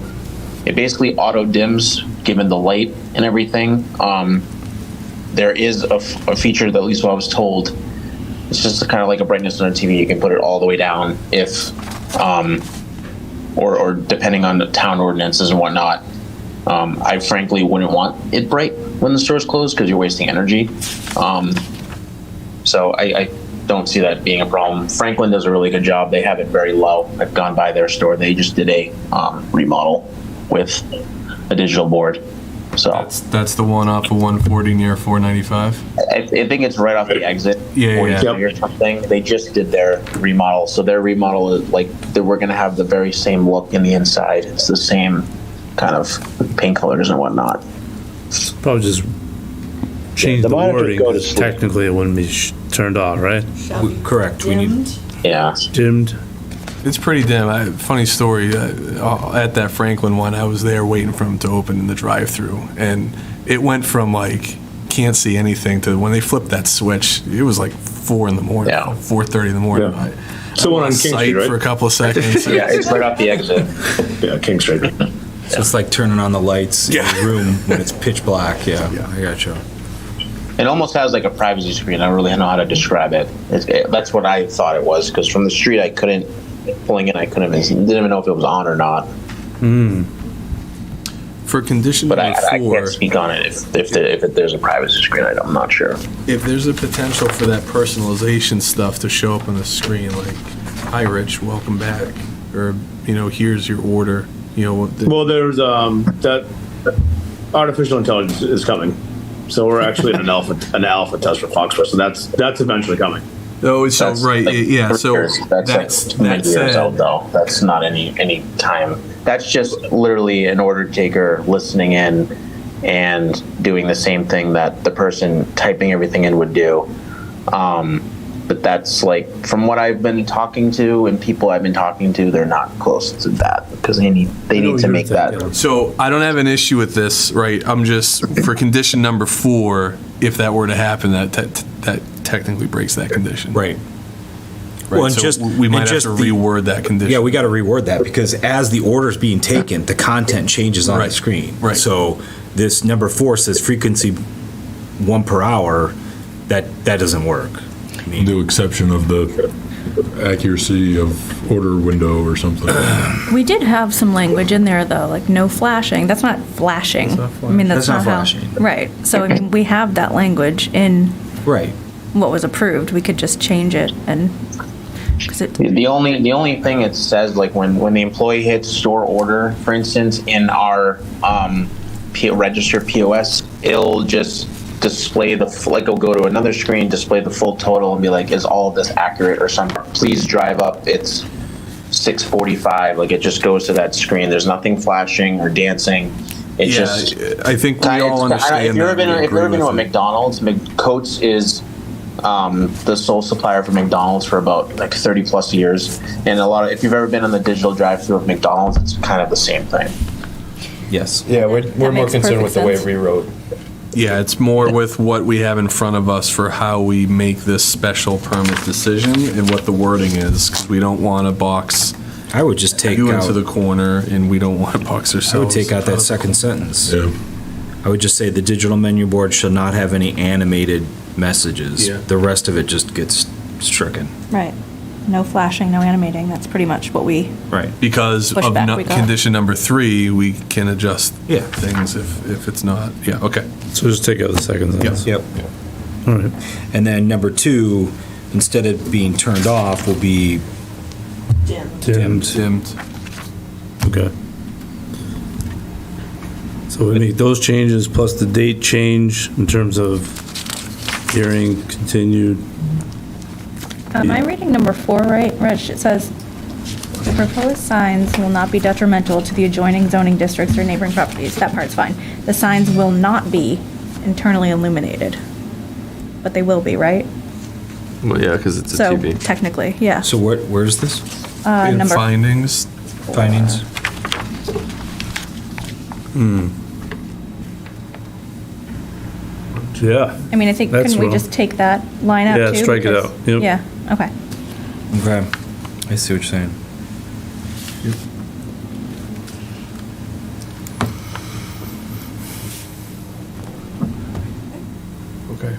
it basically auto dims given the light and everything. There is a feature that at least what I was told. It's just kind of like a brightness on a TV. You can put it all the way down if, or depending on the town ordinances and whatnot. I frankly wouldn't want it bright when the store's closed because you're wasting energy. So I don't see that being a problem. Franklin does a really good job. They have it very low. I've gone by their store. They just did a remodel with a digital board. So That's the one off of 140 near 495? I think it's right off the exit. Yeah. 43 or something. They just did their remodel. So their remodel is like, we're going to have the very same look in the inside. It's the same kind of paint colors and whatnot. Probably just change the wording. Technically, it wouldn't be turned off, right? Correct. We need. Yeah. Dimmed. It's pretty dim. Funny story, at that Franklin one, I was there waiting for them to open in the drive-through, and it went from like, can't see anything to when they flipped that switch, it was like 4 in the morning, 4:30 in the morning. Yeah. So one on lost King sight Street, right? for a couple of seconds. Yeah, it's right off the exit. Yeah, King Street. So it's like turning on the lights in the room when it's pitch black. Yeah, I gotcha. It almost has like a privacy screen. I don't really know how to describe it. That's what I thought it was, because from the street I couldn't, pulling in, I didn't even know if it was on or not. For condition But number I 4, can't speak on it if there's a privacy screen. I'm not sure. if there's a potential for that personalization stuff to show up on the screen, like, hi Rich, welcome back, or, here's your order, Well, there's that artificial intelligence is coming, so we're actually in an alpha test for Foxborough, so that's eventually coming. Oh, so That's right, like yeah. So 3 years. That's like many years old, though. That's not any time. That's just literally an order taker listening in and doing the same thing that the person typing everything in would do. But that's like, from what I've been talking to and people I've been talking to, they're not close to that because they need to make that. So I don't have an issue with this, right? I'm just, for condition number 4, if that were to happen, that technically breaks that condition. Right. Right, Well, and so just- we might and have just to the- reword that condition. Yeah, we got to reword that because as the order's being taken, the content changes on the screen. Right. So this number 4 says frequency 1 per hour. That doesn't work. The exception of the accuracy of order window or something. We did have some language in there, though, like no flashing. That's not flashing. I mean, that's That's not not how. flashing. Right. So, I mean, we have that language in Right. what was approved. We could just change it and, because it, The only thing it says, like when the employee hits store order, for instance, in our register POS, it'll just display it'll go to another screen, display the full total, and be like, is all of this accurate or something? Please drive up. It's 6:45. Like, it just goes to that screen. There's nothing flashing or dancing. It's just. I think we all understand. If you've ever that. been to a McDonald's, Coates is the sole supplier for McDonald's for about like 30 plus years. And if you've ever been on the digital drive-through of McDonald's, it's kind of the same thing. Yes. Yeah, we're more makes concerned with perfect the way sense. we wrote. Yeah, it's more with what we have in front of us for how we make this special permit decision and what the wording is, because we don't want to box I would just take you out, into the corner, and we don't want to box ourselves. I would take out that second sentence. Yeah. I would just say the digital menu board shall not have any animated messages. Yeah. The rest of it just gets stricken. Right. No flashing, no animating. That's pretty much what we, Right. Because of Pushback we got. condition number 3, we can adjust Yeah. things if it's not. Yeah, okay. So just take out the second sentence. Yep. All right. And then number 2, instead of being turned off, will be dimmed. Dimmed. Okay. So we make those changes plus the date change in terms of hearing continued. am I reading number 4 right, Reg? It says, the proposed signs will not be detrimental to the adjoining zoning districts or neighboring properties. That part's fine. The signs will not be internally illuminated, but they will be, right? Well, yeah, because it's a So TV. technically, yeah. So where's this? In Number findings, Findings? Yeah. I mean, I think, That's couldn't we wrong. just take that line out too? Yeah, strike it Because- out. Yep. Yeah, okay. Okay. I see what you're saying. okay.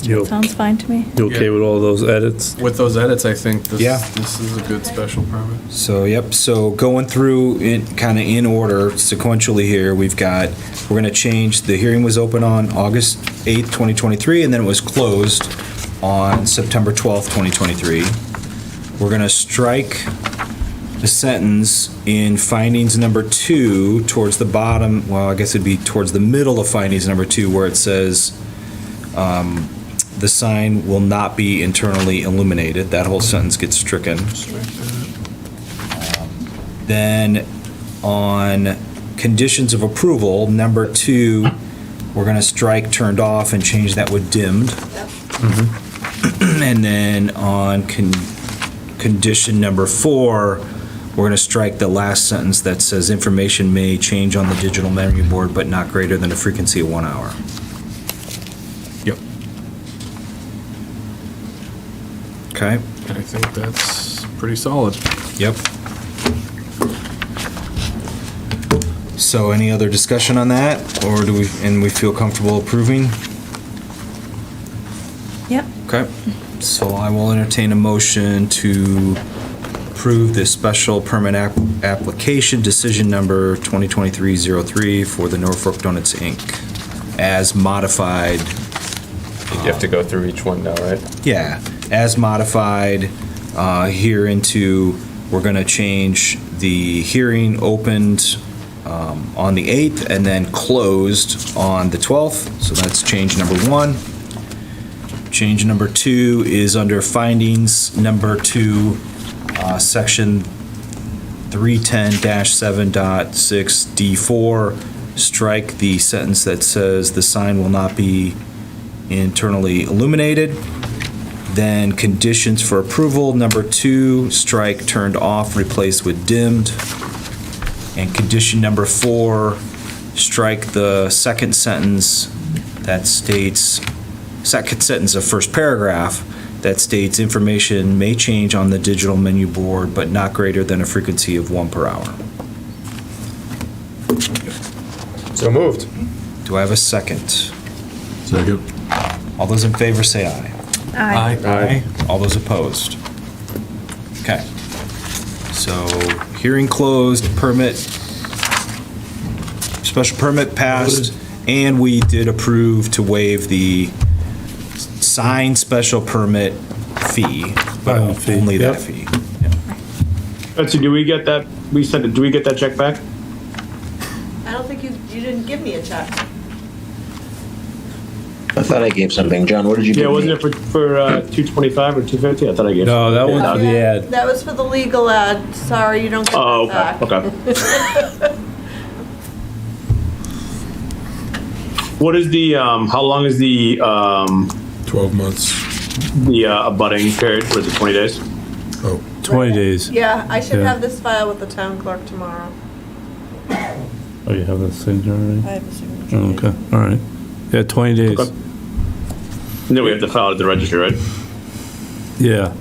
You- Sounds fine to me. You okay Yeah. with all those edits? With those edits, I think Yeah. this is a good special permit. So, yep, so going through in, kind of in order sequentially here, we're gonna change, the hearing was open on August 8th, 2023, and then it was closed on September 12th, 2023. We're gonna strike the sentence in findings number 2 towards the bottom, well, I guess it'd be towards the middle of findings number 2, where it says, the sign will not be internally illuminated. That whole sentence gets stricken. Then on conditions of approval, number 2, we're going to strike turned off and change that with dimmed. And then on condition number 4, we're going to strike the last sentence that says information may change on the digital menu board, but not greater than a frequency of 1 hour. Yep. Okay. I think that's pretty solid. Yep. So any other discussion on that, or we feel comfortable approving? Yep. Okay. So I will entertain a motion to approve this special permit application, decision number 2023-03 for the Norfolk Donuts, Inc., as modified. You have to go through each one now, right? Yeah, as modified here into, we're going to change the hearing opened on the 8th and then closed on the 12th. So that's change number 1. Change number 2 is under findings number 2, section 310-7.6 D4. Strike the sentence that says the sign will not be internally illuminated. Then conditions for approval, number 2, strike turned off, replace with dimmed. And condition number 4, strike the second sentence that states, second sentence of first paragraph that states information may change on the digital menu board, but not greater than a frequency of 1 per hour. So moved. Do I have a second? Second. All those in favor say aye. Aye. Aye. All those opposed? Okay. So, hearing closed, permit, special permit passed, and we did approve to waive the signed special permit fee, but only that fee. Betsy, do we get that, do we get that check back? I don't think you didn't give me a check. I thought I gave something. John, what did you give Yeah, wasn't me? it for 225 or 250? I thought I gave. No, that one's for the ad. That was for the legal ad. Sorry, you don't get Oh, that okay, back. What is the, how long is the, 12 months. the abutting period? Was it 20 days? Oh. 20 days. Yeah, I should Yeah. have this file with the town clerk tomorrow. Oh, you have the signature already? I have the signature. Oh, okay, all right. Yeah, 20 days. Okay. And then we have to file it at the registry, right? Yeah.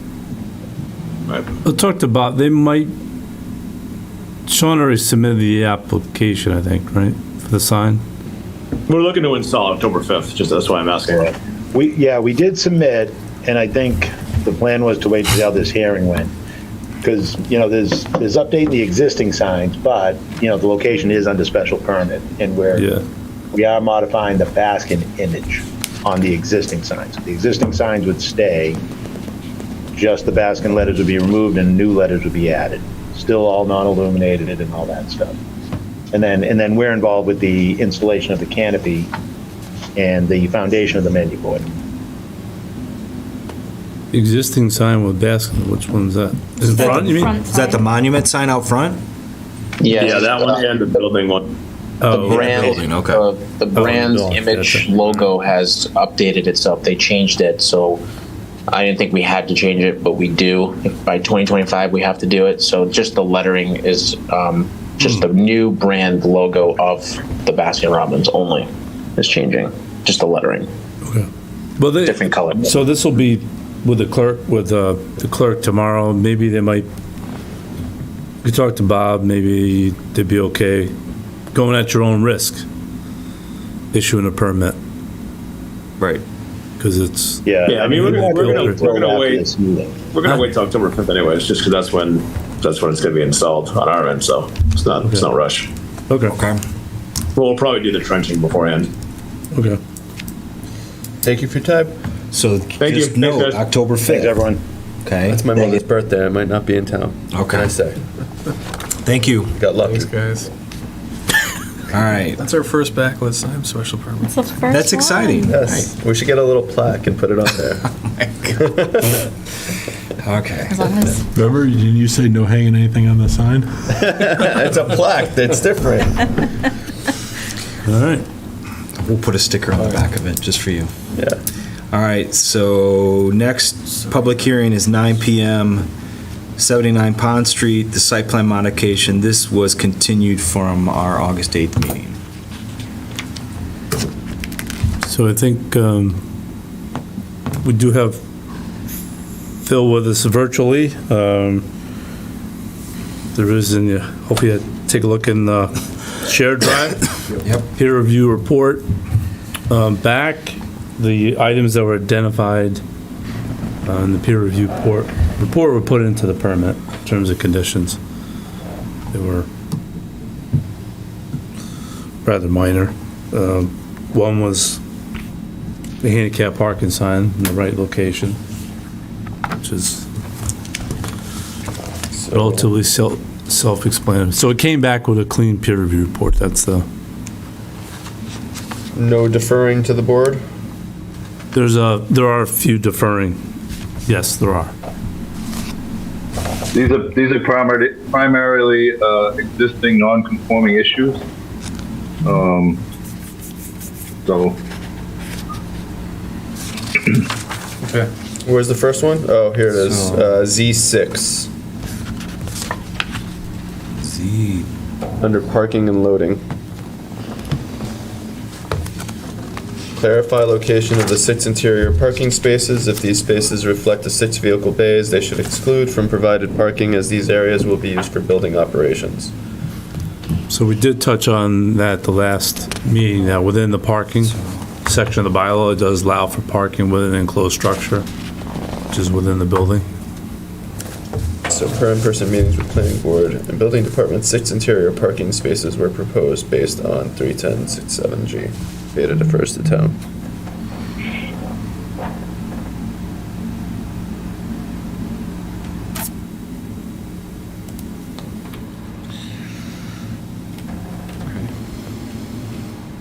Right. I talked about, they might, Sean already submitted the application, I think, right, for the sign? We're looking to install October 5th, just that's why I'm asking. We did submit, and I think the plan was to wait to see how this hearing went. Because, there's updating the existing signs, but, the location is under special permit, and we are modifying the Baskin image on the existing signs. The existing signs would stay, just the Baskin letters would be removed and new letters would be added. Still all non-illuminated and all that stuff. And then we're involved with the installation of the canopy and the foundation of the menu board. Existing sign with basket, which one's that? In front, you mean? Is that the monument sign out front? Yeah, that one and the building one. Oh, The brand, building, okay. the brand's no, image okay. logo has updated itself. They changed it, so I didn't think we had to change it, but we do. By 2025, we have to do it. So just the lettering is just the new brand logo of the Baskin Robbins only is changing. Just the lettering. Okay. Well, Different color. So this will be with the clerk tomorrow. Maybe they might, we talked to Bob, maybe they'd be okay going at your own risk, issuing a permit. Right. Because it's. Yeah, I mean, we're gonna wait. This meeting. We're gonna wait till October 5th anyways, just because that's when it's gonna be installed on our end. So it's no rush. Okay. Okay. We'll probably do the trenching beforehand. Okay. Thank you for your time. So Thank just you. note, Thanks, guys. October 5th. Thanks, everyone. Okay. That's my mother's birthday. I might not be in town. What can I say? Thank you. Got lucky. Thanks, guys. All right. That's our first backlit sign special permit. It's the first That's exciting. Yes. We should get a little plaque and put it on there. Okay. As long as, Remember, didn't you say no hanging anything on the sign? It's a plaque. That's different. All right. We'll put a sticker on the back of it just for you. Yeah. All right, so next public hearing is 9 PM, 79 Pond Street, the site plan modification. This was continued from our August 8th meeting. So I think we do have Phil with us virtually. There is, and hopefully you take a look in the shared drive. Yep. Peer review report back. The items that were identified in the peer review report were put into the permit in terms of conditions. They were rather minor. One was the handicap parking sign in the right location, which is relatively self-explanatory. So it came back with a clean peer review report. That's the. No deferring to the board? There are a few deferring. Yes, there are. These are primarily existing non-conforming issues. So. Okay. Where's the first one? Oh, here it is. Z6. Z. Under parking and loading. Clarify location of the 6 interior parking spaces. If these spaces reflect the 6 vehicle bays, they should exclude from provided parking as these areas will be used for building operations. So we did touch on that the last meeting, that within the parking section of the bylaw, it does allow for parking within an enclosed structure, which is within the building. So per in-person meetings with planning board and building department, 6 interior parking spaces were proposed based on 310-67G. Beta defers to town.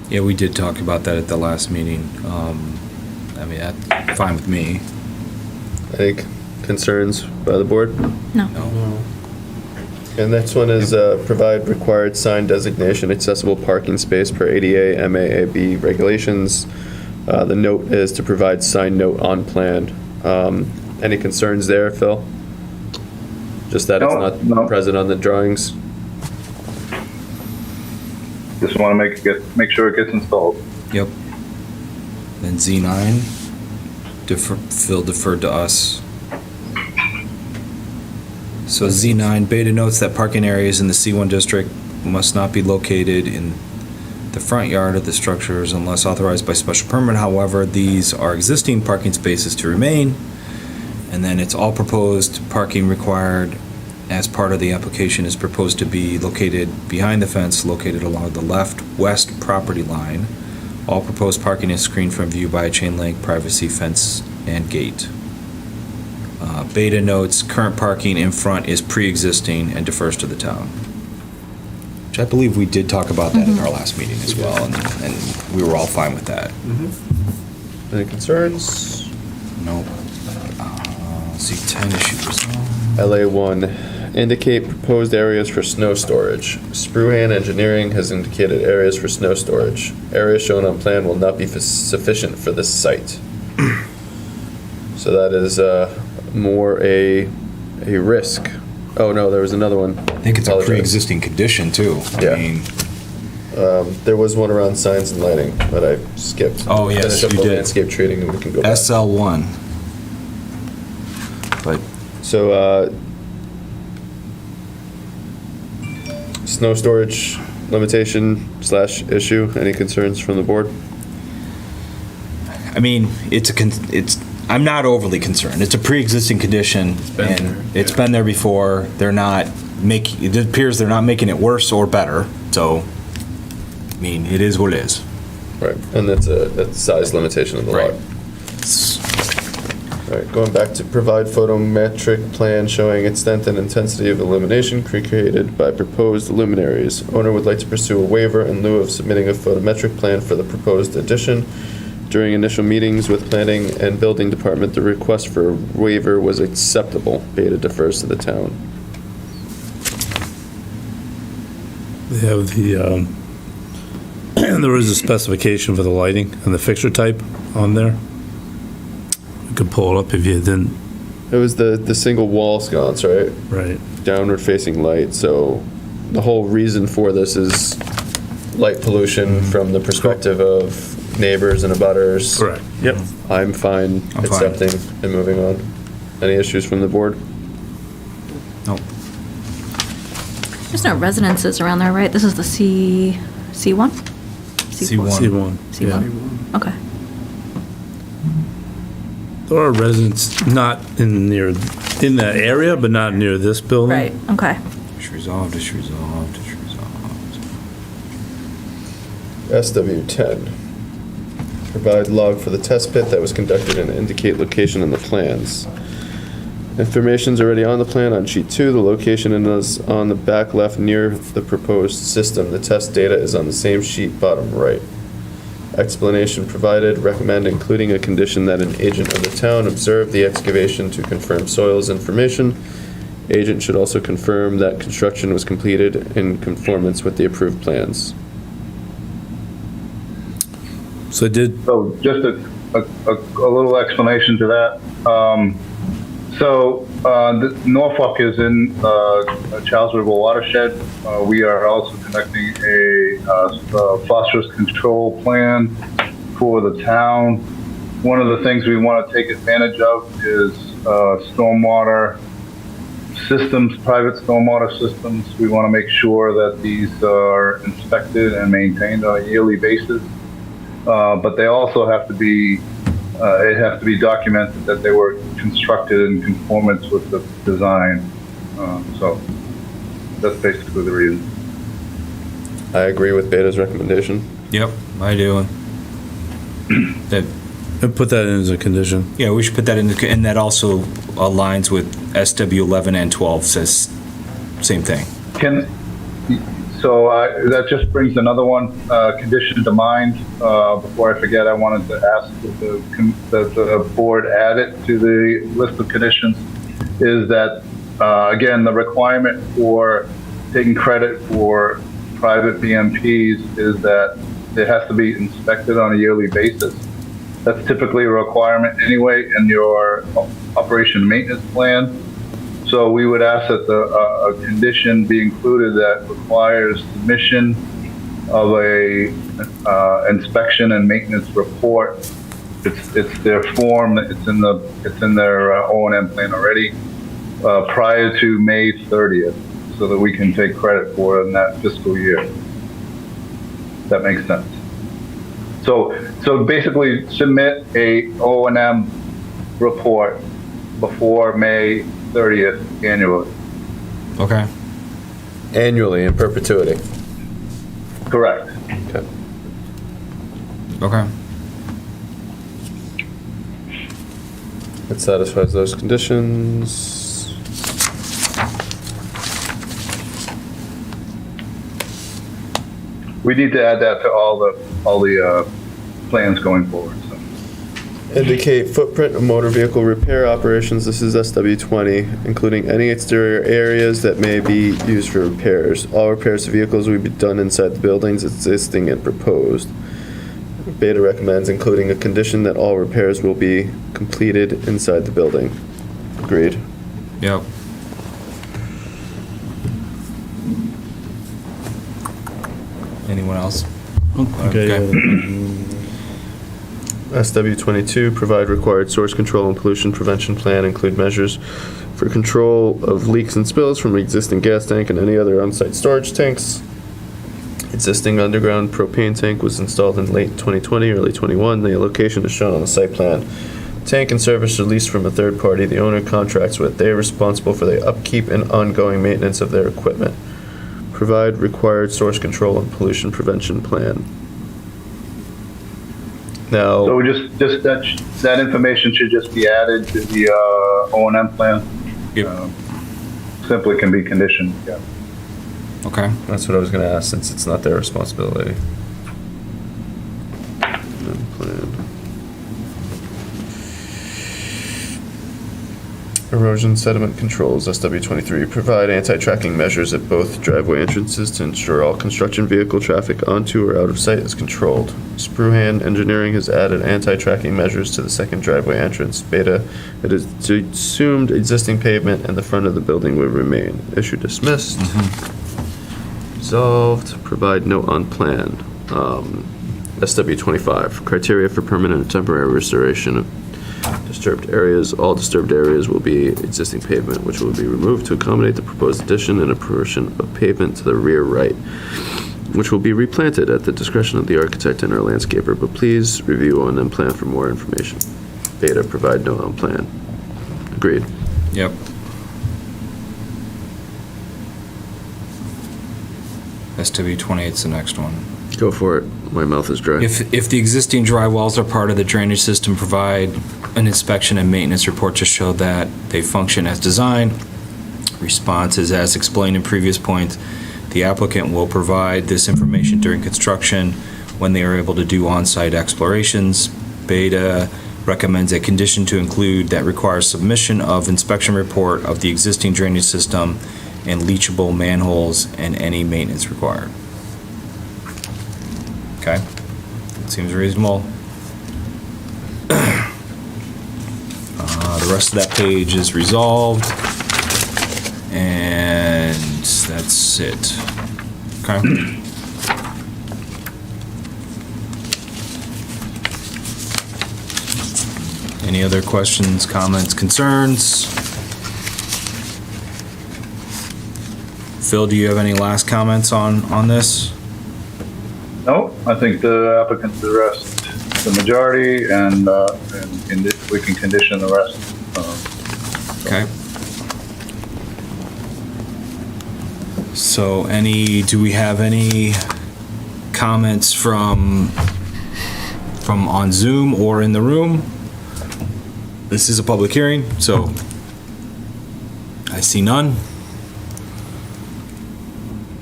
Yeah, we did talk about that at the last meeting. I mean, that's fine with me. Any concerns by the board? no. And next one is provide required sign designation accessible parking space per ADA MAAB regulations. The note is to provide sign note on plan. Any concerns there, Phil? Just that it's not present on the drawings? Just want to make sure it gets installed. Yep. Then Z9, Phil deferred to us. So Z9, Beta notes that parking areas in the C1 district must not be located in the front yard of the structures unless authorized by special permit. However, these are existing parking spaces to remain. And then it's all proposed parking required as part of the application is proposed to be located behind the fence located along the west property line. All proposed parking is screened from view by a chain link privacy fence and gate. Beta notes current parking in front is pre-existing and defers to the town. Which I believe we did talk about that in our last meeting as well, and we were all fine with that. Any concerns? Nope. C10 issue resolved. LA1, indicate proposed areas for snow storage. Spruhan Engineering has indicated areas for snow storage. Areas shown on plan will not be sufficient for this site. So that is more a risk. Oh no, there was another one. I think it's a pre-existing condition too. Yeah. I mean, there was one around signs and lighting, but I skipped. Oh, yes, Finish up you the did. landscape treating and we can go back. SL1. But So, snow storage limitation / issue, any concerns from the board? I mean, I'm not overly concerned. It's a pre-existing condition, and it's been there before. It appears they're not making it worse or better, so, I mean, it is what it is. Right, and that's a size limitation of the lot. All right, going back to provide photometric plan showing extent and intensity of illumination created by proposed luminaries. Owner would like to pursue a waiver in lieu of submitting a photometric plan for the proposed addition. During initial meetings with planning and building department, the request for a waiver was acceptable. Beta defers to the town. They have there is a specification for the lighting and the fixture type on there. You could pull it up if you didn't. It was the single wall sconce, right? Right. Downward facing light, so the whole reason for this is light pollution from the perspective of neighbors and abutters. Correct. Yep. I'm fine accepting and moving on. Any issues from the board? Nope. There's no residences around there, right? This is the C1? C1. C1. Okay. There are residents not in that area, but not near this building. Right, okay. Issue resolved. SW10. Provide log for the test pit that was conducted and indicate location in the plans. Information's already on the plan on sheet 2. The location is on the back left near the proposed system. The test data is on the same sheet bottom right. Explanation provided. Recommend including a condition that an agent of the town observe the excavation to confirm soils information. Agent should also confirm that construction was completed in conformance with the approved plans. So just a little explanation to that. Norfolk is in Charles River watershed. We are also conducting a phosphorus control plan for the town. One of the things we want to take advantage of is stormwater systems, private stormwater systems. We want to make sure that these are inspected and maintained on a yearly basis. But they also have to be, it has to be documented that they were constructed in conformance with the design. So that's basically the reason. I agree with Beta's recommendation. Yep, I do. And put that in as a condition. Yeah, we should put that in, and that also aligns with SW11 and 12 says same thing. So that just brings another one condition to mind. Before I forget, I wanted to ask that the board add it to the list of conditions, is that again, the requirement for taking credit for private BMPs is that it has to be inspected on a yearly basis. That's typically a requirement anyway in your operation and maintenance plan. So we would ask that a condition be included that requires submission of a inspection and maintenance report. It's their form. It's in their O&M plan already prior to May 30th, so that we can take credit for it in that fiscal year. That makes sense. So basically, submit a O&M report before May 30th annually. Okay. Annually in perpetuity. Correct. Okay. Okay. That satisfies those conditions. We need to add that to all the plans going forward. So. Indicate footprint of motor vehicle repair operations. This is SW20, including any exterior areas that may be used for repairs. All repairs to vehicles will be done inside the buildings existing and proposed. Beta recommends including a condition that all repairs will be completed inside the building. Agreed. Yep. Anyone else? SW22, provide required source control and pollution prevention plan, include measures for control of leaks and spills from existing gas tank and any other on-site storage tanks. Existing underground propane tank was installed in late 2020, early 21. The location is shown on the site plan. Tank and service are leased from a third party the owner contracts with. They are responsible for the upkeep and ongoing maintenance of their equipment. Provide required source control and pollution prevention plan. Now, So just that information should just be added to the O&M plan. Yep. Simply can be conditioned. Yeah. Okay. That's what I was going to ask, since it's not their responsibility. Plan. Erosion sediment controls, SW23. Provide anti-tracking measures at both driveway entrances to ensure all construction vehicle traffic onto or out of site is controlled. Spruhan Engineering has added anti-tracking measures to the second driveway entrance. Beta, it is assumed existing pavement and the front of the building will remain. Issue dismissed. Resolved. Provide note on plan. SW25. Criteria for permanent and temporary restoration of disturbed areas. All disturbed areas will be existing pavement, which will be removed to accommodate the proposed addition and a portion of pavement to the rear right, which will be replanted at the discretion of the architect and our landscaper, but please review O&M plan for more information. Beta, provide note on plan. Agreed. Yep. SW28 is the next one. Go for it. My mouth is dry. If the existing dry wells are part of the drainage system, provide an inspection and maintenance report to show that they function as designed. Response is as explained in previous points. The applicant will provide this information during construction when they are able to do on-site explorations. Beta recommends a condition to include that requires submission of inspection report of the existing drainage system and leachable manholes and any maintenance required. Okay, seems reasonable. The rest of that page is resolved, and that's it. Okay. Any other questions, comments, concerns? Phil, do you have any last comments on this? No, I think the applicants addressed the majority, and we can condition the rest. Okay. So do we have any comments from on Zoom or in the room? This is a public hearing, so I see none.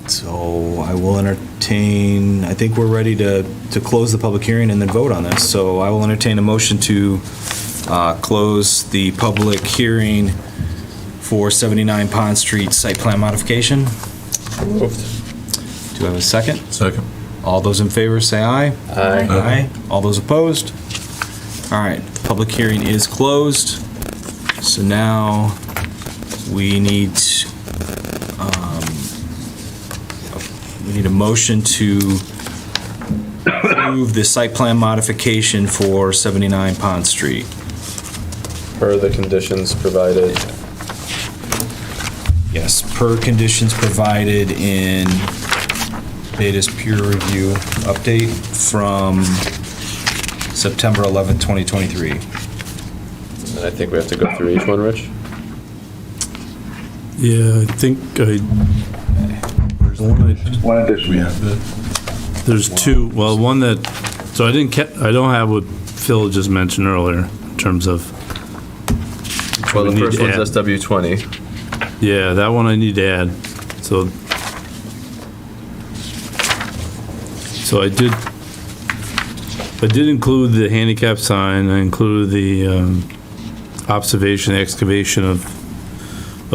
So I will entertain, I think we're ready to close the public hearing and then vote on this. So I will entertain a motion to close the public hearing for 79 Pond Street site plan modification. Moved. Do I have a second? Second. All those in favor say aye. Aye. Aye. All those opposed? All right, the public hearing is closed. So now we need, a motion to approve the site plan modification for 79 Pond Street. Per the conditions provided. Yes, per conditions provided in Beta's peer review update from September 11th, 2023. And I think we have to go through each one, Rich? Yeah, I think One addition. there's two, well, one that, so I don't have what Phil just mentioned earlier in terms of. Well, the we need first to one's add. SW20. Yeah, that one I need to add. So I did include the handicap sign, I included the observation, excavation of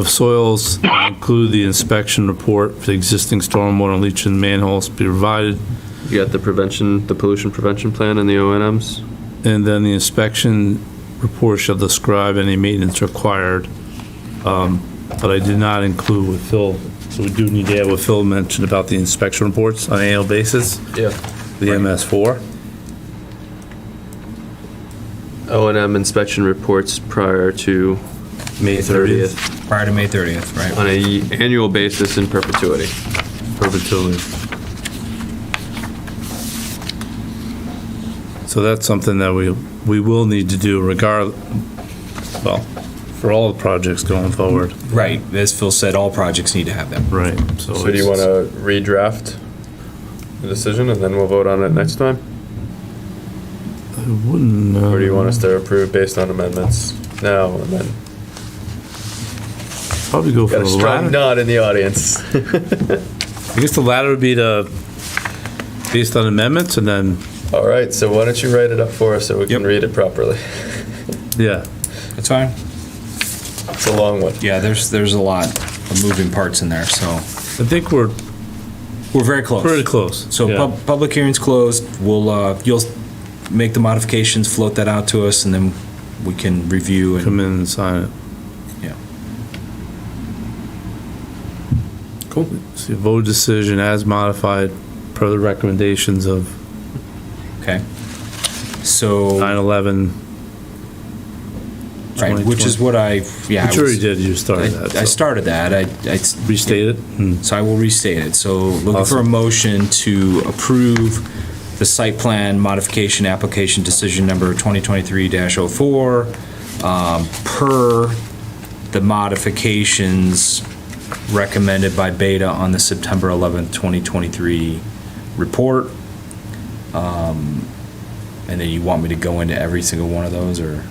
soils, I included the inspection report for the existing stormwater and leaching manholes to be provided. You got the pollution prevention plan and the O&Ms? And then the inspection report shall describe any maintenance required. But I did not include what Phil, so we do need to add what Phil mentioned about the inspection reports on an annual basis. Yeah. The MS4. O&M inspection reports prior to May 30th. Prior to May 30th, right? On a annual basis in perpetuity. Perpetuity. So that's something that we will need to do well, for all the projects going forward. Right, as Phil said, all projects need to have them. Right. So do you want to redraft the decision and then we'll vote on it next time? I wouldn't. Or do you want us to approve based on amendments now and then? Probably go for Got a the strong latter. nod in the audience. I guess the latter would be based on amendments and then. All right, so why don't you write it up for us so we can read it properly? Yeah. That's fine. It's a long one. Yeah, there's a lot of moving parts in there, so. I think we're very close. Pretty close. So yeah. public hearing's closed. You'll make the modifications, float that out to us, and then we can review and. Come in and sign it. Yeah. Cool. So vote decision as modified per the recommendations of. Okay. So. 9/11. Right, which is what I, yeah. I'm sure you did, you started that. I started that. I Restate it? So I will restate it. So looking for a motion to approve the site plan modification application decision number 2023-04 per the modifications recommended by Beta on the September 11th, 2023 report. And then you want me to go into every single one of those, or?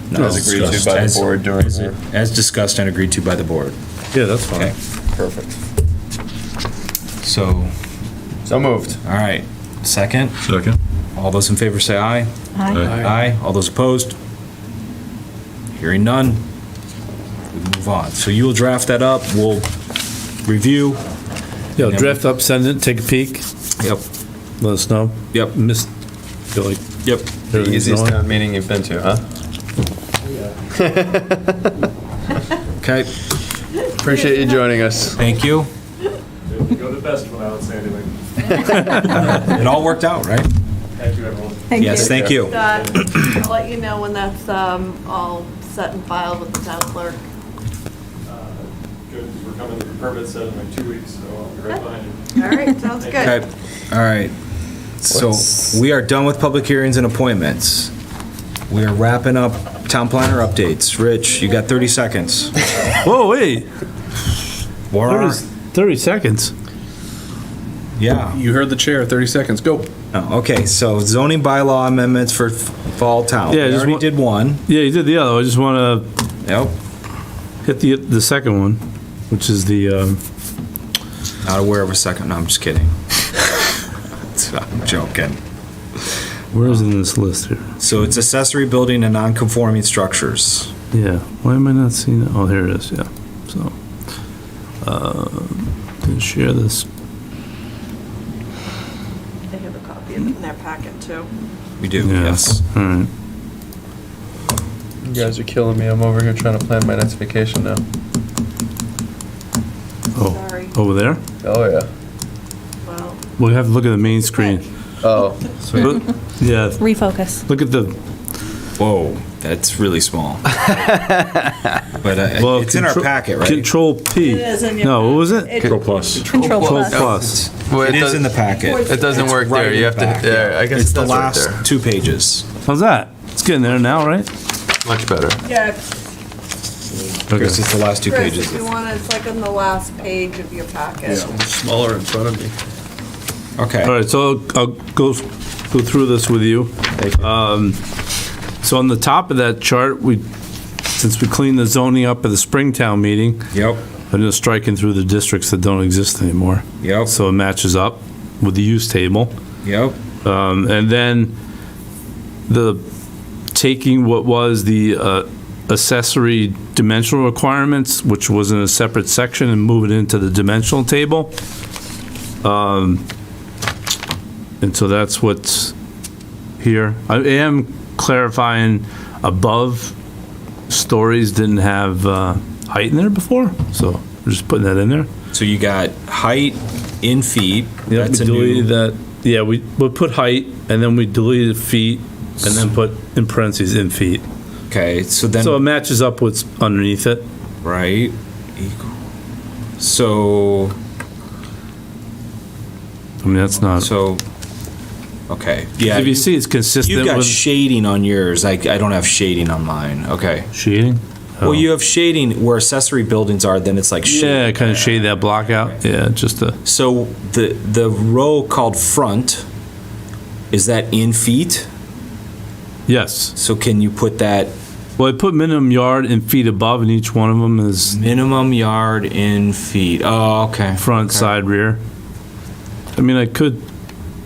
No, As agreed to by the board during as discussed and agreed to by the board. Yeah, that's fine. Okay. Perfect. So moved. All right. Second? Second. All those in favor say aye. Aye. Aye. All those opposed? Hearing none. We move on. So you will draft that up. We'll review. Yeah, And then draft up, send it, take a peek. Yep. Let us know. Yep. Feel like. Yep. The everything's easiest going. town meeting you've been to, huh? Okay. Appreciate you joining us. Thank you. Go the best without saying anything. It all worked out, right? Thank you, everyone. Yes, thank you. I'll let you know when that's all set and filed with the town clerk. Good, 'cause we're coming to the permit set in like 2 weeks, so I'll be right behind you. All right, sounds good. Okay. All right. So we are done with public hearings and appointments. We are wrapping up town planner updates. Rich, you got 30 seconds. Whoa, wait. 30 seconds. Yeah. You heard the chair, 30 seconds, go. Oh, okay, so zoning bylaw amendments for Fall Town. Yeah, We just already did one. Yeah, you did the other. I just want to Yep. hit the second one, which is the. Not aware of a second. No, I'm just kidding. I'm joking. Where is it in this list here? So it's accessory building and non-conforming structures. Yeah, why am I not seeing it? Oh, here it is, yeah. So, can share this. They have a copy of it in their packet, too. We do, Yes. All right. You guys are killing me. I'm over here trying to plan my next vacation now. Oh, Sorry. over there? Oh, yeah. Well, We have to look at the main screen. Oh, Look- Yeah, Refocus. look at the, Whoa, that's really small. But well, it's in our packet, right? Control P. It is in your No, what was it? Control plus. Control plus. Plus. Well, It is in the packet. It doesn't It's work right there. in You the have to. back, Yeah, I guess It's it the does work last there. 2 pages. How's that? It's getting there now, right? Much better. yeah, Okay. Chris, it's the last 2 Chris, pages. if you want, it's like on the last page of your packet. Smaller in front of me. Okay. All right, so I'll go through this with you. So on the top of that chart, since we cleaned the zoning up at the Springtown meeting, Yep. I'm just striking through the districts that don't exist anymore. Yep. So it matches up with the use table. Yep. And then taking what was the accessory dimensional requirements, which was in a separate section, and move it into the dimensional table. And so that's what's here. I am clarifying above stories didn't have height in there before, so we're just putting that in there. So you got height in feet. Yeah, That's we a deleted new. that. Yeah, we put height, and then we deleted feet, and then put in parentheses in feet. Okay, so then. So it matches up what's underneath it. Right. Equal. So. I mean, that's not. So. Okay. Yeah. If you see, it's consistent You got with shading on yours. I don't have shading on mine. Okay. shading. Well, you have shading where accessory buildings are. Then it's like Yeah, kind of shade that block out. Yeah, just a. So the row called front, is that in feet? Yes. So can you put that Well, I put minimum yard in feet above, and each one of them is minimum yard in feet? Oh, okay. front, Okay. side, rear. I mean, I could.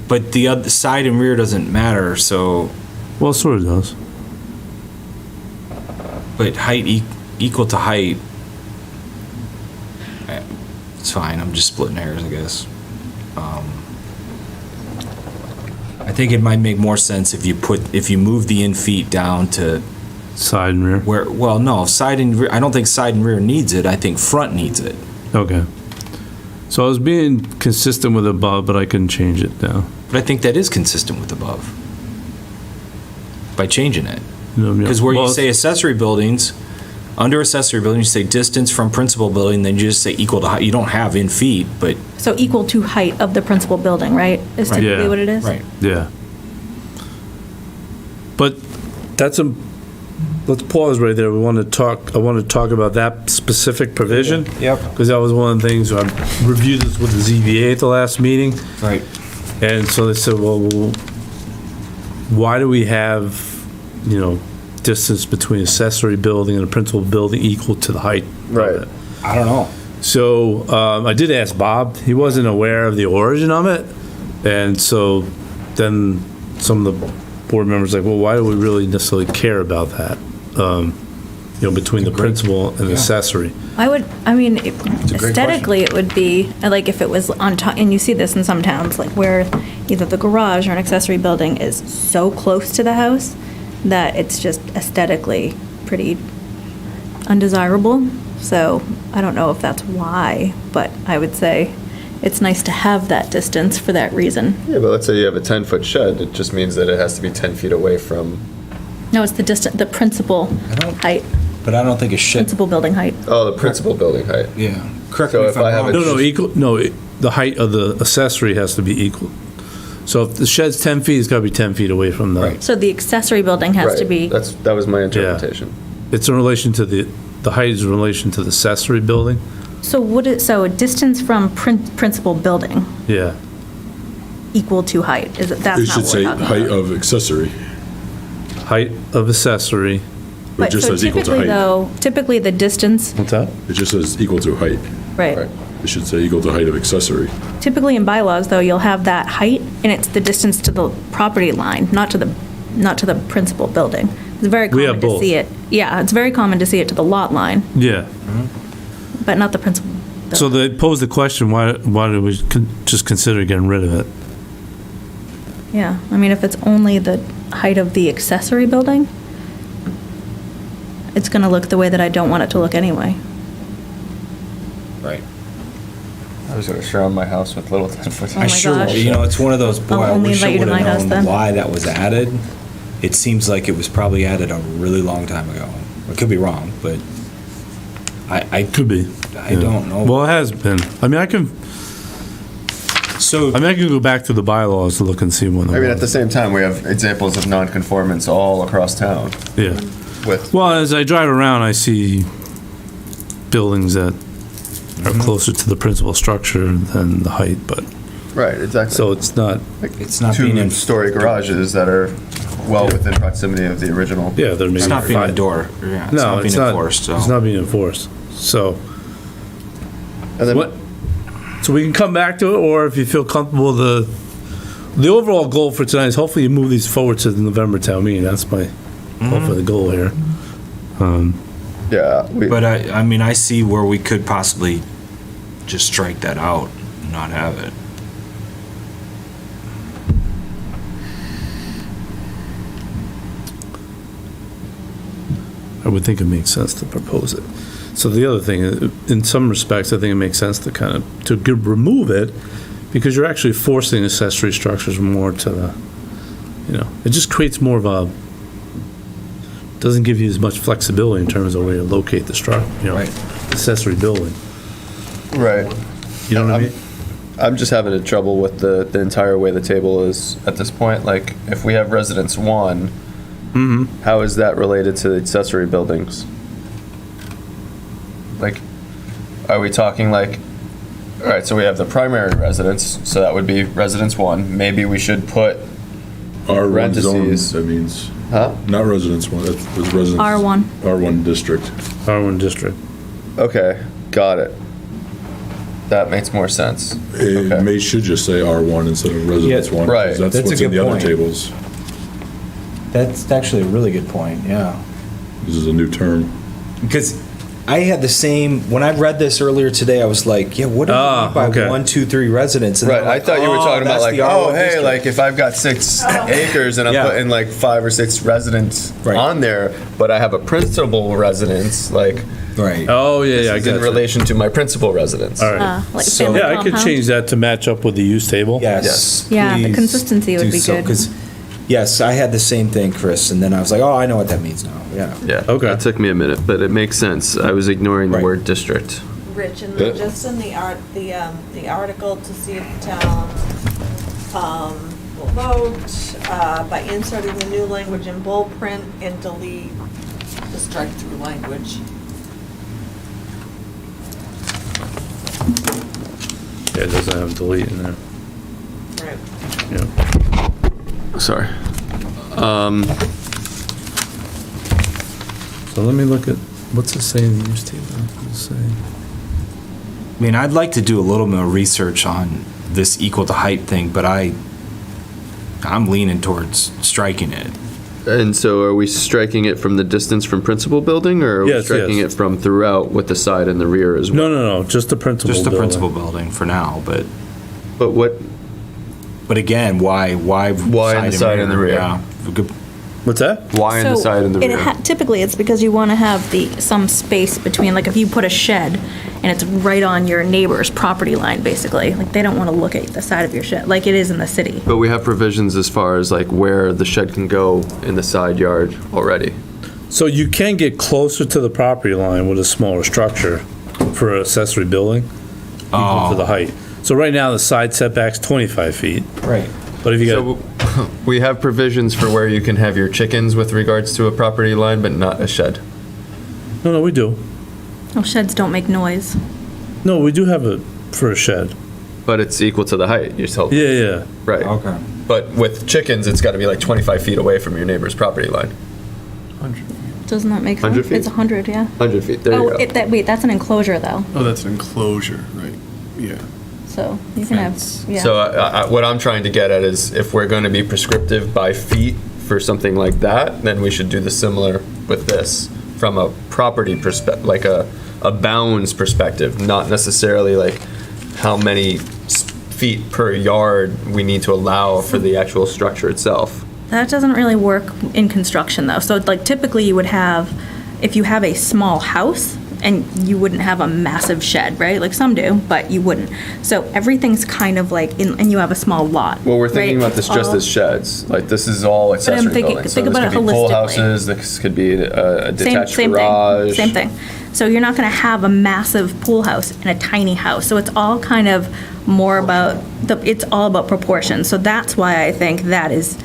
But the other side and rear doesn't matter. So, Well, it sort of does. but height equal to height. It's fine. I'm just splitting hairs, I guess. I think it might make more sense if you move the in feet down to Side and rear. where. Well, no, side and rear. I don't think side and rear needs it. I think front needs it. Okay. So I was being consistent with above, but I can change it now. But I think that is consistent with above by changing it. Because Because where you say accessory buildings, under accessory buildings, you say distance from principal building, then you just say equal to height. You don't have in feet, but So equal to height of the principal building, right? Is Right. typically what it is? right. Yeah. But that's let's pause right there. I want to talk about that specific provision. Yep. Because that was one of the things, I reviewed this with the ZBA at the last meeting. Right. And so they said, well, why do we have, distance between accessory building and a principal building equal to the height? Right. I don't know. So I did ask Bob. He wasn't aware of the origin of it. And so then some of the board members like, well, why do we really necessarily care about that? Between the principal and accessory. Aesthetically, it would be, like if it was on top, and you see this in some towns, like where either the garage or an accessory building is so close to the house that it's just aesthetically pretty undesirable. So I don't know if that's why, but I would say it's nice to have that distance for that reason. Yeah, but let's say you have a 10-foot shed. It just means that it has to be 10 feet away from. No, it's the principal height, But I don't think it should. principal building height. Oh, the principal building height. Yeah. Correct So me if if I I'm have wrong. The height of the accessory has to be equal. So if the shed's 10 feet, it's got to be 10 feet away from the. So the accessory building has to Right. be, That was my interpretation. It's in relation to the height is in relation to the accessory building? so a distance from principal building Yeah. equal to height, that's It not should what we're say talking height about. of accessory. Height of accessory. It But just so says equal to typically height. though, typically the distance, What's that? It just says equal to height. right. It should say equal to height of accessory. Typically in bylaws though, you'll have that height and it's the distance to the property line, not to the principal building. It's very We have common to both. see it. Yeah, it's very common to see it to the lot line, Yeah. but not the principal. So they posed the question, why do we just consider getting rid of it? Yeah, I mean, if it's only the height of the accessory building, it's gonna look the way that I don't want it to look anyway. Right. I was gonna surround my house with little 10-foot. Oh my gosh. You know, it's one of those, boy, I'll I only wish I invite you to would my house have then. known why that was added. It seems like it was probably added a really long time ago. I could be wrong, but I Could be. I don't know. Well, it has been. I mean, I can go back to the bylaws to look and see when. I mean, at the same time, we have examples of non-conformance all across town. Yeah. Well, as I drive around, I see buildings that are closer to the principal structure than the height, but. Right, exactly. So it's not. It's not being two-story garages that are well within proximity of the original. Yeah, they're maybe. It's not being five- endorsed. Yeah, it's No, not being enforced. So. It's not being enforced. So. And then, What? So we can come back to it, or if you feel comfortable, the overall goal for tonight is hopefully you move these forward to the November town meeting. That's my hopefully the goal here. Yeah. But I mean, I see where we could possibly just strike that out and not have it. I would think it makes sense to propose it. So the other thing, in some respects, I think it makes sense to kind of, remove it, because you're actually forcing accessory structures more to the, it just creates more of a, doesn't give you as much flexibility in terms of where you locate the accessory building. right. You know what I mean? I'm just having trouble with the entire way the table is at this point. Like, if we have residence one, how is that related to the accessory buildings? Like, are we talking like, all right, so we have the primary residence, so that would be residence one. Maybe we should put R1 zone, parentheses. that means, Huh? not residence one, that's residence. R1. R1 district. R1 district. Okay, got it. That makes more sense. It should just say R1 instead of residence Yeah, one. 'cause right. That's That's a what's in good the other point. tables. That's actually a really good point. Yeah. This is a new term. Because I had the same, when I read this earlier today, I was like, yeah, what do you mean by okay. 1, 2, 3 residents? And Right, I'm I like, thought you were talking about that's like, the oh, R1 hey, district. like if I've got 6 acres and I'm Yeah. putting like 5 or 6 residents Right. on there, but I have a principal residence, like Right. Oh, yeah, yeah, I is got in you. relation to my principal residence. All right. Like So- family Yeah, I could compound. change that to match up with the use table. Yes. Yeah, the please consistency would do be so, good. 'cause, yes, I had the same thing, Chris, and then I was like, oh, I know what that means now. Yeah. Yeah. Okay. That took me a minute, but it makes sense. I was ignoring the Right. word district. Rich, and Yeah. then just in the article to see if the town will vote by inserting the new language in bold print and delete the strike-through language. Yeah, it doesn't have delete in there. Right. Yeah. Sorry. So let me look at, what's it say in the use table? What's it say? I mean, I'd like to do a little more research on this equal to height thing, but I'm leaning towards striking it. And so are we striking it from the distance from principal building, or are we Yes, striking yes. it from throughout with the side and the rear as well? No, just the principal Just the building. principal building for now, but But again, why in the side and the rear? Yeah. Good- What's that? Why in the So, side and the rear? typically, it's because you want to have some space between, like if you put a shed and it's right on your neighbor's property line, basically, like they don't want to look at the side of your shed, like it is in the city. But we have provisions as far as like where the shed can go in the side yard already. So you can get closer to the property line with a smaller structure for an accessory building, equal to the height. So right now, the side setback's 25 feet, Right. but if you got, So we have provisions for where you can have your chickens with regards to a property line, but not a shed. no, we do. Oh, sheds don't make noise. No, we do have it for a shed. But it's equal to the height, you're told. Yeah. Right. Okay. But with chickens, it's got to be like 25 feet away from your neighbor's property line. Doesn't that make sense? 100 feet? It's 100, yeah. 100 feet, there you Oh, go. wait, that's an enclosure though, Oh, that's an enclosure, right? Yeah. so you can have, yeah. So what I'm trying to get at is if we're going to be prescriptive by feet for something like that, then we should do the similar with this from a property perspective, like a bounds perspective, not necessarily like how many feet per yard we need to allow for the actual structure itself. That doesn't really work in construction though. So like typically you would have, if you have a small house, and you wouldn't have a massive shed, right? Like some do, but you wouldn't. So everything's kind of like, and you have a small lot. Well, we're thinking right? about this It's just all- as sheds. Like this is all accessory buildings. So think this about could it be pool holistically. houses. This could be a detached same garage. Thing. Same thing. So you're not going to have a massive pool house and a tiny house. So it's all kind of more about it's all about proportions. So that's why I think that is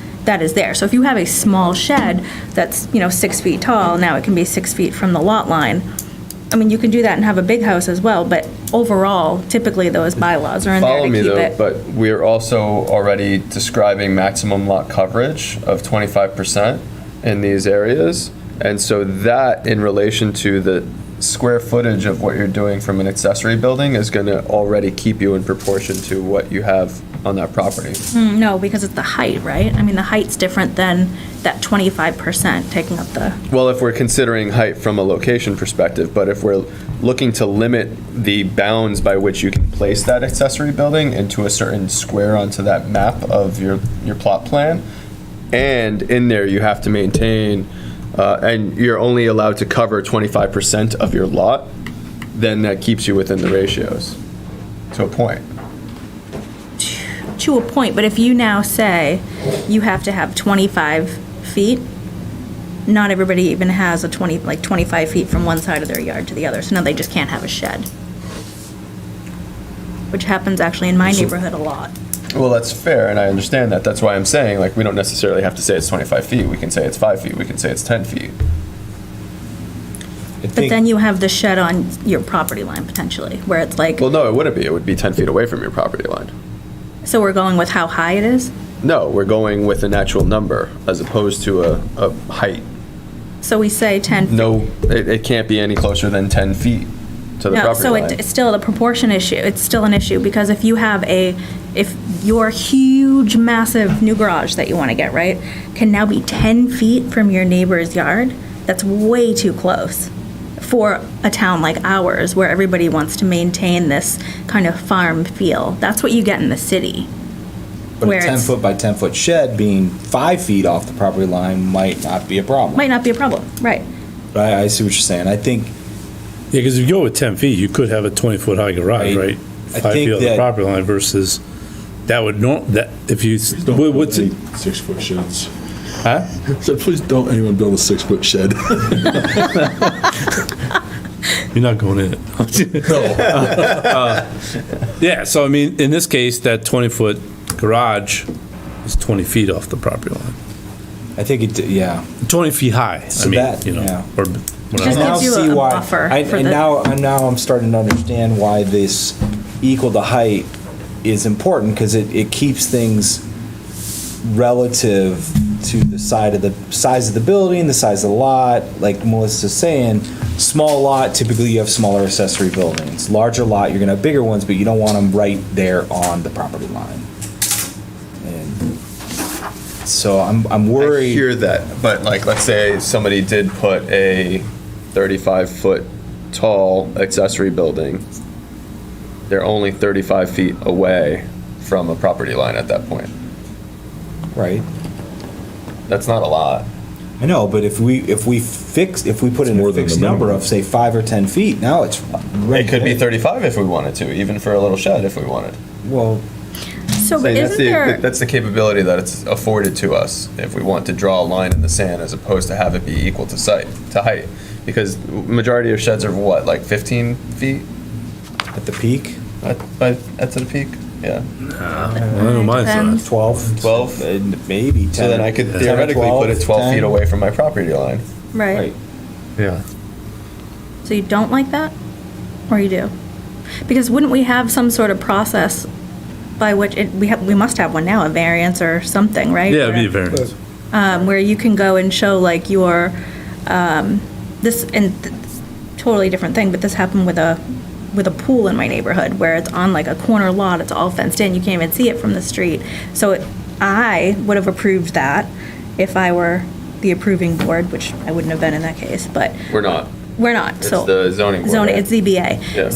there. So if you have a small shed that's 6 feet tall, now it can be 6 feet from the lot line. I mean, you can do that and have a big house as well, but overall, typically those bylaws are in there Follow to me keep though, it. but we're also already describing maximum lot coverage of 25% in these areas. And so that in relation to the square footage of what you're doing from an accessory building is going to already keep you in proportion to what you have on that property. No, because it's the height, right? I mean, the height's different than that 25% taking up the. Well, if we're considering height from a location perspective, but if we're looking to limit the bounds by which you can place that accessory building into a certain square onto that map of your plot plan, and in there you have to maintain, and you're only allowed to cover 25% of your lot, then that keeps you within the ratios, to a point. To a point, but if you now say you have to have 25 feet, not everybody even has a 25 feet from one side of their yard to the other, so now they just can't have a shed. Which happens actually in my neighborhood a lot. Well, that's fair, and I understand that. That's why I'm saying, like, we don't necessarily have to say it's 25 feet. We can say it's 5 feet. We can say it's 10 feet. But then you have the shed on your property line potentially, where it's like, Well, no, it wouldn't be. It would be 10 feet away from your property line. so we're going with how high it is? No, we're going with a natural number as opposed to a height. So we say 10 feet. No, it can't be any closer than 10 feet to the No, property so line. it's still a proportion issue. It's still an issue because if you have if your huge, massive new garage that you want to get, right, can now be 10 feet from your neighbor's yard, that's way too close for a town like ours where everybody wants to maintain this kind of farm feel. That's what you get in the city. But where a 10 it's- foot by 10 foot shed being 5 feet off the property line might not be a problem. Might not be a problem, right? But I see what you're saying. I think Yeah, because if you go with 10 feet, you could have a 20-foot high garage, right? I 5 think feet off the that- property line versus, that would, if you, what's it? 6-foot sheds. Huh? So please don't anyone build a 6-foot shed. You're not going in it. Yeah, so I mean, in this case, that 20-foot garage is 20 feet off the property line. I think yeah. 20 feet high, So I mean, that- yeah. or I whatever. now gives you see a why. buffer I, for and the- now I'm starting to understand why this equal to height is important because it keeps things relative to the size of the building, the size of the lot. Like Melissa's saying, small lot, typically you have smaller accessory buildings. Larger lot, you're gonna have bigger ones, but you don't want them right there on the property line. And so I'm worried. I hear that, but like, let's say somebody did put a 35-foot tall accessory building. They're only 35 feet away from a property line at that point. Right. That's not a lot. I know, but if we put in a fixed number of say 5 or 10 feet, now it's right. It could be 35 if we wanted to, even for a little shed if we wanted. Well, So isn't that's the capability that it's afforded to us if we want to draw a line in the sand as opposed to have it be equal to height. Because majority of sheds are what, like 15 feet? At the peak? At the peak, yeah. I know mine's 12. 12? Maybe 10. So then I could 10 or theoretically 12, put it 12 feet 10. away from my property line. Right. Yeah. So you don't like that? Or you do? Because wouldn't we have some sort of process by which we must have one now, a variance or something, right? Yeah, it'd be a variance. Where you can go and show like your, totally different thing, but this happened with a pool in my neighborhood where it's on like a corner lot, it's all fenced in, you can't even see it from the street. So I would have approved that if I were the approving board, which I wouldn't have been in that case, but We're not. we're not, It's so. the zoning board, right? It's ZBA. Yeah.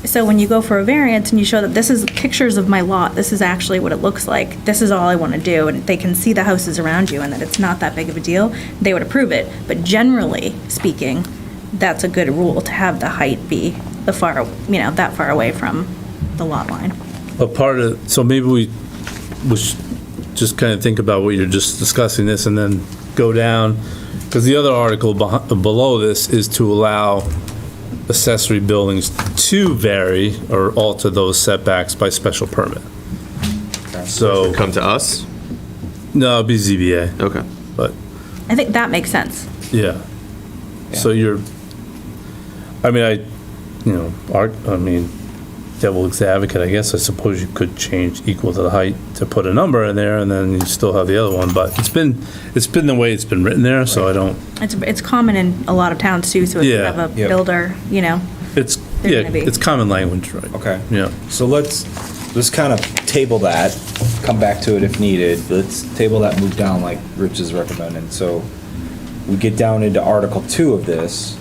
So when you go for a variance and you show that this is pictures of my lot, this is actually what it looks like, this is all I want to do, and they can see the houses around you and that it's not that big of a deal, they would approve it. But generally speaking, that's a good rule to have the height be that far away from the lot line. But so maybe we should just kind of think about what you're just discussing this and then go down, because the other article below this is to allow accessory buildings to vary or alter those setbacks by special permit. So. Come to us? No, it'd be ZBA. Okay. But, I think that makes sense. yeah. So devil's advocate, I guess, I suppose you could change equal to the height to put a number in there, and then you still have the other one, but it's been the way it's been written there, so I don't. It's common in a lot of towns too, so if you Yeah. have a Yep. builder, It's, They're gonna be- it's common language, right? Okay. Yeah. So let's kind of table that, come back to it if needed. Let's table that, move down like Rich is recommending. So we get down into Article 2 of this,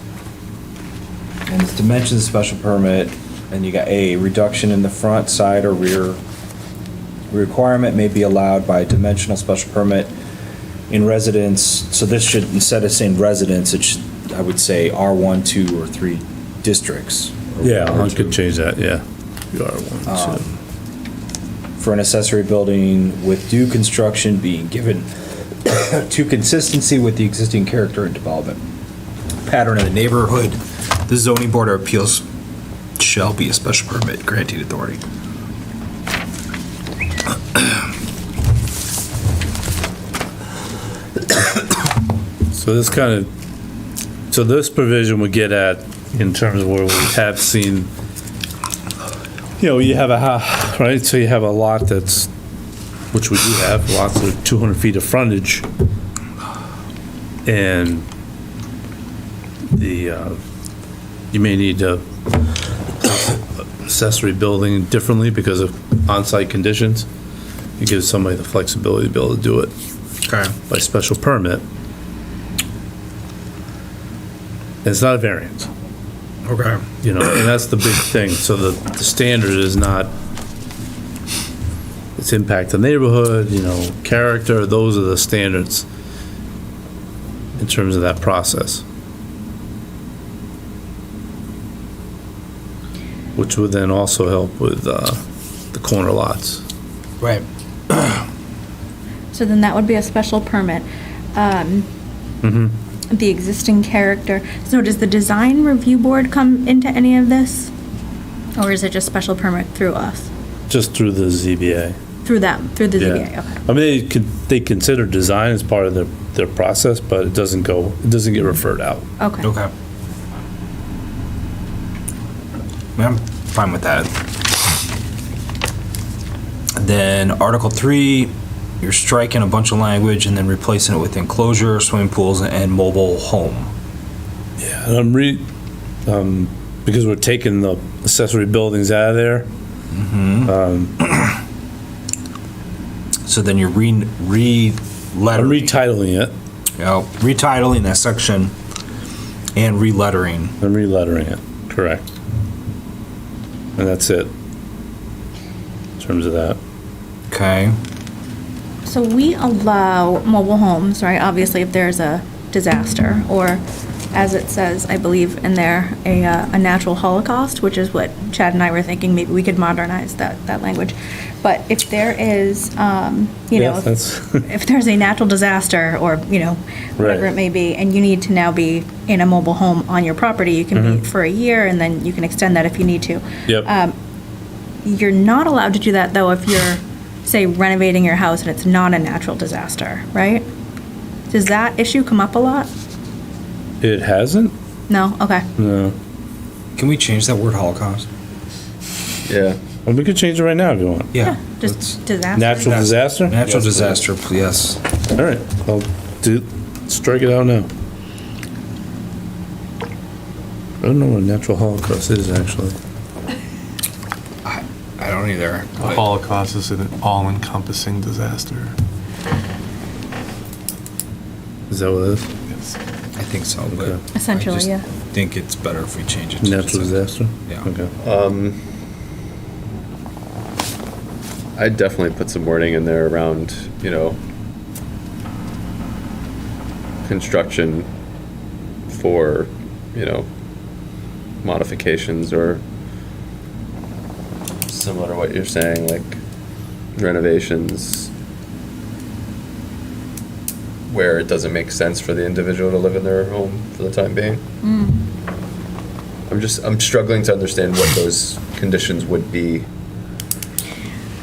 and it's dimensions special permit, and you got A, reduction in the front, side, or rear requirement may be allowed by dimensional special permit in residence. So this should, instead of saying residence, it should, I would say R1, 2, or 3 districts. Yeah, I could change that, yeah. You are one, For an accessory building with due construction being given to consistency with the existing character and development pattern of the neighborhood, the zoning board of appeals shall be a special permit granting authority. So this provision would get at, in terms of where we have seen, you have a house, right? So you have a lot that's, which we do have, lots of 200 feet of frontage. And you may need to accessory building differently because of on-site conditions. It gives somebody the flexibility to be able to do it. Okay. By special permit. And it's not a variance. Okay. And that's the big thing. So the standard is not, its impact on neighborhood, character, those are the standards in terms of that process. Which would then also help with the corner lots. Right. So then that would be a special permit. The existing character. So does the design review board come into any of this? Or is it just special permit through us? Just through the ZBA. Through them, through the Yeah. ZBA, okay. I mean, they consider design as part of their process, but it doesn't get referred out. Okay. Okay. I'm fine with that. Then Article 3, you're striking a bunch of language and then replacing it with enclosure, swimming pools, and mobile home. Yeah, and because we're taking the accessory buildings out of there. So then you're re-lettering. I'm retitling it. Retitling that section and re-lettering. I'm re-lettering it, correct. And that's it, in terms of that. Okay. So we allow mobile homes, right? Obviously, if there's a disaster, or as it says, I believe in there, a natural holocaust, which is what Chad and I were thinking, maybe we could modernize that language. But if there is, if there's a natural disaster or, whatever Right. it may be, and you need to now be in a mobile home on your property, you can be for a year, and then you can extend that if you need to. Yep. You're not allowed to do that, though, if you're, say, renovating your house and it's not a natural disaster, right? Does that issue come up a lot? It hasn't? No? Okay. No. Can we change that word holocaust? Yeah. Well, we could change it right now if you want. Yeah. Just disaster? Natural disaster? Natural disaster, yes. All right, I'll strike it out now. I don't know what a natural holocaust is, actually. I don't either. A holocaust is an all-encompassing disaster. Is that what it is? I think so, but Essentially, I just yeah. think it's better if we change it to Natural disaster? Yeah. Okay. I'd definitely put some wording in there around, construction for, modifications or similar to what you're saying, like renovations where it doesn't make sense for the individual to live in their home for the time being. I'm struggling to understand what those conditions would be.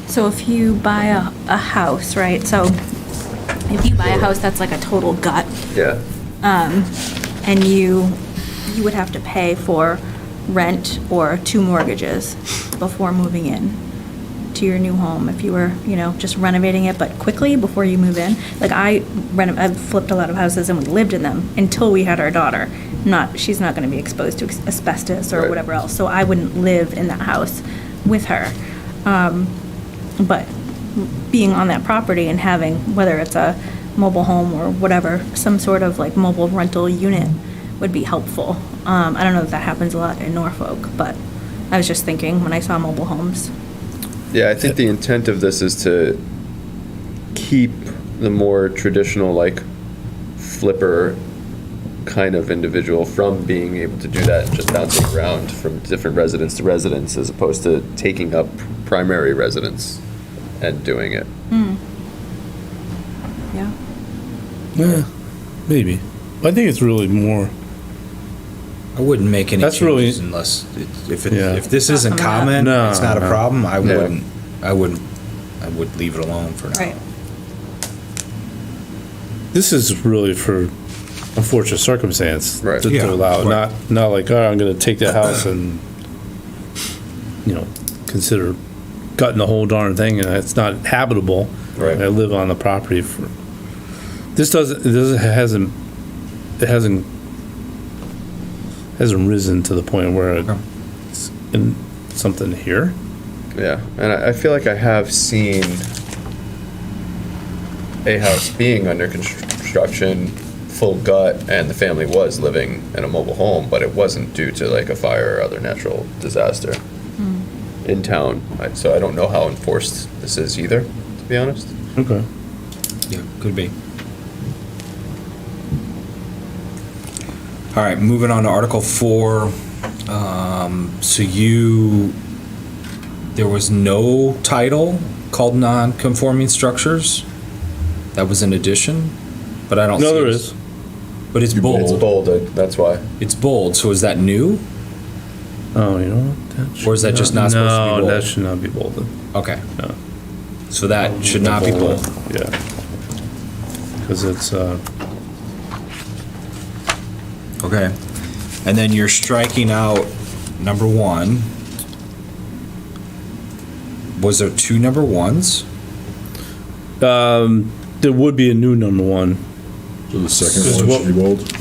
So if you buy a house, right? So if you buy a house that's like a total gut, Yeah. and you would have to pay for rent or 2 mortgages before moving in to your new home if you were, just renovating it, but quickly before you move in. Like I've flipped a lot of houses and we lived in them until we had our daughter. She's not going to be exposed to asbestos or whatever else, so I wouldn't live in that house with her. But being on that property and having, whether it's a mobile home or whatever, some sort of like mobile rental unit would be helpful. I don't know if that happens a lot in Norfolk, but I was just thinking when I saw mobile homes. Yeah, I think the intent of this is to keep the more traditional, like, flipper kind of individual from being able to do that and just bouncing around from different residence to residence as opposed to taking up primary residence and doing it. Yeah. Yeah, maybe. I think it's really more. I wouldn't make any That's changes really- unless, if Yeah. this isn't Not common, No, it's not a no. problem, I Yeah. would leave it alone for now. Right. This is really for unfortunate circumstance Right. to Yeah, allow, right. not like, oh, I'm gonna take that house and, consider gutting the whole darn thing, and it's not habitable. Right. I live on the property for, it hasn't risen to the point where it's in something here. Yeah, and I feel like I have seen a house being under construction, full gut, and the family was living in a mobile home, but it wasn't due to like a fire or other natural disaster in town. So I don't know how enforced this is either, to be honest. Okay. Yeah, could be. All right, moving on to Article 4. There was no title called non-conforming structures? That was an addition? But I don't see. No, there it. is. But it's bold. It's bolded, that's why. It's bold, so is that new? Oh, you know what? Or is that just not supposed to be bold? No, that should not be bolded. Okay. No. So that should not be bold. Yeah. Because it's, Okay. And then you're striking out number 1. Was there 2 number 1s? there would be a new number 1. So the second Just one what- should be bold?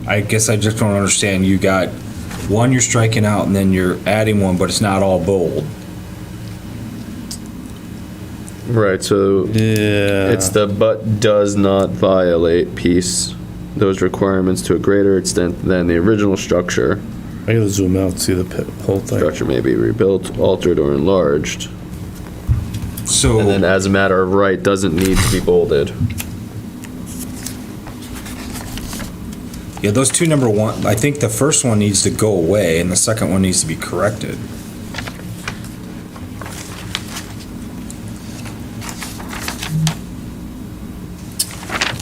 I guess I just don't understand. You got 1 you're striking out, and then you're adding 1, but it's not all bold. Right, so Yeah. it's the but does not violate piece, those requirements to a greater extent than the original structure. I gotta zoom out and see the whole thing. Structure may be rebuilt, altered, or enlarged. So. And then as a matter of right, doesn't need to be bolded. Yeah, those 2 number 1, I think the first one needs to go away, and the second one needs to be corrected.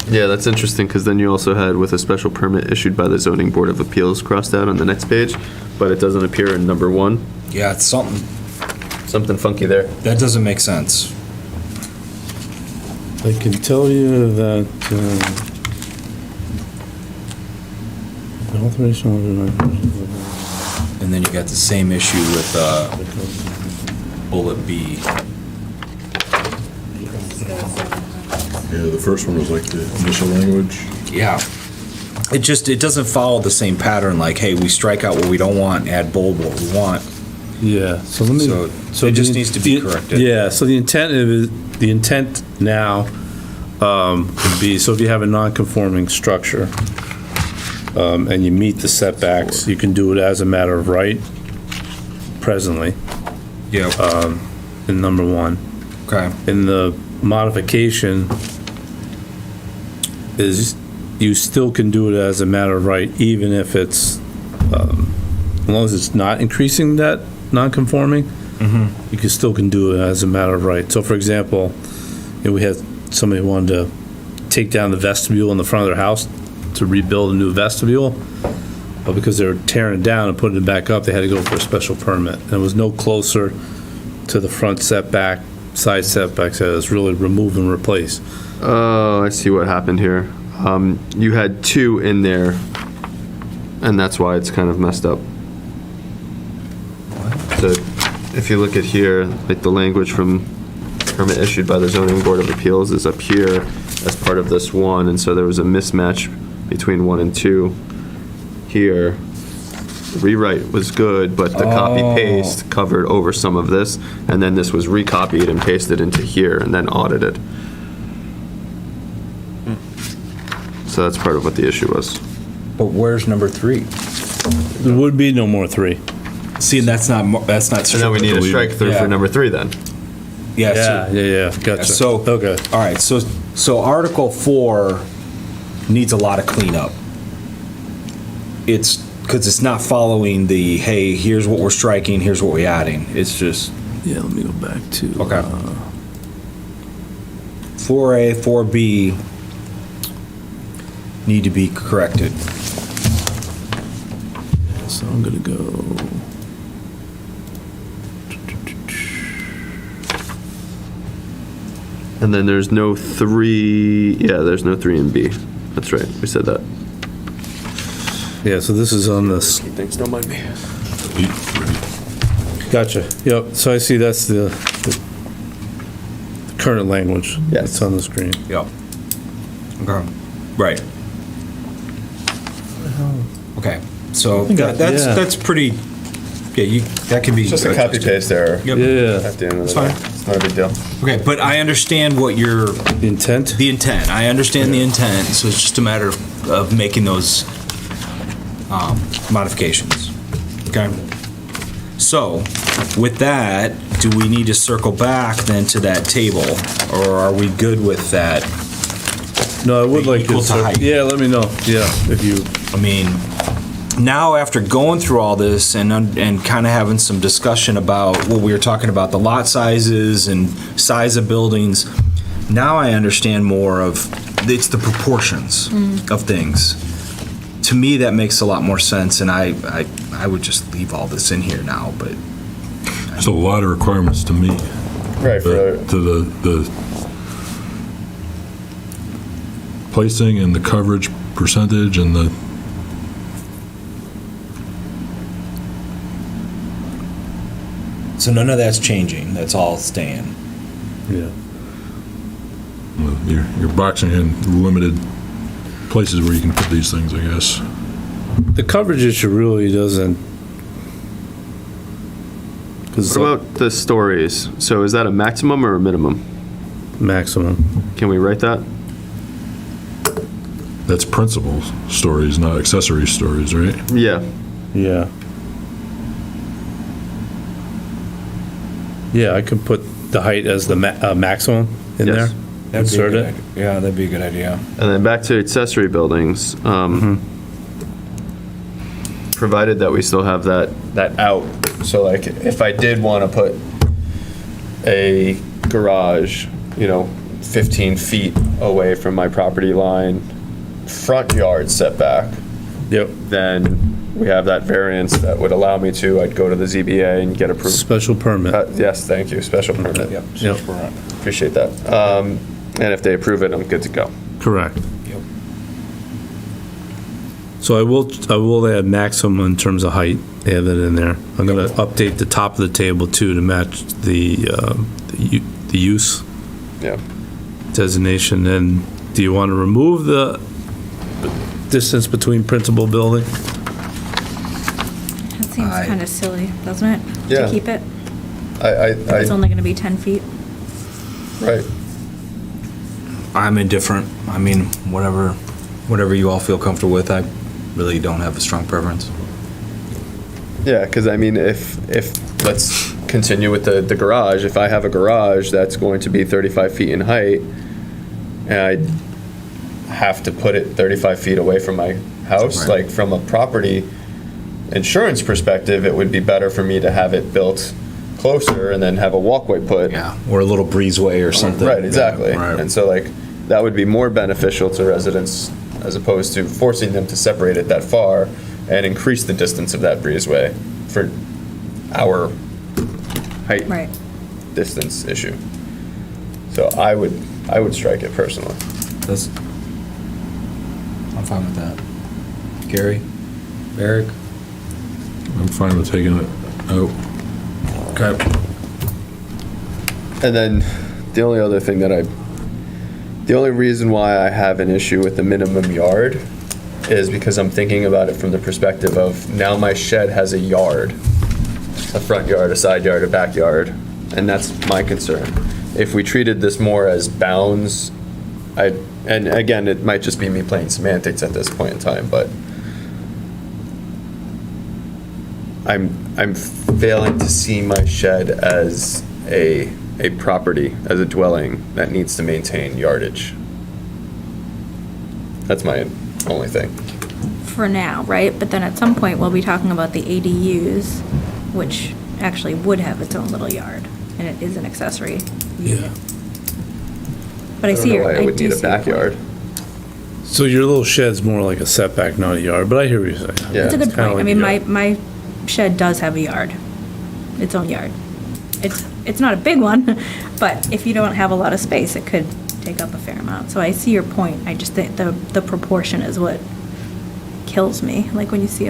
Yeah, that's interesting, because then you also had with a special permit issued by the zoning board of appeals crossed out on the next page, but it doesn't appear in number 1. Yeah, it's something funky there. That doesn't make sense. I can tell you that, the alteration And then you got the same issue with bullet B. Yeah, the first one was like the initial language. Yeah. It doesn't follow the same pattern, like, hey, we strike out what we don't want, add bold what we want. Yeah, so let me. So it just needs to be corrected. Yeah, so the intent now would be, so if you have a non-conforming structure and you meet the setbacks, you can do it as a matter of right presently. Yeah. In number one. Okay. In the modification is you still can do it as a matter of right, even if it's, as long as it's not increasing that non-conforming, you can do it as a matter of right. So for example, we had somebody who wanted to take down the vestibule in the front of their house to rebuild a new vestibule, but because they were tearing it down and putting it back up, they had to go for a special permit. And it was no closer to the front setback, side setbacks, it was really remove and replace. Oh, I see what happened here. You had 2 in there, and that's why it's kind of messed up. So if you look at here, like the language from permit issued by the zoning board of appeals is up here as part of this one, and so there was a mismatch between 1 and 2 here. The rewrite was good, but the copy paste covered over some of this, and then this was recopied and pasted into here and then audited. So that's part of what the issue was. But where's number 3? There would be no more 3. See, that's not. So then we need a strike through for number 3 then. Yeah, gotcha. So, okay. All right, so Article 4 needs a lot of cleanup. It's because it's not following the, hey, here's what we're striking, here's what we're adding. It's just. Yeah, let me go back to. Okay. 4A, 4B need to be corrected. So I'm gonna go. And then there's no 3, there's no 3 in B. That's right, we said that. Yeah, so this is on this. Thanks, don't mind me. Gotcha. Yep. So I see that's the current language that's on the screen. Yep. Okay. Right. Okay. So that's pretty. Yeah, that can be. Just a copy paste error. Yep. Yeah. At the end of It's the day. fine. It's not a big deal. Okay, but I understand what your intent. The intent. I understand the intent. So it's just a matter of making those modifications. Okay. So, with that, do we need to circle back then to that table, or are we good with that? No, I would like equal to height. Yeah, let me know. Yeah, if you. I mean, now after going through all this and kind of having some discussion about what we were talking about, the lot sizes and size of buildings, now I understand more of it's the proportions of things. To me, that makes a lot more sense, and I would just leave all this in here now, but. There's a lot of requirements to meet. Right. To the placing and the coverage percentage and the. So none of that's changing, that's all staying. Yeah. You're boxing in limited places where you can put these things, I guess. The coverage issue really doesn't. What about the stories? So is that a maximum or a minimum? Maximum. Can we write that? That's principal stories, not accessory stories, right? Yeah. Yeah. Yeah, I can put the height as the maximum in Yes. there. Insert it. Yeah, that'd be a good idea. And then back to accessory buildings. Provided that we still have that out. So like, if I did want to put a garage, 15 feet away from my property line, front yard setback. Yep. Then we have that variance that would allow me to, I'd go to the ZBA and get approved. Special permit. Yes, thank you, special permit. Yep. Yep. Appreciate that. And if they approve it, I'm good to go. Correct. Yep. So I will add maximum in terms of height, add that in there. I'm gonna update the top of the table too to match the use Yeah. designation. And do you want to remove the distance between principal building? Seems kind of silly, doesn't it? Yeah. To keep it? I It's only going to be 10 feet. right. I'm indifferent. I mean, whatever you all feel comfortable with. I really don't have a strong preference. Yeah, because I mean, if let's continue with the garage. If I have a garage that's going to be 35 feet in height, and I have to put it 35 feet away from my house, Right. like from a property insurance perspective, it would be better for me to have it built closer and then have a walkway put. Yeah, or a little breezeway or something. Right, exactly. Yeah, right. And so like, that would be more beneficial to residents as opposed to forcing them to separate it that far and increase the distance of that breezeway for our height Right. distance issue. So I would strike it personally. I'm fine with that. Gary? Eric? I'm fine with taking it out. Okay. And then the only other thing the only reason why I have an issue with the minimum yard is because I'm thinking about it from the perspective of now my shed has a yard, a front yard, a side yard, a backyard, and that's my concern. If we treated this more as bounds, and again, it might just be me playing semantics at this point in time, but I'm failing to see my shed as a property, as a dwelling that needs to maintain yardage. That's my only thing. For now, right? But then at some point, we'll be talking about the ADUs, which actually would have its own little yard, and it is an accessory unit. But I don't see know your, why I it would do need a see your point. backyard. So your little shed's more like a setback, not a yard, but I hear what you're saying. Yeah. It's a good kinda point. I like mean, a yard. my shed does have a yard, its own yard. It's not a big one, but if you don't have a lot of space, it could take up a fair amount. So I see your point. I just think the proportion is what kills me. Like when you see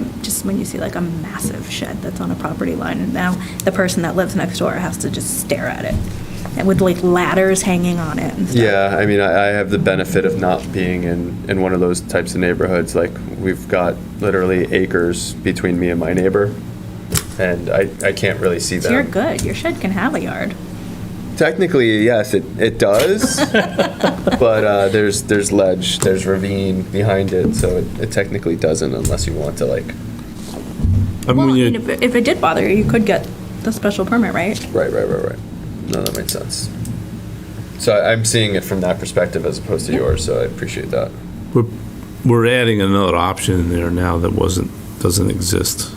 like a massive shed that's on a property line, and now the person that lives next door has to just stare at it, and with like ladders hanging on it and stuff. Yeah, I mean, I have the benefit of not being in one of those types of neighborhoods. Like, we've got literally acres between me and my neighbor, and I can't really see So them. you're good. Your shed can have a yard. Technically, yes, it does, but there's ledge, there's ravine behind it, so it technically doesn't unless you want to, like... I Well, mean, if it did bother you, you could get the special permit, right? Right. No, that makes sense. So I'm seeing it from that perspective as opposed to yours, so I appreciate that. we're adding another option in there now that doesn't exist,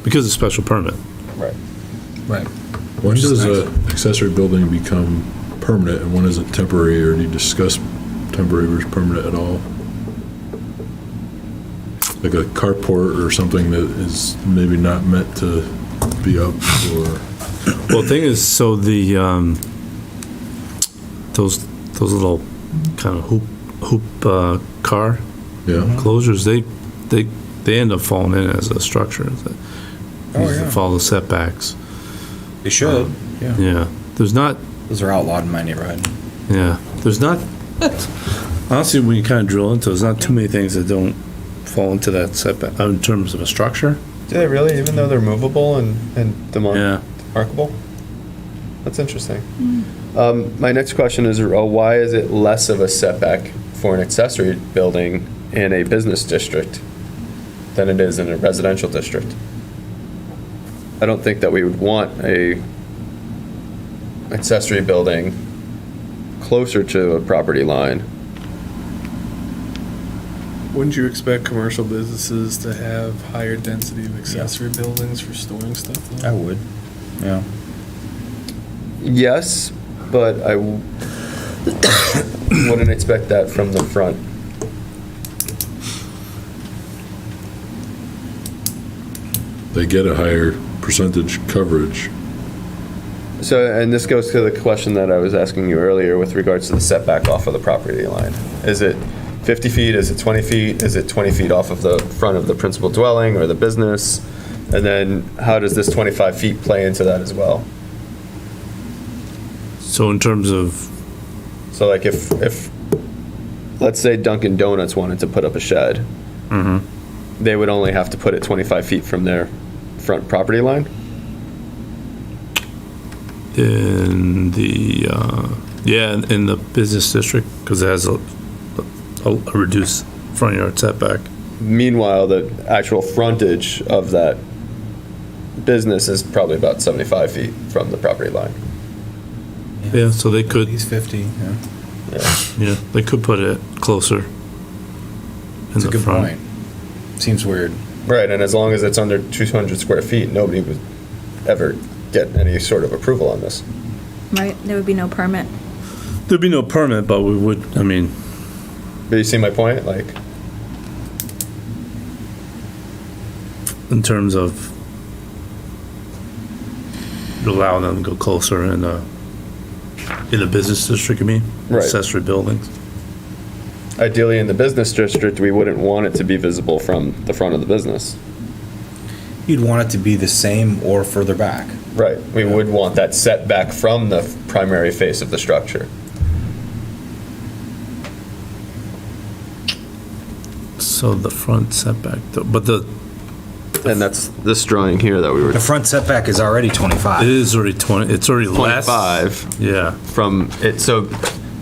because of special permit. Right. Right. When does a accessory building become permanent and when is it temporary, or do you discuss temporary versus permanent at all? Like a carport or something that is maybe not meant to be up, or... Well, the thing is, so the, those little kind of hoop car closures, they end up falling in as a structure. Follow the setbacks. They should. Yeah. There's not. Those are outlawed in my neighborhood. Yeah. There's not. Honestly, when you kind of drill into it, there's not too many things that don't fall into that setback in terms of a structure. Do they really, even though they're movable and Yeah. demarkable? That's interesting. My next question is, why is it less of a setback for an accessory building in a business district than it is in a residential district? I don't think that we would want a accessory building closer to a property line. Wouldn't you expect commercial businesses to have higher density of accessory buildings for storing stuff? though? I would. Yeah. Yes, but I wouldn't expect that from the front. They get a higher percentage coverage. So, and this goes to the question that I was asking you earlier with regards to the setback off of the property line. Is it 50 feet? Is it 20 feet? Is it 20 feet off of the front of the principal dwelling or the business? And then how does this 25 feet play into that as well? So in terms of... So like if let's say Dunkin' Donuts wanted to put up a shed, they would only have to put it 25 feet from their front property line? In the, in the business district, because it has a reduced front yard setback. Meanwhile, the actual frontage of that business is probably about 75 feet from the property line. Yeah, so they could. He's 50, yeah. Yeah, they could put it closer. That's a good point. Seems weird. Right, and as long as it's under 200 square feet, nobody would ever get any sort of approval on this. Right, there would be no permit. There'd be no permit, but we would, I mean. But you see my point? Like, in terms of allowing them to go closer in a business district, you mean? Right. Accessory buildings. ideally in the business district, we wouldn't want it to be visible from the front of the business. You'd want it to be the same or further back. Right, we would want that setback from the primary face of the structure. So the front setback, but the. And that's this drawing here that we were. The front setback is already 25. It is already 20, it's already less. 25. Yeah. From it, so,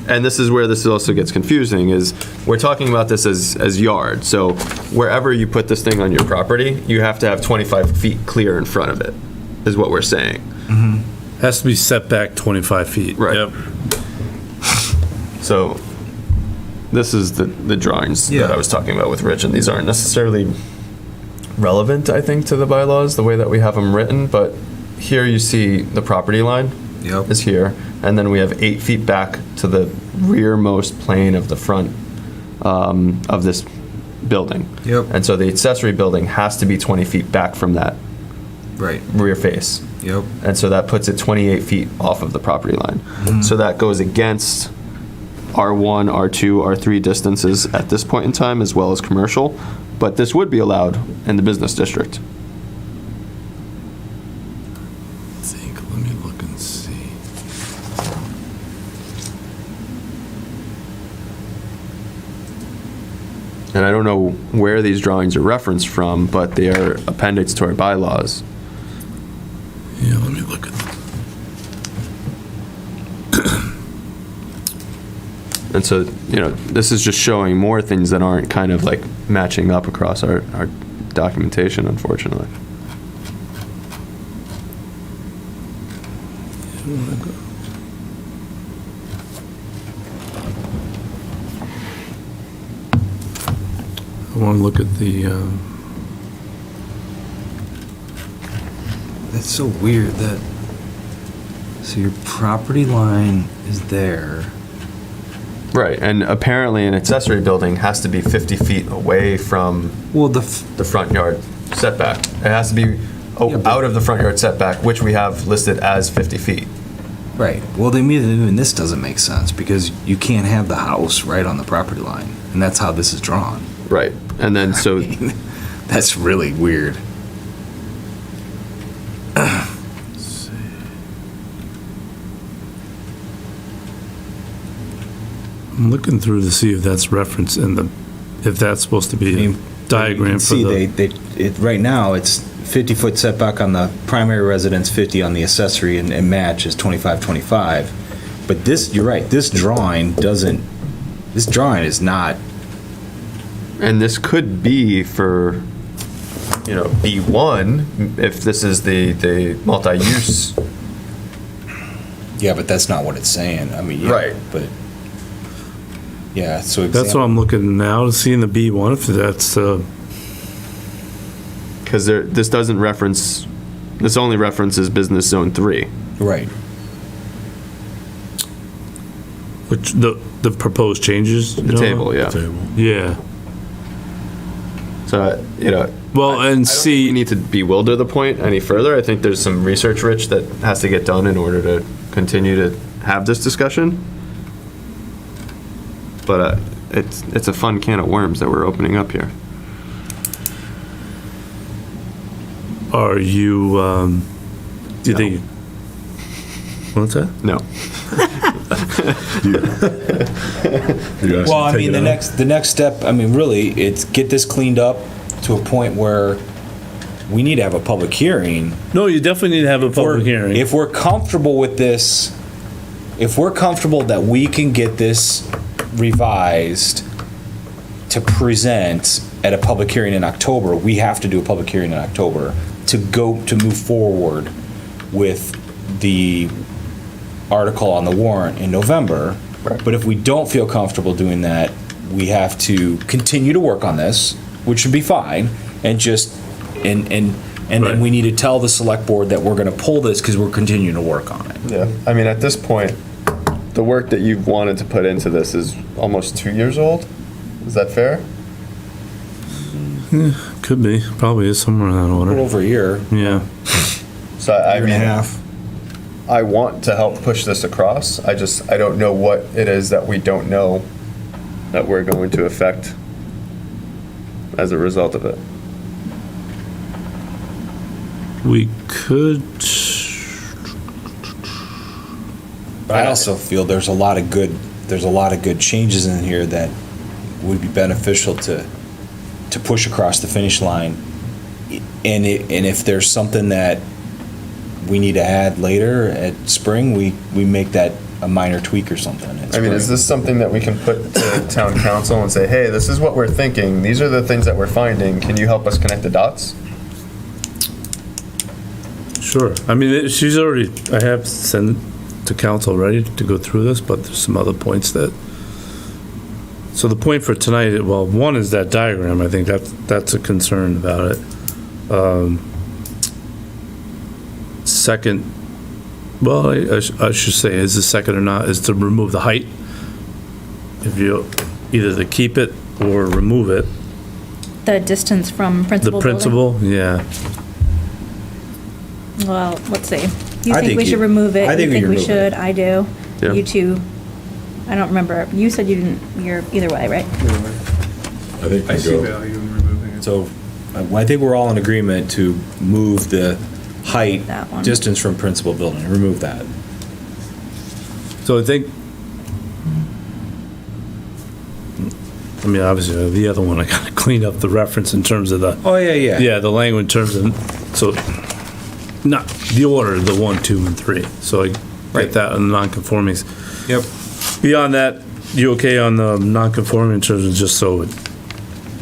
and this is where this also gets confusing, is we're talking about this as yard. So wherever you put this thing on your property, you have to have 25 feet clear in front of it, is what we're saying. Mm-hmm. Has to be set back 25 feet. Right. Yep. So this is the drawings that I was talking about with Rich, and these aren't necessarily relevant, I think, to the bylaws, the way that we have them written, but here you see the property line is here, and then we have 8 feet back to the rearmost plane of the front of this building. Yep. And so the accessory building has to be 20 feet back from that rear face. Yep. And so that puts it 28 feet off of the property line. Mhm. So that goes against R1, R2, R3 distances at this point in time, as well as commercial, but this would be allowed in the business district. Let me look and see. And I don't know where these drawings are referenced from, but they are appendix to our bylaws. Yeah, let me look at And so, you know, this is just showing more things that aren't kind of like matching up across our documentation, unfortunately. I want to look at the. That's so weird that, so your property line is there. Right, and apparently an accessory building has to be 50 feet away from the front yard setback. It has to be out of the front yard setback, which we have listed as 50 feet. Right. Well, even this doesn't make sense because you can't have the house right on the property line, and that's how this is drawn. Right, and then so that's really weird. I'm looking through to see if that's referenced in the, if that's supposed to be a diagram for the. Right now, it's 50-foot setback on the primary residence, 50 on the accessory, and match is 25-25. But this, you're right, this drawing is not. And this could be for, you know, B1, if this is the multi-use. Yeah, but that's not what it's saying. I mean, yeah, right. But, yeah, so. That's what I'm looking now to see in the B1, if that's. Because this doesn't reference, this only references business zone 3. Right. Which, the proposed changes? The table, yeah. Yeah. So, you know. Well, and see. We need to bewilder the point any further. I think there's some research, Rich, that has to get done in order to continue to have this discussion. But it's a fun can of worms that we're opening up here. Are you, do you think? What's that? No. Well, I mean, the next step, I mean, really, it's get this cleaned up, to a point where we need to have a public hearing. No, you definitely need to have a public hearing. If we're comfortable with this, if we're comfortable that we can get this revised to present at a public hearing in October, we have to do a public hearing in October to move forward with the article on the warrant in November. But if we don't feel comfortable doing that, we have to continue to work on this, which would be fine, and then we need to tell the select board that we're gonna pull this because we're continuing to work on it. Yeah, I mean, at this point, the work that you've wanted to put into this is almost 2 years old. Is that fair? Yeah, could be. Probably is somewhere in that order. A little over a year. Yeah. So I Year and a half. I want to help push this across. I don't know what it is that we don't know that we're going to affect as a result of it. We could. I also feel there's a lot of good changes in here that would be beneficial to push across the finish line. And if there's something that we need to add later at spring, we make that a minor tweak or something. I mean, is this something that we can put to town council and say, hey, this is what we're thinking, these are the things that we're finding, can you help us connect the dots? Sure. I mean, I have sent it to council already to go through this, but there's some other points that. So the point for tonight, well, one is that diagram. I think that's a concern about it. Second, well, I should say, is the second or not, is to remove the height. If you, either to keep it or remove it. The distance from principal The building? principal, yeah. Well, let's see. You I think think we should you- remove it? I think You we think we remove should? I do. Yeah. You two, I don't remember. You said you didn't, you're either way, right? I think I we see go. value in removing it. So I think we're all in agreement to move the height, That one. distance from principal building, remove that. So I think, I mean, obviously, the other one, I gotta clean up the reference in terms of the. Oh, yeah. Yeah, the language in terms of, so, not the order, the 1, 2, and 3. So I get that in the non-conformings. Yep. Beyond that, you okay on the non-conforming in terms of just so it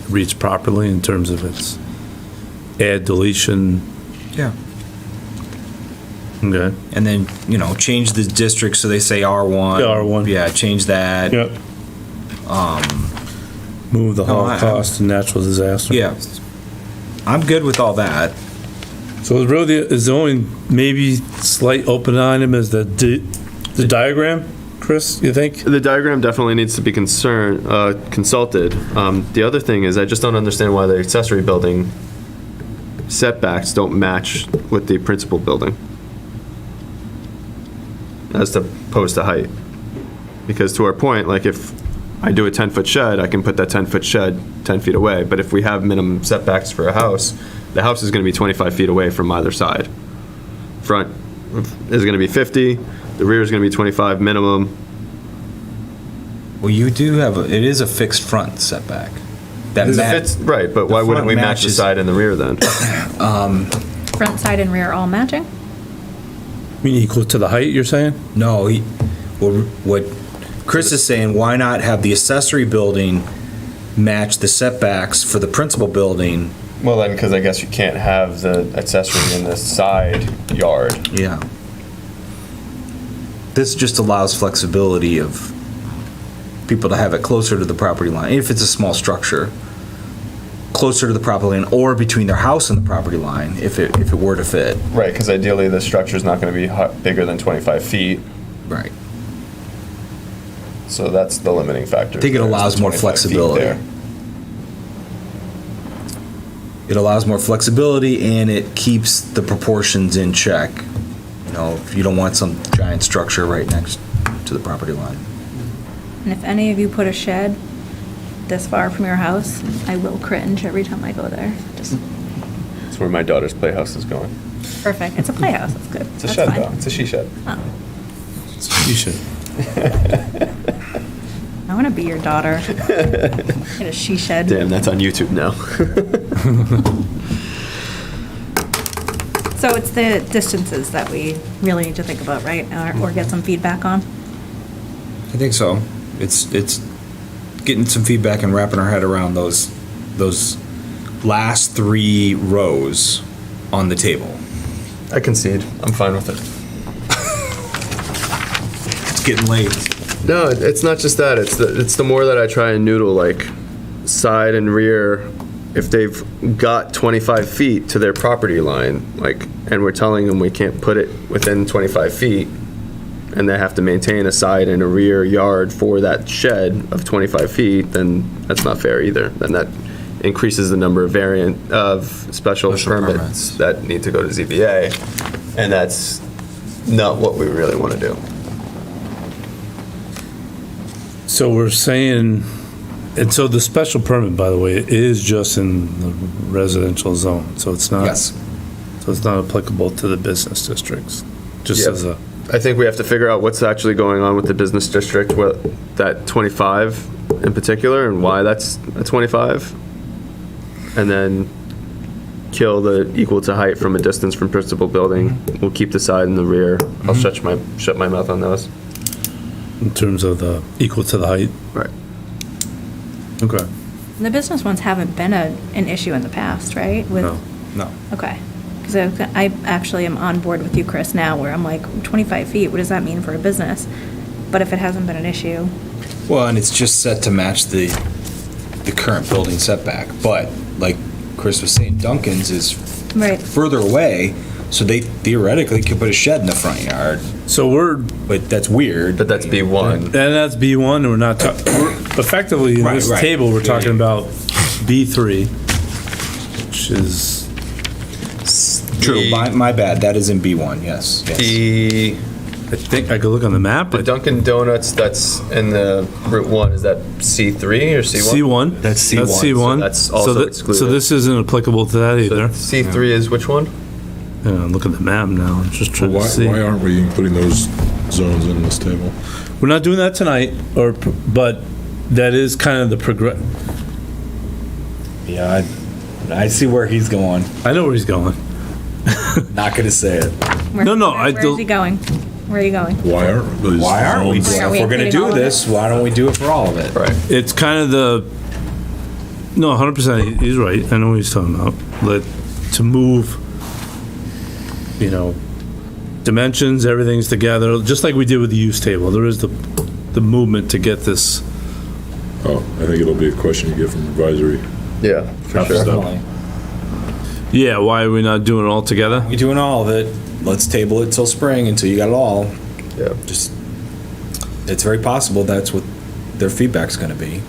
reads properly in terms of its add, deletion? Yeah. Okay. And then, change the district so they say R1. Yeah, R1. Yeah, change that. Yep. Move the No, Holocaust and natural disaster. Yeah. I'm good with all that. So is the only maybe slight open item is the diagram, Chris, you think? The diagram definitely needs to be consulted. The other thing is, I just don't understand why the accessory building setbacks don't match with the principal building as opposed to height. Because to our point, like if I do a 10-foot shed, I can put that 10-foot shed 10 feet away. But if we have minimum setbacks for a house, the house is going to be 25 feet away from either side. Front is going to be 50, the rear is going to be 25 minimum. Well, you do have, it is a fixed front setback. That Right, but why wouldn't we match the side and the rear then? Front, side, and rear all matching? I mean, equal to the height, you're saying? No, what Chris is saying, why not have the accessory building match the setbacks for the principal building? Well, then, because I guess you can't have the accessory in the side yard. Yeah. This just allows flexibility of people to have it closer to the property line, if it's a small structure, closer to the property line, or between their house and the property line, if it were to fit. Right, because ideally the structure is not going to be bigger than 25 feet. Right. So that's the limiting factor. I think it allows more flexibility. It allows more flexibility and it keeps the proportions in check. If you don't want some giant structure right next to the property line. And if any of you put a shed this far from your house, I will cringe every time I go there. Just That's where my daughter's playhouse is going. perfect. It's a playhouse. That's good. It's a That's shed, fine. though. It's a she shed. Oh. You should. I want to be your daughter. Get a she shed. Damn, that's on YouTube now. So it's the distances that we really need to think about, right? Or get some feedback on? I think so. It's getting some feedback and wrapping our head around those last 3 rows on the table. I concede. I'm fine with it. It's getting late. No, it's not just that. It's the more that I try and noodle, like, side and rear, if they've got 25 feet to their property line, like, and we're telling them we can't put it within 25 feet, and they have to maintain a side and a rear yard for that shed of 25 feet, then that's not fair either. Then that increases the number of special permits that need to go to ZBA, and that's not what we really want to do. So we're saying, and so the special permit, by the way, is just in the residential zone, so it's not. Yes. So it's not applicable to the business districts, just Yep. as a. I think we have to figure out what's actually going on with the business district, what, that 25 in particular, and why that's a 25. And then kill the equal to height from a distance from principal building. We'll keep the side and the rear. I'll shut my mouth on those. In terms of the equal to the height? Right. Okay. The business ones haven't been an issue in the past, right? No. No. Okay. Because I actually am on board with you, Chris, now, where I'm like, 25 feet, what does that mean for a business? But if it hasn't been an issue, Well, and it's just set to match the current building setback. But like Chris was saying, Duncan's is right? further away, so they theoretically could put a shed in the front yard. So but that's weird. But that's B1. And that's B1, and we're not, we're effectively, in Right, this right. table, we're Yeah, talking yeah. about B3, which is. True, my bad, that is in B1, yes. The I think I could look on the map. The Dunkin' Donuts that's in the Route 1, is that C3 or C1? C1. That's C1. That's C1. So that's also excluded. So this isn't applicable to that either. C3 is which one? Yeah, I'm looking at the map now. I'm just trying to see. Why aren't we including those zones in this table? We're not doing that tonight, but that is kind of the progress. Yeah, I see where he's going. I know where he's going. Not gonna say it. No, Where is he going? Where are you going? Why aren't those Why aren't we? zones- Why are we If we're gonna including all do of this, why don't we do it for all of it? Right. It's kind of the, no, 100%, he's right. I know what he's talking about. To move, dimensions, everything's together, just like we did with the use table. There is the movement to get this. Oh, I think it'll be a question you get from advisory. Yeah, for sure. Definitely. Yeah, why are we not doing it all together? We doing all of it. Let's table it till spring until you got it all. Yeah. It's very possible that's what their feedback's gonna be.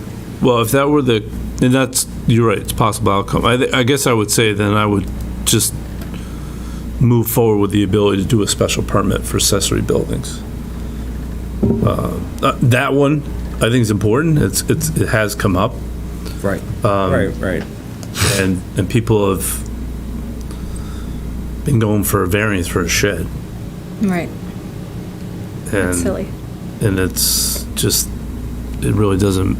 Well, if that were and you're right, it's a possible outcome. I guess I would say then I would just move forward with the ability to do a special permit for accessory buildings. That one, I think is important. It has come up. Right. Right. And people have been going for a variance for a shed. Right. And, That's silly. And it's just, it really doesn't,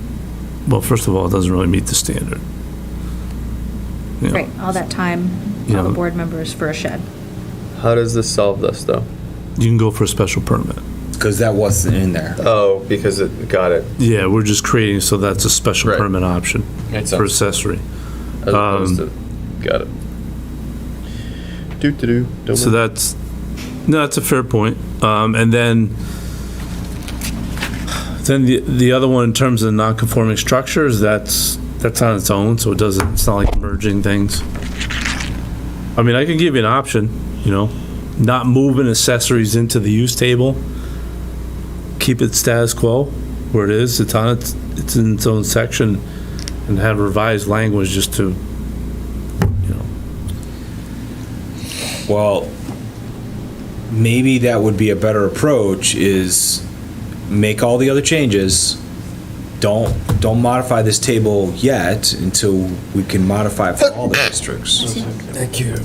well, first of all, it doesn't really meet the standard. You know, Right, all that time, all the board members for a shed. How does this solve this, though? You can go for a special permit. Because that wasn't in there. Oh, because it got it. Yeah, we're just creating, so that's a special permit option Makes for sense. accessory. As opposed to, got it. So that's a fair point. And then the other one in terms of non-conforming structures, that's on its own, so it's not like merging things. I mean, I can give you an option, not moving accessories into the use table, keep it status quo where it is. It's in its own section, and have revised language just to, Well, maybe that would be a better approach is make all the other changes. Don't modify this table yet until we can modify it for all the districts. Thank you.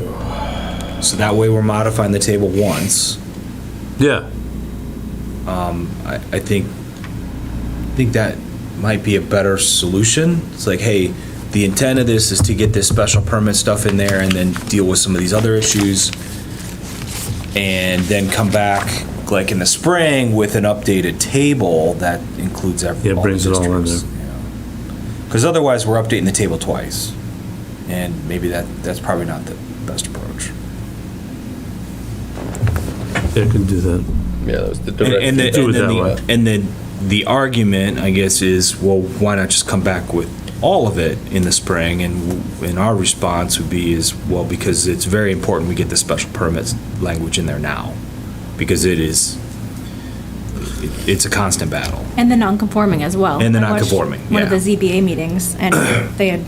So that way we're modifying the table once. Yeah. I think that might be a better solution. It's like, hey, the intent of this is to get this special permit stuff in there and then deal with some of these other issues. And then come back like in the spring with an updated table that includes every. Yeah, brings it all in there. Because otherwise, we're updating the table twice. And maybe that's probably not the best approach. They can do that. Yeah, that was the direct. And then the argument, I guess, is, well, why not just come back with all of it in the spring? And our response would be well, because it's very important we get the special permits language in there now, because it's a constant battle. And the non-conforming as well. And the I watched non-conforming, one of yeah. the ZBA meetings, and they had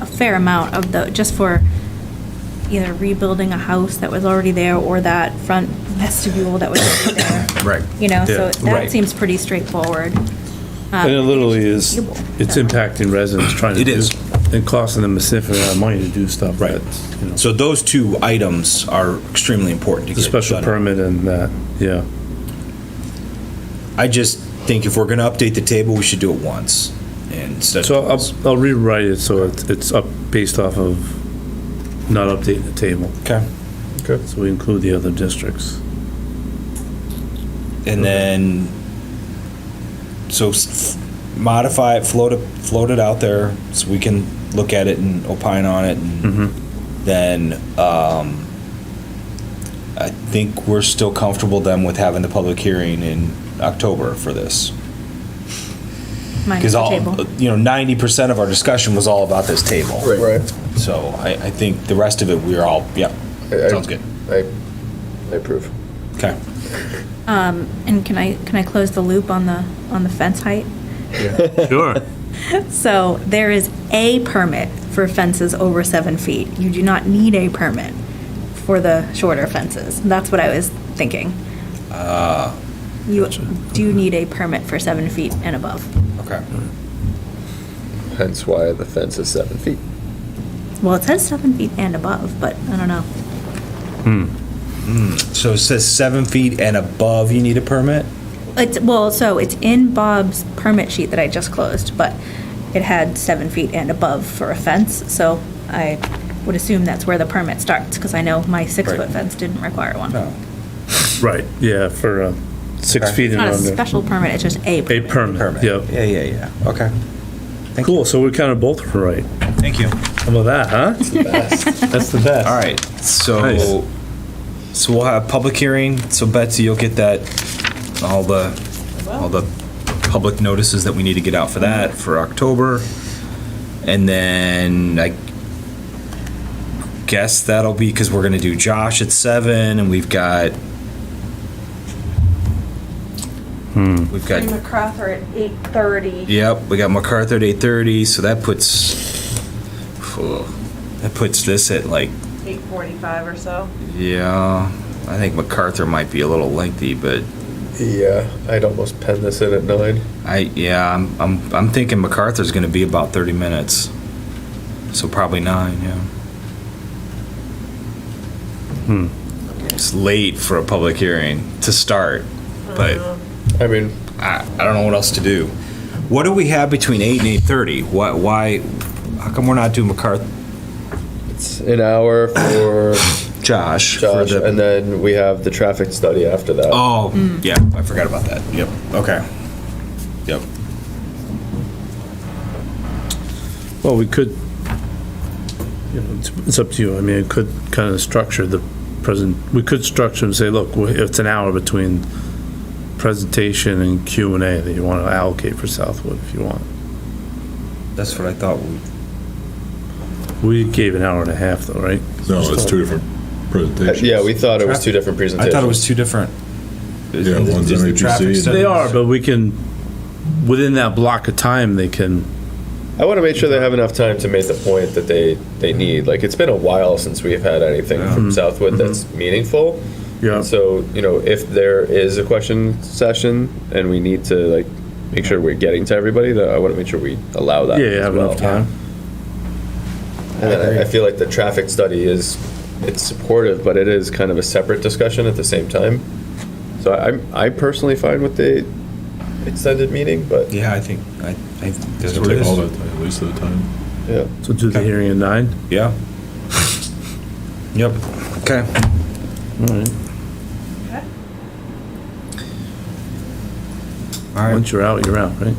a fair amount of just for either rebuilding a house that was already there or that front vestibule that was already there. Right. You know, so Yeah. that Right. seems pretty straightforward. And it literally is, it's impacting residents trying to It do. is. And costing them a significant amount of money to do stuff. Right. So those two items are extremely important to The get special done. permit and that, yeah. I just think if we're going to update the table, we should do it once. And instead So I'll rewrite it so it's up based off of not updating the table. Okay. Okay. So we include the other districts. And then, so modify it, float it out there so we can look at it and opine on it. And then I think we're still comfortable then with having the public hearing in October for this. Minus the table. 90% of our discussion was all about this table. Right. So I think the rest of it, we're all, sounds good. I approve. Okay. And can I close the loop on the fence height? Sure. So there is a permit for fences over 7 feet. You do not need a permit for the shorter fences. That's what I was thinking. You do need a permit for 7 feet and above. Okay. Hence why the fence is 7 feet. Well, it says 7 feet and above, but I don't know. So it says 7 feet and above, you need a permit? So it's in Bob's permit sheet that I just closed, but it had 7 feet and above for a fence, so I would assume that's where the permit starts, because I know my 6-foot fence didn't require one. Right, yeah, for 6 feet It's and not a under. special permit, it's just a permit. A permit, yep. Yeah. Okay. Cool, so we kind of both were right. Thank you. How about that, huh? That's the best. All right, so, Nice. so we'll have public hearing, so Betsy, you'll get that, all the public notices that we need to get out for that for October. And then I guess that'll be, because we're gonna do Josh at 7, and we've got Jay MacArthur at 8:30. Yep, we got MacArthur at 8:30, so that puts this at like, 8:45 or so. yeah, I think MacArthur might be a little lengthy, but Yeah, I'd almost pen this in at 9. I'm thinking MacArthur's gonna be about 30 minutes, so probably 9, yeah. It's late for a public hearing to start, but I mean, I don't know what else to do. What do we have between 8 and 8:30? Why, how come we're not doing MacArthur? it's an hour for Josh, and then we have the traffic study after that. Oh, yeah, I forgot about that. Yep, okay. Yep. Well, we could, it's up to you. I mean, it could kind of structure the we could structure and say, look, it's an hour between presentation and Q&A that you want to allocate for Southwood if you want. That's what I thought we gave an hour and a half though, right? No, it's 2 different presentations. Yeah, we thought it was 2 different presentations. I thought it was 2 different. Yeah, one's MAPC. They are, but we can, within that block of time, they can. I want to make sure they have enough time to make the point that they need. Like, it's been a while since we've had anything from Southwood that's meaningful. Yeah. So, if there is a question session and we need to, like, make sure we're getting to everybody, then I want to make sure we allow that. Yeah, as have well. enough time. And then I feel like the traffic study it's supportive, but it is kind of a separate discussion at the same time. So I'm personally fine with the extended meeting, but Yeah, I think, that's It's what it take all is. that time, at least of the time. yeah. So do the hearing at 9? Yeah. Yep, okay. All right. All right. Once you're out, right?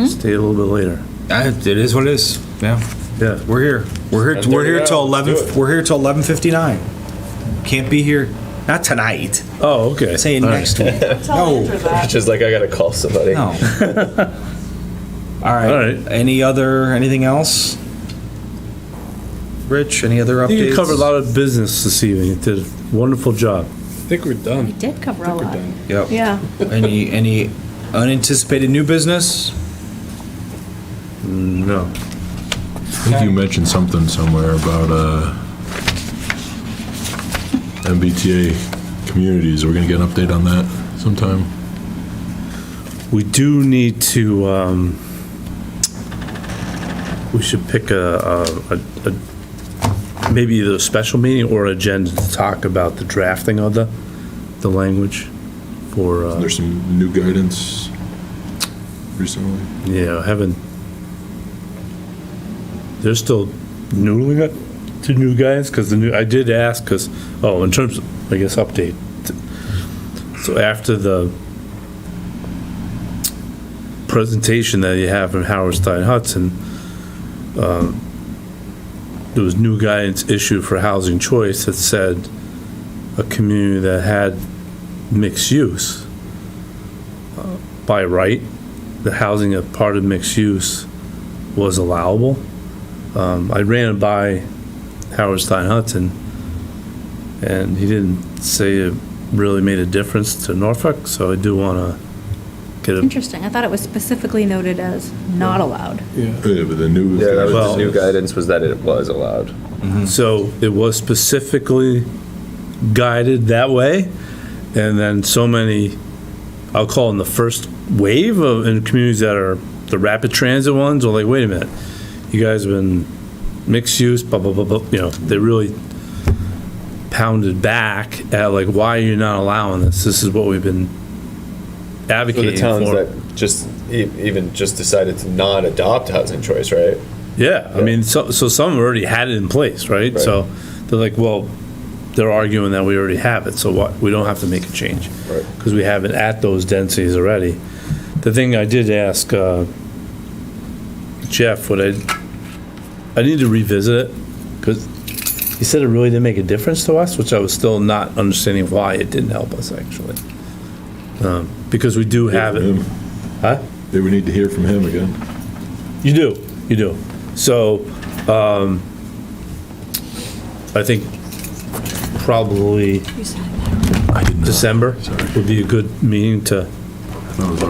Stay a little bit later. It is what it is, yeah. Yeah. We're here. We're here till 11, Let's do it. we're here till 11:59. Can't be here, not tonight, Oh, okay. saying All right. next week. Tell Andrew that. Just like I gotta call somebody. No. All right. All right. Anything else? Rich, any other I updates? think you covered a lot of business this evening. You did a wonderful job. I think we're done. We did cover a lot. Yep. Yeah. Any unanticipated new business? No. I think you mentioned something somewhere about MBTA communities. Are we gonna get an update on that sometime? We do need to, we should pick maybe either a special meeting or agenda to talk about the drafting of the language for, There's some new guidance recently. yeah, they're still noodling it to new guys, because I did ask, because, in terms of, I guess, update. So after the presentation that you have from Howard Stein Hudson, there was new guidance issued for housing choice that said a community that had mixed use, by right, the housing of part of mixed use was allowable. I ran it by Howard Stein Hudson, and he didn't say it really made a difference to Norfolk, so I do want to get a, Interesting. I thought it was specifically noted as not allowed. Yeah, but the new. Yeah, that was Well- the new guidance, was that it was allowed. so it was specifically guided that way, and then so many, I'll call them the first wave of, in communities that are the rapid transit ones, are like, wait a minute, you guys have been mixed use, blah, blah, blah, blah, they really pounded back at like, why are you not allowing this? This is what we've been For the advocating towns for. that just, even just decided to not adopt housing choice, right? Yeah, I mean, so some already had it in place, right? Right. So they're like, well, they're arguing that we already have it, so what, we don't have to make a change. Right. Because we have it at those densities already. The thing I did ask Jeff, I need to revisit it, because he said it really didn't make a difference to us, which I was still not understanding why it didn't help us, actually. Because we do have it. Huh? They would need to hear from him again. You do. So, I think probably December would be a good meeting to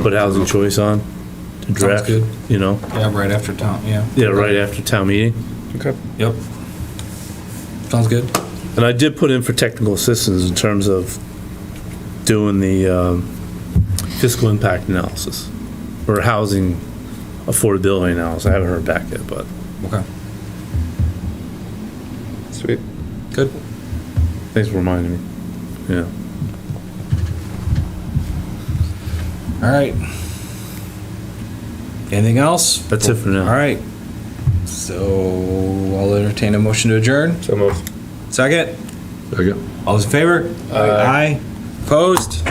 put housing choice on, to draft, good. Yeah, right after town, yeah. Yeah, right after town meeting. Okay. Yep. Sounds good. And I did put in for technical assistance in terms of doing the fiscal impact analysis, or housing affordability analysis. I haven't heard back yet, but. Okay. Sweet. Good. Thanks for reminding me. Yeah. All right. Anything else? That's it for now. All right. So I'll entertain a motion to adjourn. So moved. Second? Second. All those in favor? Aye. Opposed?